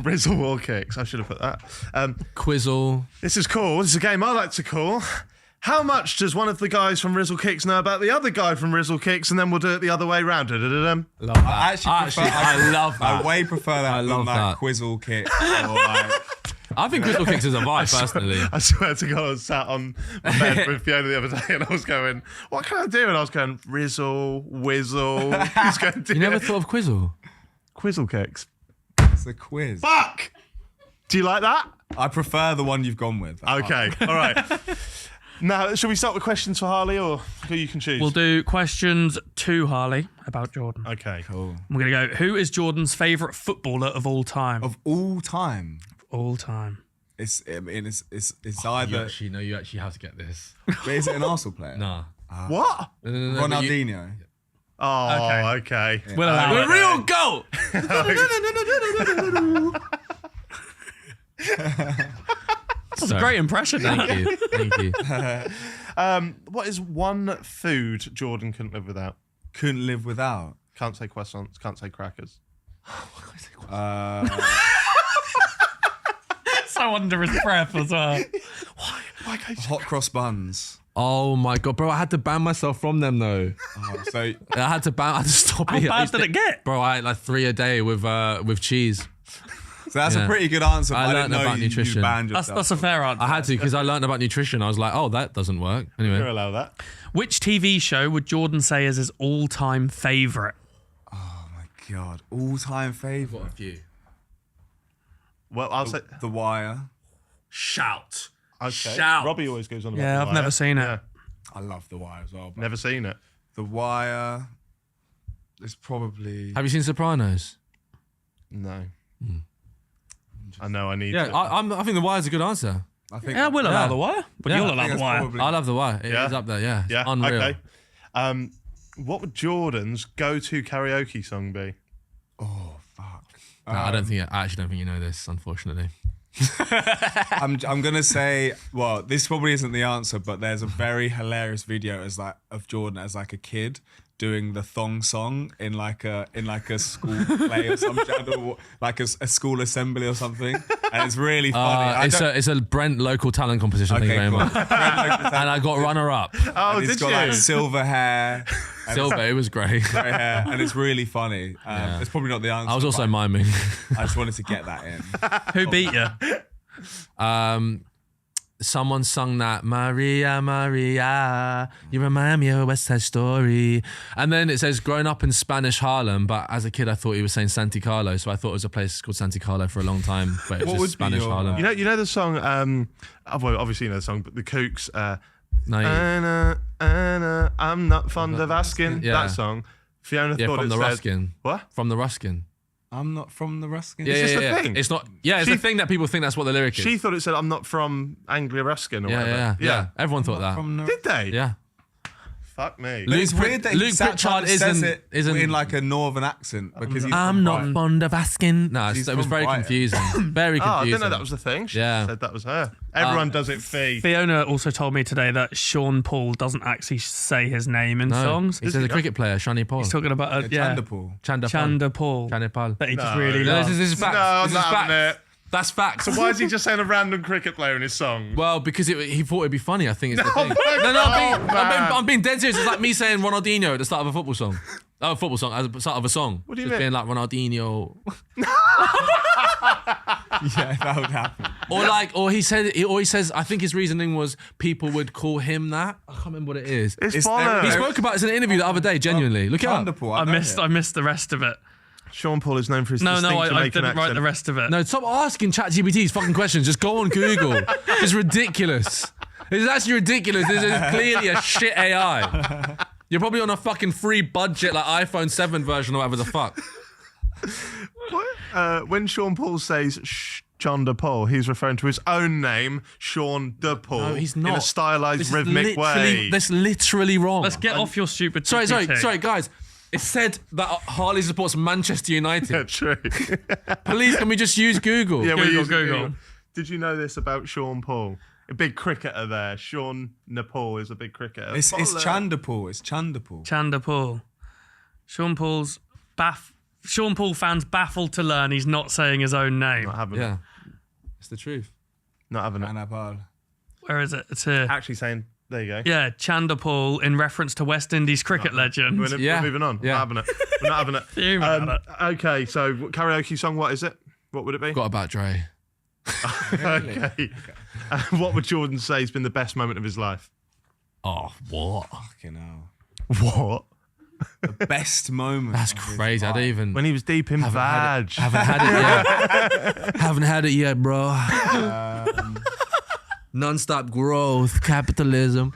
Speaker 1: Rizzle Kicks. I should have put that.
Speaker 3: Quizzle.
Speaker 1: This is cool. This is a game I like to call How much does one of the guys from Rizzle Kicks know about the other guy from Rizzle Kicks? And then we'll do it the other way round.
Speaker 3: Love that. I love that.
Speaker 4: I way prefer that
Speaker 3: I love
Speaker 4: than
Speaker 3: that.
Speaker 4: Quizzle Kick. Or like,
Speaker 3: I think Rizzle Kicks is a vibe, personally.
Speaker 1: I swear to God, I was sat on my bed with Fiona the other day and I was going, what can I do? And I was going, Rizzle, Whizzle. He's going to
Speaker 3: You never thought of Quizzle?
Speaker 1: Quizzle Kicks.
Speaker 4: it's a quiz.
Speaker 1: Fuck! Do you like that?
Speaker 4: I prefer the one you've gone with.
Speaker 1: Okay, all right. Now, shall we start with questions for Harley or who you can choose?
Speaker 2: We'll do questions to Harley about Jordan.
Speaker 1: Okay.
Speaker 4: Cool.
Speaker 2: We're going to go, who is Jordan's favourite footballer of all time?
Speaker 4: Of all time,
Speaker 2: All time.
Speaker 4: it's either.
Speaker 3: You actually have to get this.
Speaker 4: But is it an Arsenal player?
Speaker 3: Nah.
Speaker 1: What?
Speaker 3: No, but you-
Speaker 4: Ronaldinho.
Speaker 1: Oh, okay.
Speaker 2: We'll allow
Speaker 3: The
Speaker 2: it.
Speaker 3: real goat!
Speaker 2: That's a great impression.
Speaker 3: Thank you. Thank you.
Speaker 1: What is one food Jordan couldn't live without?
Speaker 4: Couldn't live without.
Speaker 1: Can't say croissants, can't say crackers.
Speaker 2: So under his breath as well.
Speaker 4: Hot cross buns.
Speaker 3: Oh my God, bro, I had to ban myself from them though.
Speaker 4: So
Speaker 3: I had to stop
Speaker 2: How
Speaker 3: eating.
Speaker 2: bad did it get?
Speaker 3: Bro, I ate like 3 a day with cheese.
Speaker 4: that's
Speaker 3: Yeah.
Speaker 4: a pretty good answer. But
Speaker 3: I
Speaker 4: I
Speaker 3: learned
Speaker 4: didn't know
Speaker 3: about
Speaker 4: you
Speaker 3: nutrition.
Speaker 4: banned
Speaker 2: That's
Speaker 4: yourself.
Speaker 2: a fair answer.
Speaker 3: I had to because I learned about nutrition. I was like, oh, that doesn't work.
Speaker 1: You're
Speaker 3: Anyway,
Speaker 1: allow that.
Speaker 2: Which TV show would Jordan say is his all-time favourite?
Speaker 4: God, all-time favorite.
Speaker 3: a few.
Speaker 1: Well, I'll say.
Speaker 4: The Wire.
Speaker 3: Shout.
Speaker 1: Okay.
Speaker 3: Shout.
Speaker 1: Robbie always goes on about
Speaker 2: Yeah,
Speaker 1: The
Speaker 2: I've
Speaker 1: Wire.
Speaker 2: never seen it.
Speaker 1: Yeah,
Speaker 4: I love The Wire as well. But
Speaker 1: never seen it.
Speaker 4: The Wire. It's probably.
Speaker 3: Have you seen Sopranos?
Speaker 1: No. I know I need
Speaker 3: Yeah,
Speaker 1: to.
Speaker 3: I think The Wire's a good answer.
Speaker 4: I think.
Speaker 2: Yeah, we'll allow
Speaker 3: Yeah.
Speaker 2: The Wire. But
Speaker 3: Yeah,
Speaker 2: you'll
Speaker 3: I
Speaker 2: allow
Speaker 4: think
Speaker 2: The
Speaker 4: it's
Speaker 2: Wire.
Speaker 4: probably-
Speaker 3: I love The Wire. It
Speaker 1: Yeah.
Speaker 3: is up there, yeah. It's
Speaker 1: Yeah,
Speaker 3: unreal.
Speaker 1: okay. What would Jordan's go-to karaoke song be?
Speaker 4: Oh fuck.
Speaker 3: No, I actually don't think you know this, unfortunately.
Speaker 4: I'm gonna say. Well, this probably isn't the answer, but there's a very hilarious video of Jordan as like a kid doing the thong song in like a school play or some channel, like a school assembly or something, and it's really funny.
Speaker 3: It's a Brent local talent competition. Thank you very much. And I got runner up.
Speaker 1: Oh,
Speaker 4: and
Speaker 1: did
Speaker 4: it's got
Speaker 1: you?
Speaker 4: like silver hair, and
Speaker 3: Silver, it was great.
Speaker 4: grey hair, and it's really funny. It's probably not the answer.
Speaker 3: I was also
Speaker 4: but
Speaker 3: miming.
Speaker 4: I just wanted to get that in.
Speaker 2: Who beat you?
Speaker 3: Someone sung that Maria, Maria, you remind me of a West Side Story. And then it says growing up in Spanish Harlem, but as a kid I thought he was saying Santi Carlo, so I thought it was a place called Santi Carlo for a long time, but it was
Speaker 4: What
Speaker 3: just
Speaker 4: would be
Speaker 3: Spanish
Speaker 4: your,
Speaker 3: Harlem.
Speaker 1: You know the song. Well, obviously you know the song, but the Kooks.
Speaker 3: No,
Speaker 1: Anna, I'm not fond of asking.
Speaker 3: Yeah.
Speaker 1: That song. Fiona
Speaker 3: yeah,
Speaker 1: thought
Speaker 3: from
Speaker 1: it
Speaker 3: the
Speaker 1: said
Speaker 3: Ruskin.
Speaker 1: what?
Speaker 3: From the Ruskin.
Speaker 4: I'm not from the Ruskin.
Speaker 3: Yeah,
Speaker 1: this
Speaker 3: yeah,
Speaker 1: the
Speaker 3: yeah.
Speaker 1: thing?
Speaker 3: It's not. Yeah, it's
Speaker 1: She-
Speaker 3: the thing that people think that's what the lyric is.
Speaker 1: She thought it said I'm not from Anglia Ruskin or
Speaker 3: yeah,
Speaker 1: whatever.
Speaker 3: yeah. Everyone thought that.
Speaker 4: From the,
Speaker 1: Did they?
Speaker 3: Yeah.
Speaker 1: Fuck me.
Speaker 4: But it's weird that
Speaker 3: Luke Pritchard
Speaker 4: says it
Speaker 3: isn't
Speaker 4: in like a northern accent because he's
Speaker 3: I'm
Speaker 4: from
Speaker 3: not
Speaker 4: Brighton.
Speaker 3: fond of asking. No,
Speaker 4: She's
Speaker 3: it was
Speaker 4: from
Speaker 3: very
Speaker 4: Brighton.
Speaker 3: confusing. Very
Speaker 1: Oh, I
Speaker 3: confusing.
Speaker 1: didn't know that was the thing. She
Speaker 3: Yeah.
Speaker 1: said that was her. Everyone does it fee.
Speaker 2: Fiona also told me today that Sean Paul doesn't actually say his name in
Speaker 3: No,
Speaker 2: songs.
Speaker 3: he says a cricket player, Shani Paul.
Speaker 2: He's talking about
Speaker 4: Chanderpool.
Speaker 2: Chanda Paul.
Speaker 3: Chanda Paul.
Speaker 2: That he just
Speaker 1: No.
Speaker 2: really
Speaker 1: No,
Speaker 2: loves.
Speaker 3: This is facts.
Speaker 1: No, I'm
Speaker 3: this
Speaker 1: not
Speaker 3: is
Speaker 1: having
Speaker 3: facts.
Speaker 1: it.
Speaker 3: That's facts.
Speaker 1: So why is he just saying a random cricket player in his song?
Speaker 3: Well, because he thought it'd be funny. I think it's the thing.
Speaker 1: my
Speaker 3: No,
Speaker 1: God,
Speaker 3: I'm being dead serious. It's like me saying Ronaldinho at the start of a football song. Oh, a football song at the start of a song.
Speaker 1: What do you
Speaker 3: Just
Speaker 1: mean?
Speaker 3: being like Ronaldinho,
Speaker 4: Yeah, that would happen.
Speaker 3: or he says. I think his reasoning was people would call him that. I can't remember what it is.
Speaker 1: It's
Speaker 4: It's
Speaker 1: bollocks.
Speaker 3: He spoke about this in an interview the other day. Genuinely, look it up.
Speaker 4: Chanderpool.
Speaker 2: I
Speaker 4: know
Speaker 2: missed.
Speaker 4: him.
Speaker 2: I missed the rest of it.
Speaker 1: Sean Paul is known for his
Speaker 2: No,
Speaker 1: distinct
Speaker 2: I
Speaker 1: Jamaican
Speaker 2: didn't write
Speaker 1: accent.
Speaker 2: the rest of it.
Speaker 3: No, stop asking ChatGPT these fucking questions. Just go on Google. It's ridiculous. It's actually ridiculous. This is clearly a shit AI. You're probably on a fucking free budget, like iPhone 7 version or whatever the fuck.
Speaker 1: When Sean Paul says Chanda Paul, he's referring to his own name, Sean De Paul,
Speaker 3: No, he's not.
Speaker 1: in a stylized,
Speaker 3: This is
Speaker 1: rhythmic way.
Speaker 3: That's literally wrong.
Speaker 2: Let's get off your stupid.
Speaker 3: Sorry,
Speaker 2: GPT.
Speaker 3: guys. It said that Harley supports Manchester United.
Speaker 1: Yeah, true.
Speaker 3: Please, can we just use Google?
Speaker 1: Yeah, we
Speaker 2: Google,
Speaker 1: use
Speaker 2: Google.
Speaker 1: Did you know this about Sean Paul? A big cricketer there. Sean Nepal is a big cricketer.
Speaker 4: It's
Speaker 1: Bollocks.
Speaker 4: Chanderpool. It's Chanderpool.
Speaker 2: Chanda Paul. Sean Paul fans baffled to learn he's not saying his own name.
Speaker 1: Not having it.
Speaker 3: Yeah, it's the truth.
Speaker 1: Not having it.
Speaker 4: Chanderpool.
Speaker 2: Where is it? It's here.
Speaker 1: Actually saying There you go.
Speaker 2: Yeah, Chanderpaul in reference to West Indies cricket legend.
Speaker 1: We're moving on.
Speaker 3: Yeah.
Speaker 1: We're not having it.
Speaker 2: Fuming at it.
Speaker 1: Okay, so karaoke song, what is it? What would it be?
Speaker 3: Got about Dre.
Speaker 1: Okay. What would Jordan say has been the best moment of his life?
Speaker 3: Oh, what?
Speaker 4: Fucking hell.
Speaker 1: What?
Speaker 4: The best moment.
Speaker 3: That's
Speaker 4: of his
Speaker 3: crazy. I
Speaker 4: life.
Speaker 3: don't even.
Speaker 1: When he was deep in vag.
Speaker 3: Haven't had it yet. Haven't had it yet, bro. Non-stop growth, capitalism.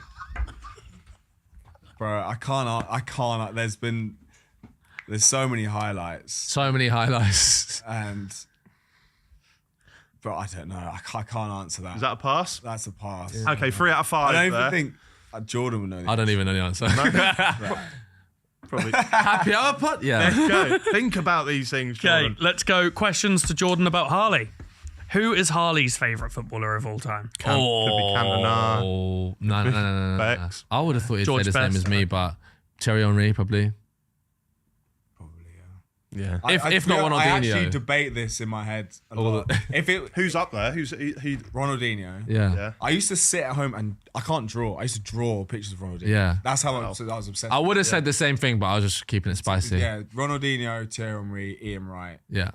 Speaker 4: Bro, I can't. There's so many highlights.
Speaker 3: So many highlights.
Speaker 4: But I don't know. I can't answer that.
Speaker 1: Is that a pass?
Speaker 4: That's a pass.
Speaker 1: Okay, 3 out of 5.
Speaker 4: I don't
Speaker 1: there.
Speaker 4: even think Jordan would know.
Speaker 3: I don't even know the answer.
Speaker 1: Probably.
Speaker 3: Happy hour pot? Yeah.
Speaker 1: Go. Think about these things,
Speaker 2: Okay,
Speaker 1: Jordan.
Speaker 2: let's go. Questions to Jordan about Harley. Who is Harley's favourite footballer of all time?
Speaker 1: Could be Cantona.
Speaker 3: Oh, no.
Speaker 1: Bex.
Speaker 3: I would have thought he'd
Speaker 2: George
Speaker 3: say the same
Speaker 2: Best.
Speaker 3: as me, but Thierry Henry probably.
Speaker 4: Probably, yeah.
Speaker 1: Yeah.
Speaker 3: If not
Speaker 4: I actually
Speaker 3: Ronaldinho.
Speaker 4: debate this in my head a lot. If it
Speaker 1: Who's up there? Who's he?
Speaker 4: Ronaldinho.
Speaker 3: Yeah.
Speaker 1: Yeah.
Speaker 4: I used to sit at home and I can't draw. I used to draw pictures of Ronaldinho.
Speaker 3: Yeah.
Speaker 4: That's how I was obsessed.
Speaker 3: I would have said the same thing, but I was just keeping it spicy.
Speaker 4: Yeah, Ronaldinho, Thierry Henry, Ian Wright,
Speaker 3: Yeah.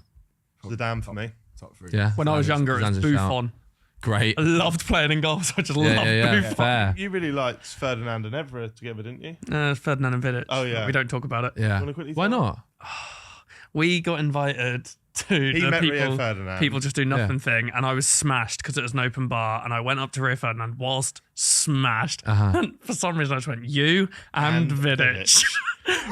Speaker 1: Zidane for me.
Speaker 4: top 3.
Speaker 3: Yeah.
Speaker 2: When I was younger, it was
Speaker 3: Zidane's a shout.
Speaker 2: Buffon.
Speaker 3: Great.
Speaker 2: I loved playing in goals. I just loved
Speaker 3: Yeah.
Speaker 2: Buffon.
Speaker 3: Fair.
Speaker 1: You really liked Ferdinand and Evra together, didn't you?
Speaker 2: Ferdinand and Vidic.
Speaker 1: Oh, yeah.
Speaker 2: We don't talk about it.
Speaker 3: Yeah.
Speaker 1: Wanna quickly
Speaker 3: Why
Speaker 1: talk?
Speaker 3: not?
Speaker 2: We got invited to
Speaker 1: He
Speaker 2: the
Speaker 1: met Rio
Speaker 2: people,
Speaker 1: Ferdinand.
Speaker 2: people just do nothing thing, and I was smashed because it was an open bar, and I went up to Rio Ferdinand whilst smashed. And for some reason, I just went, you and Vidic.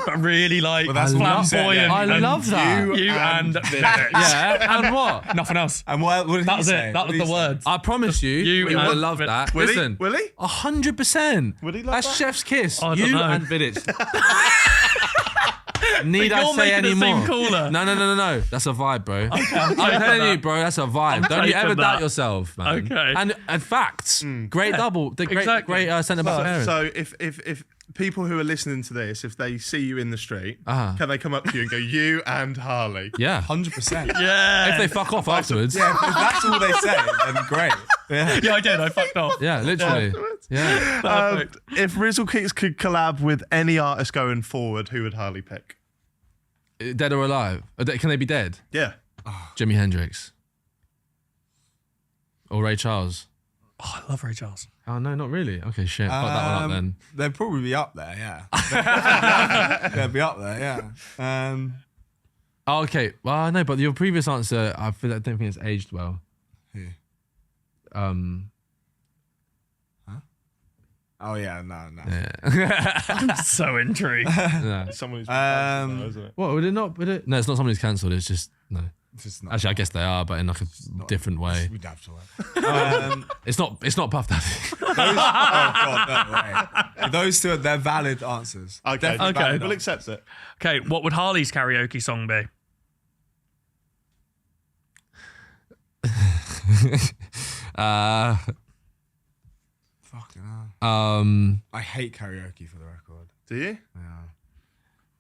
Speaker 2: But really like
Speaker 4: that's what you said,
Speaker 2: flamboyant.
Speaker 4: yeah.
Speaker 3: I
Speaker 2: and
Speaker 3: love that.
Speaker 2: You and Vidic.
Speaker 3: Yeah. And what?
Speaker 2: Nothing else.
Speaker 4: And what did
Speaker 2: That
Speaker 4: he
Speaker 2: was
Speaker 4: say?
Speaker 2: it. That
Speaker 4: What
Speaker 2: was
Speaker 4: did
Speaker 2: the
Speaker 4: he say?
Speaker 2: words.
Speaker 3: I promise you,
Speaker 2: You
Speaker 3: you
Speaker 2: and
Speaker 3: will love that.
Speaker 1: Will
Speaker 3: Listen.
Speaker 1: he? Will he?
Speaker 3: 100%.
Speaker 1: Would he love
Speaker 3: That's
Speaker 1: that?
Speaker 3: chef's kiss.
Speaker 2: I don't
Speaker 3: You
Speaker 2: know.
Speaker 3: and Vidic. Need
Speaker 2: But
Speaker 3: I
Speaker 2: you're
Speaker 3: say
Speaker 2: making
Speaker 3: any
Speaker 2: it seem
Speaker 3: more?
Speaker 2: cooler.
Speaker 3: No. That's a vibe, bro. I'm telling you, bro. That's a vibe. Don't you
Speaker 2: taking
Speaker 3: ever doubt
Speaker 2: that.
Speaker 3: yourself, man.
Speaker 2: Okay.
Speaker 3: And facts. Great double. The great,
Speaker 2: Exactly.
Speaker 3: great centre back pairing.
Speaker 1: So if people who are listening to this, if they see you in the street, can they come up to you and go, you and Harley?
Speaker 3: Yeah.
Speaker 4: 100%.
Speaker 2: Yeah.
Speaker 3: If they fuck off afterwards.
Speaker 4: Yeah, if that's all they say, then great. Yeah.
Speaker 2: Yeah, I did. I fucked off.
Speaker 3: Yeah, literally. Yeah.
Speaker 2: Perfect.
Speaker 1: If Rizzle Kicks could collab with any artist going forward, who would Harley pick?
Speaker 3: Dead or alive? Can they be dead?
Speaker 1: Yeah.
Speaker 3: Jimi Hendrix. Or Ray Charles.
Speaker 2: Oh, I love Ray Charles.
Speaker 3: Oh, no, not really. Okay, shit. Fuck that one up then.
Speaker 4: They'd probably be up there, yeah. They'd be up there, yeah.
Speaker 3: Oh, okay. Well, no, but your previous answer, I don't think it's aged well.
Speaker 4: Who? Oh yeah, no.
Speaker 2: I'm so intrigued.
Speaker 3: No.
Speaker 1: Someone who's isn't it?
Speaker 3: What, would it not? Would it? No, it's not someone who's cancelled. It's just, no.
Speaker 4: It's just not.
Speaker 3: Actually, I guess they are, but in like a different way.
Speaker 4: We'd have to work.
Speaker 3: It's not Puff Daddy.
Speaker 4: Oh God, no way. Those two, they're valid answers.
Speaker 1: Okay.
Speaker 2: Okay.
Speaker 1: We'll accept it.
Speaker 2: Okay, what would Harley's karaoke song be?
Speaker 4: Fucking hell. I hate karaoke for the record.
Speaker 1: Do you?
Speaker 4: Yeah.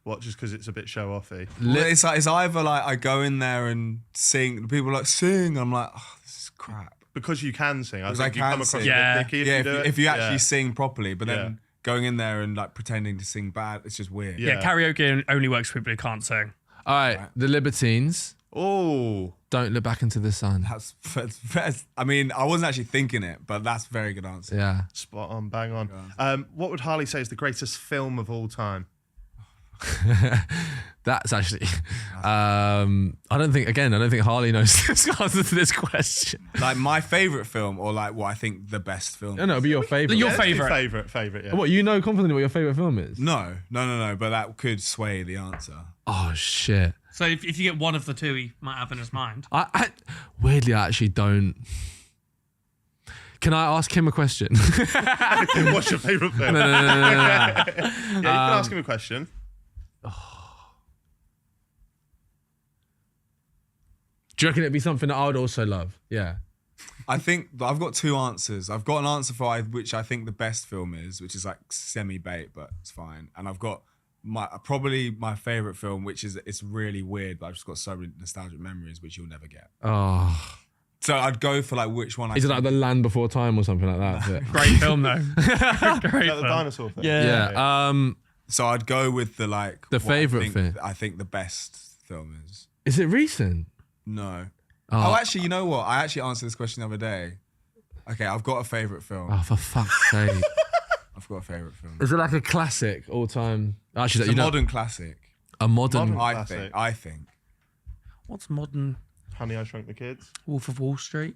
Speaker 1: What, just because it's a bit show offy?
Speaker 4: Well, it's either like I go in there and sing. People are like sing. I'm like, oh, this is crap.
Speaker 1: Because you can sing. I
Speaker 4: Because
Speaker 1: think
Speaker 4: I
Speaker 1: you
Speaker 4: can
Speaker 1: come across
Speaker 4: sing.
Speaker 1: a
Speaker 2: Yeah.
Speaker 1: bit dicky if
Speaker 4: Yeah,
Speaker 1: you do it.
Speaker 4: if you actually
Speaker 1: Yeah.
Speaker 4: sing properly, but then
Speaker 1: Yeah.
Speaker 4: going in there and like pretending to sing bad, it's just weird.
Speaker 1: Yeah.
Speaker 2: Yeah, karaoke only works for people who can't sing.
Speaker 3: All right, the Libertines.
Speaker 1: Oh.
Speaker 3: Don't look back into the sun.
Speaker 4: That's I mean, I wasn't actually thinking it, but that's a very good answer.
Speaker 3: Yeah.
Speaker 1: Spot on, bang on. What would Harley say is the greatest film of all time?
Speaker 3: That's actually. I don't think Harley knows the answer to this question.
Speaker 4: Like my favorite film, or like what I think the best film.
Speaker 3: No, it'll be your favorite.
Speaker 2: Your
Speaker 1: Let's do
Speaker 2: favourite.
Speaker 1: Favourite, yeah.
Speaker 3: What, you know confidently what your favorite film is?
Speaker 4: No, but that could sway the answer.
Speaker 3: Oh shit.
Speaker 2: So if you get one of the two he might have in his mind.
Speaker 3: I weirdly I actually don't. Can I ask him a question?
Speaker 1: What's your favourite film?
Speaker 3: No.
Speaker 1: Yeah, you can ask him a question.
Speaker 3: Do you reckon it'd be something that I would also love? Yeah.
Speaker 4: I think I've got two answers. I've got an answer for which I think the best film is, which is like semi-bait, but it's fine. And I've got probably my favorite film, which is it's really weird, but I've just got so many nostalgic memories, which you'll never get.
Speaker 3: Oh.
Speaker 4: So I'd go for like which one.
Speaker 3: Is it like The Land Before Time or something like that? But-
Speaker 2: Great film though. Great
Speaker 1: the
Speaker 2: film.
Speaker 1: dinosaur thing.
Speaker 2: Yeah.
Speaker 4: So I'd go with the like
Speaker 3: The
Speaker 4: what I
Speaker 3: favourite
Speaker 4: think-
Speaker 3: thing.
Speaker 4: I think the best film is.
Speaker 3: Is it recent?
Speaker 4: No.
Speaker 3: Oh.
Speaker 4: Oh, actually, you know what? I actually answered this question the other day. Okay, I've got a favourite film.
Speaker 3: Oh, for fuck's sake.
Speaker 4: I've got a favourite film.
Speaker 3: Is it like a classic all time? Actually,
Speaker 4: It's a
Speaker 3: you know,
Speaker 4: modern classic.
Speaker 3: a modern.
Speaker 1: Modern.
Speaker 4: I think.
Speaker 2: What's modern
Speaker 1: Honey, I Shrunk the Kids.
Speaker 2: Wolf of Wall Street?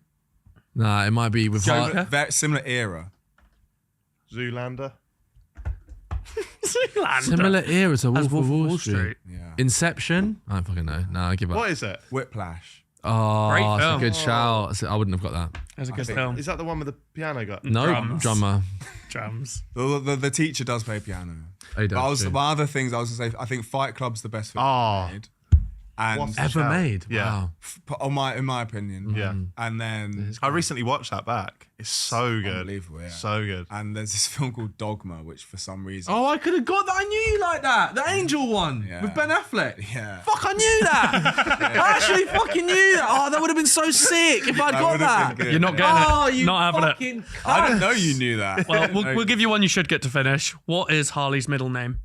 Speaker 3: Nah, it might be with
Speaker 2: Joker?
Speaker 4: Very similar era.
Speaker 1: Zoolander.
Speaker 2: Zoolander.
Speaker 3: Similar era to
Speaker 2: As
Speaker 3: Wolf of Wall Street.
Speaker 4: Yeah.
Speaker 3: Inception? I don't fucking know. Nah, I give up.
Speaker 1: What is it?
Speaker 4: Whiplash.
Speaker 3: Oh,
Speaker 2: Great
Speaker 3: that's a
Speaker 2: film.
Speaker 3: good shout. I wouldn't have got that.
Speaker 2: That's a good
Speaker 4: think-
Speaker 2: film.
Speaker 1: Is that the one with the piano guy?
Speaker 3: No,
Speaker 2: Drums.
Speaker 3: drummer.
Speaker 2: Drums.
Speaker 4: The teacher does play piano.
Speaker 3: He
Speaker 4: But
Speaker 3: does too.
Speaker 4: my other things I was gonna say, I think Fight Club's the best film
Speaker 1: Oh.
Speaker 4: made. And
Speaker 1: What's
Speaker 3: Ever
Speaker 1: Shout.
Speaker 3: made?
Speaker 1: Yeah.
Speaker 3: Wow.
Speaker 4: in my opinion.
Speaker 1: Yeah.
Speaker 4: And then
Speaker 1: I recently watched that back. It's so good.
Speaker 4: unbelievable, yeah.
Speaker 1: So good.
Speaker 4: And there's this film called Dogma, which for some reason
Speaker 3: Oh, I could have got that. I knew you like that. The Angel one
Speaker 4: Yeah.
Speaker 3: with Ben Affleck.
Speaker 4: Yeah.
Speaker 3: Fuck, I knew that. I actually fucking knew that. Oh, that would have been so sick if I'd
Speaker 4: That
Speaker 3: got
Speaker 4: would've
Speaker 3: that.
Speaker 4: been good.
Speaker 2: You're not getting
Speaker 3: Oh,
Speaker 2: it.
Speaker 3: you
Speaker 2: Not having it.
Speaker 3: fucking
Speaker 4: I didn't know
Speaker 3: cunt.
Speaker 4: you knew that.
Speaker 2: Well, we'll give you one you should get to finish. What is Harley's middle name?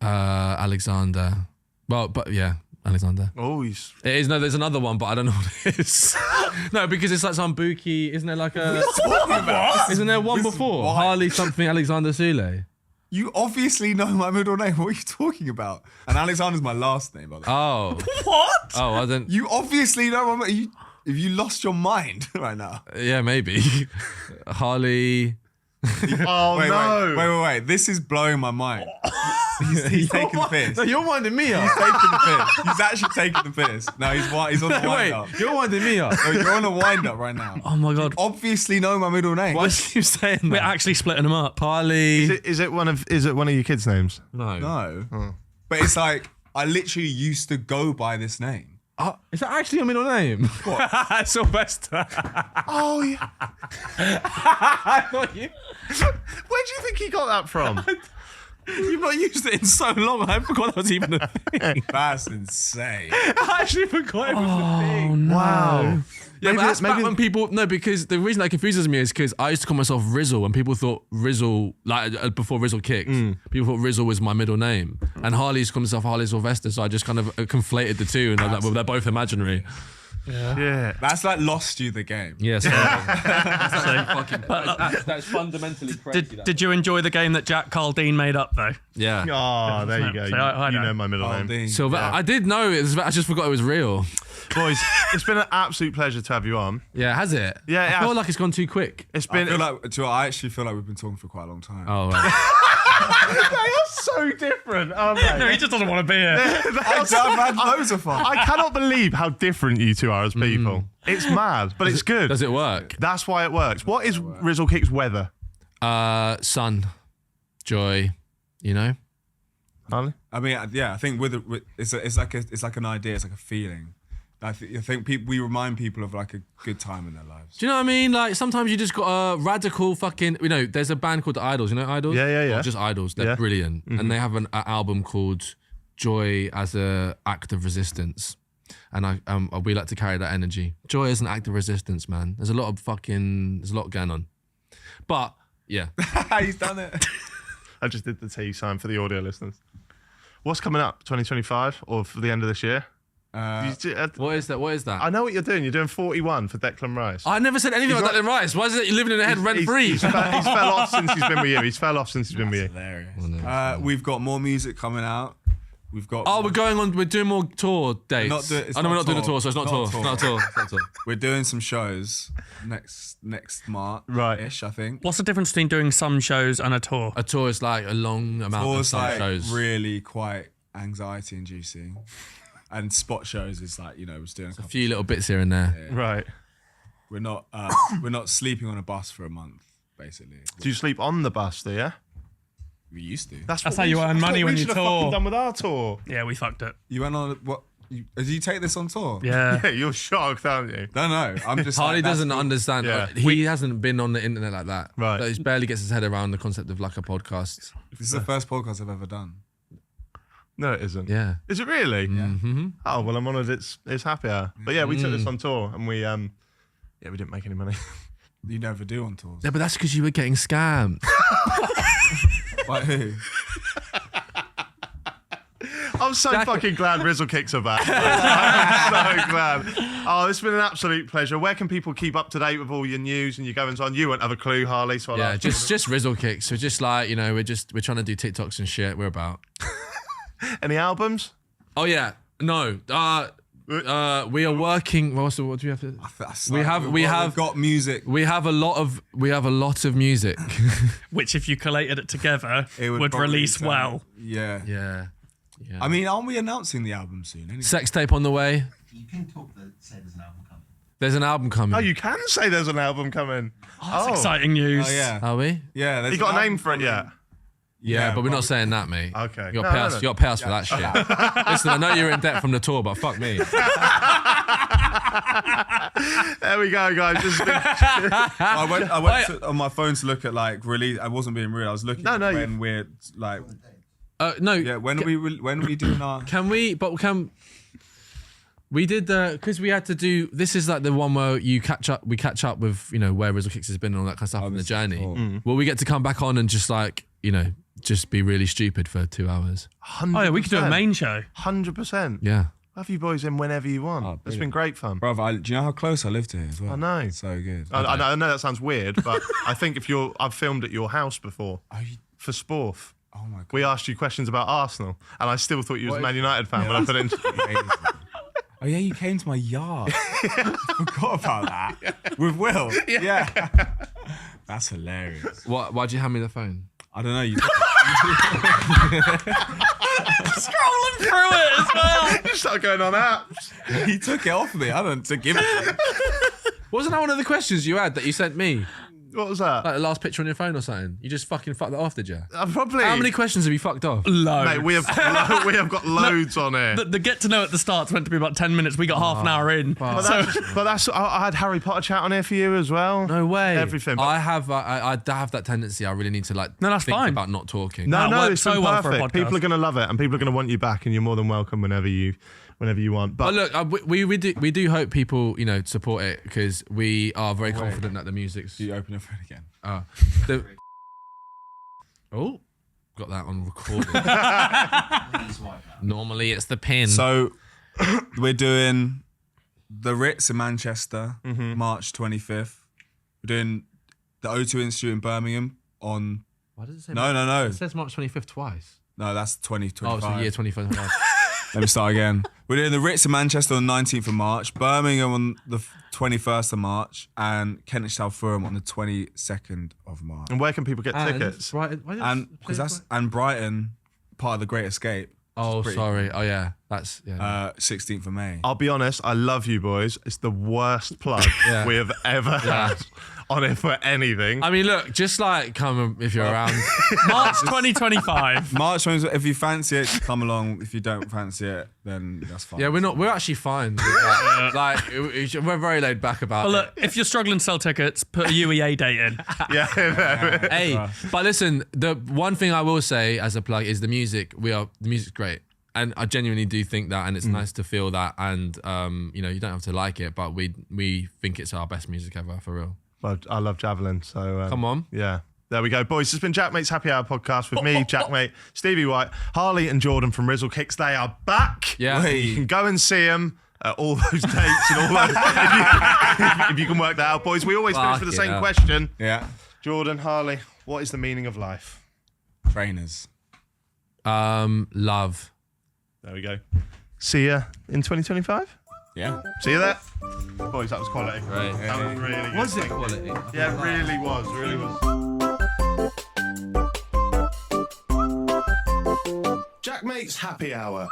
Speaker 3: Alexander. Well, but yeah, Alexander.
Speaker 1: Oh, he's
Speaker 3: It is. No, there's another one, but I don't know what it is. No, because it's like some Buki. Isn't there like a? Isn't there one before?
Speaker 4: why?
Speaker 3: Harley something Alexander Sule.
Speaker 4: You obviously know my middle name. What are you talking about? And Alexander's my last name, by the way.
Speaker 3: Oh.
Speaker 2: What?
Speaker 3: Oh, I don't.
Speaker 4: You obviously know my you. Have you lost your mind right now?
Speaker 3: Yeah, maybe. Harley.
Speaker 1: Oh no!
Speaker 4: Wait. This is blowing my mind. He's taking the piss.
Speaker 3: No, you're winding me up.
Speaker 4: He's taking the piss. He's actually taking the piss. No, he's on the wind
Speaker 3: Wait,
Speaker 4: up.
Speaker 3: you're winding me up.
Speaker 4: No, you're on a wind up right now.
Speaker 2: Oh my god.
Speaker 4: Obviously know my middle name.
Speaker 3: Why are you saying
Speaker 2: We're
Speaker 3: that?
Speaker 2: actually splitting them up.
Speaker 3: Harley.
Speaker 1: Is it one of your kids' names?
Speaker 3: No.
Speaker 4: No. But it's like I literally used to go by this name.
Speaker 3: Is that actually your middle name? What? Sylvester.
Speaker 1: Oh yeah.
Speaker 3: I thought you.
Speaker 1: Where do you think he got that from?
Speaker 3: You've not used it in so long. I forgot that was even a thing.
Speaker 4: That's insane.
Speaker 3: I actually forgot it was a thing.
Speaker 1: Wow.
Speaker 3: Yeah,
Speaker 1: Maybe-
Speaker 3: but that's back
Speaker 1: maybe-
Speaker 3: when people because the reason that confuses me is because I used to call myself Rizzle and people thought Rizzle before Rizzle Kicks. People thought Rizzle was my middle name, and Harley used to call himself Harley Sylvester. So I just kind of conflated the two, and I was like, well, they're both imaginary.
Speaker 1: Yeah.
Speaker 4: That's like lost you the game.
Speaker 3: Yes. That's fundamentally crazy.
Speaker 2: Did you enjoy the game that Jack Caldine made up though?
Speaker 3: Yeah.
Speaker 1: Oh, there you go.
Speaker 2: So I
Speaker 1: You
Speaker 2: know.
Speaker 1: know my middle name.
Speaker 4: Dean.
Speaker 3: Sylvester. I did know it. I just forgot it was real.
Speaker 1: Boys, it's been an absolute pleasure to have you on.
Speaker 3: Yeah, has it?
Speaker 1: Yeah, it
Speaker 3: I feel
Speaker 1: has.
Speaker 3: like it's gone too quick.
Speaker 1: It's
Speaker 4: I
Speaker 1: been.
Speaker 4: feel like, do you know what, I actually feel like we've been talking for quite a long time.
Speaker 3: Oh, right.
Speaker 1: They are so different, aren't they?
Speaker 2: No, he just doesn't want to be here.
Speaker 4: I've had loads of fun.
Speaker 1: I cannot believe how different you two are as people. It's mad, but it's good.
Speaker 3: Does it work?
Speaker 1: That's why it works. What is Rizzle Kicks weather?
Speaker 3: Sun, joy, you know.
Speaker 1: Harley?
Speaker 4: I mean, yeah, I think with it's like an idea, it's like a feeling. I think we remind people of like a good time in their lives.
Speaker 3: Do you know what I mean? Like sometimes you just got a radical fucking. You know, there's a band called the Idols. You know Idols?
Speaker 1: Yeah.
Speaker 3: Or just Idols. They're
Speaker 1: Yeah.
Speaker 3: brilliant, and they have an album called "Joy as a Act of Resistance." And we like to carry that energy. Joy is an act of resistance, man. There's a lot going on. But yeah,
Speaker 4: He's done it.
Speaker 1: I just did the T sign for the audio listeners. What's coming up? 2025 or for the end of this year?
Speaker 3: what is that? What is that?
Speaker 1: I know what you're doing. You're doing 41 for Declan Rice.
Speaker 3: I never said anything about Declan Rice. Why is it you living in your head rent free?
Speaker 1: He's fell off since he's been with you. He's fell off since he's been with you.
Speaker 4: Hilarious. We've got more music coming out. We've got.
Speaker 3: Oh, we're doing more tour dates.
Speaker 4: We're not
Speaker 3: we're not doing a tour, so it's not tour. It's not a tour. It's not a tour.
Speaker 4: We're doing some shows next March,
Speaker 1: Right.
Speaker 4: ish, I think.
Speaker 2: What's the difference between doing some shows and a tour?
Speaker 3: A tour is like a long amount of
Speaker 4: Tours
Speaker 3: some
Speaker 4: like
Speaker 3: shows.
Speaker 4: really quite anxiety inducing, and spot shows is like we're doing a
Speaker 3: A
Speaker 4: couple.
Speaker 3: few little bits here and there.
Speaker 1: Right.
Speaker 4: We're not sleeping on a bus for a month, basically.
Speaker 1: Do you sleep on the bus, do you?
Speaker 4: We used to.
Speaker 2: That's how you earn money when you
Speaker 1: should have
Speaker 2: tour.
Speaker 1: fucking done with our tour.
Speaker 2: Yeah, we fucked it.
Speaker 4: You went on what? Did you take this on tour?
Speaker 2: Yeah.
Speaker 1: Yeah, you're shocked, aren't you?
Speaker 4: No. I'm just.
Speaker 3: Harley
Speaker 4: like, that's
Speaker 3: doesn't
Speaker 4: cool.
Speaker 3: understand.
Speaker 1: Yeah.
Speaker 3: He hasn't been on the internet like that.
Speaker 1: Right.
Speaker 3: Like, he barely gets his head around the concept of like a podcast.
Speaker 4: This is the first podcast I've ever done.
Speaker 1: No, it isn't.
Speaker 3: Yeah.
Speaker 1: Is it really?
Speaker 3: Mm-hmm.
Speaker 1: Oh well, I'm honoured. It's happy hour. But yeah, we took this on tour and we Yeah, we didn't make any money.
Speaker 4: You never do on tours.
Speaker 3: Yeah, but that's because you were getting scammed.
Speaker 4: By who?
Speaker 1: I'm so fucking glad Rizzle Kicks are back. I'm so glad. Oh, it's been an absolute pleasure. Where can people keep up to date with all your news and your goings on? You won't have a clue, Harley. So
Speaker 3: Yeah, just Rizzle Kicks. So just like, you know, we're trying to do TikToks and shit. We're about.
Speaker 1: Any albums?
Speaker 3: Oh yeah, no. We are working. What do we have to? We've
Speaker 4: got music.
Speaker 3: We have a lot of music.
Speaker 2: Which, if you collated it together,
Speaker 4: It
Speaker 2: would
Speaker 4: probably
Speaker 2: release
Speaker 4: sound-
Speaker 2: well.
Speaker 4: Yeah.
Speaker 3: Yeah.
Speaker 4: I mean, aren't we announcing the album soon? Anyway?
Speaker 3: Sex tape on the way.
Speaker 5: You can talk that say there's an album coming.
Speaker 3: There's an album coming.
Speaker 1: Oh, you can say there's an album coming.
Speaker 2: That's exciting news.
Speaker 4: Oh yeah.
Speaker 3: Are we?
Speaker 4: Yeah. there's
Speaker 1: You got
Speaker 4: an
Speaker 1: a name
Speaker 4: album
Speaker 1: for it
Speaker 4: coming.
Speaker 1: yet?
Speaker 3: Yeah, but we're
Speaker 4: but-
Speaker 3: not saying that, mate.
Speaker 1: Okay.
Speaker 3: You
Speaker 1: No,
Speaker 3: got to
Speaker 1: no,
Speaker 3: pay us.
Speaker 1: no.
Speaker 3: You got to pay us for that shit. Listen, I know you're in debt from the tour, but fuck me.
Speaker 1: There we go, guys. This has been
Speaker 4: I went on my phone to look at like release. I wasn't being rude. I was looking at when we're like.
Speaker 3: No.
Speaker 4: Yeah. When are we doing our?
Speaker 3: Can we? But can we did because we had to do. This is like the one where you catch up. We catch up with where Rizzle Kicks has been and all that kind of stuff in the
Speaker 4: this is
Speaker 3: journey.
Speaker 4: cool.
Speaker 3: Will we get to come back on and just like just be really stupid for 2 hours?
Speaker 1: 100%.
Speaker 2: Oh yeah, we could do a main show.
Speaker 1: 100%.
Speaker 3: Yeah.
Speaker 1: Have you boys in whenever you want. It's
Speaker 4: brilliant.
Speaker 1: been great fun.
Speaker 4: Brother, do you know how close I live to here as well?
Speaker 1: I know.
Speaker 4: It's so good.
Speaker 1: I know that sounds weird, but I think I've filmed at your house before for Sporf.
Speaker 4: Oh my god.
Speaker 1: We asked you questions about Arsenal, and I still thought you was a Man United fan when I put it in.
Speaker 4: Amazing. Oh yeah, you came to my yard. Forgot about that. With Will. Yeah. That's hilarious.
Speaker 3: Why'd you hand me the phone?
Speaker 4: I don't know. You
Speaker 2: Scrolling through it as well.
Speaker 1: You start going on apps.
Speaker 4: he took it off me. I don't to give it to him.
Speaker 3: Wasn't that one of the questions you had that you sent me?
Speaker 1: What was that?
Speaker 3: Like the last picture on your phone or something? You just fucking fucked that off, did you?
Speaker 1: Probably.
Speaker 3: How many questions have you fucked off?
Speaker 2: Loads.
Speaker 1: Mate, we have got loads on here.
Speaker 2: The get to know at the start's meant to be about 10 minutes. We got half an hour in.
Speaker 1: But that's I had Harry Potter chat on here for you as well.
Speaker 3: No way.
Speaker 1: Everything.
Speaker 3: I have that tendency. I really need to
Speaker 2: No, that's
Speaker 3: think
Speaker 2: fine.
Speaker 3: about not talking.
Speaker 1: No,
Speaker 2: That works
Speaker 1: it's
Speaker 2: so
Speaker 1: been
Speaker 2: well for a
Speaker 1: perfect.
Speaker 2: podcast.
Speaker 1: People are going to love it, and people are going to want you back, and you're more than welcome whenever you want.
Speaker 3: But look, we do hope people support it because we are very confident that the music's.
Speaker 4: Do you open your phone again?
Speaker 3: Oh, got that on recording.
Speaker 5: Please wipe that.
Speaker 3: Normally it's the pin.
Speaker 4: So we're doing the Ritz in Manchester, March 25th. We're doing the O2 Institute in Birmingham on.
Speaker 3: Why does it say?
Speaker 4: No.
Speaker 3: It says March 25th twice.
Speaker 4: No, that's 2025.
Speaker 3: Oh, it's the year 25.
Speaker 4: Let me start again. We're doing the Ritz in Manchester on the 19th of March, Birmingham on the 21st of March, and Kentish South Forum on the 22nd of March.
Speaker 1: And where can people get tickets?
Speaker 4: And Brighton, part of the Great Escape.
Speaker 3: Oh, sorry. Oh, yeah. That's
Speaker 4: 16th of May.
Speaker 1: I'll be honest, I love you boys. It's the worst plug we have ever had on it for anything.
Speaker 3: I mean, look, just like come if you're around.
Speaker 2: March 2025.
Speaker 4: March, if you fancy it, come along. If you don't fancy it, then that's fine.
Speaker 3: Yeah, we're actually fine. With that. Like, we're very laid back about
Speaker 2: But
Speaker 3: it.
Speaker 2: look, if you're struggling to sell tickets, put a UEA date in.
Speaker 1: Yeah.
Speaker 3: Hey, but listen, the one thing I will say as a plug is the music. The music's great. And I genuinely do think that, and it's nice to feel that. And you don't have to like it, but we think it's our best music ever, for real.
Speaker 1: Well, I love Javelin, so
Speaker 3: Come on.
Speaker 1: Yeah. There we go, boys. This has been Jack Mate's Happy Hour podcast with me, Jack Mate, Stevie White, Harley, and Jordan from Rizzle Kicks. They are back.
Speaker 3: Yeah.
Speaker 1: You can go and see them. All those dates and all those. if you can work that out, boys. We always finish with the same question.
Speaker 4: Yeah.
Speaker 1: Jordan, Harley, what is the meaning of life?
Speaker 4: Trainers.
Speaker 3: Love.
Speaker 1: There we go. See ya in 2025.
Speaker 4: Yeah.
Speaker 1: See you there. Boys, that was quality.
Speaker 3: Right.
Speaker 1: That was really good.
Speaker 3: Was it quality?
Speaker 1: Yeah, it really was. Really was. Jack Mate's Happy Hour.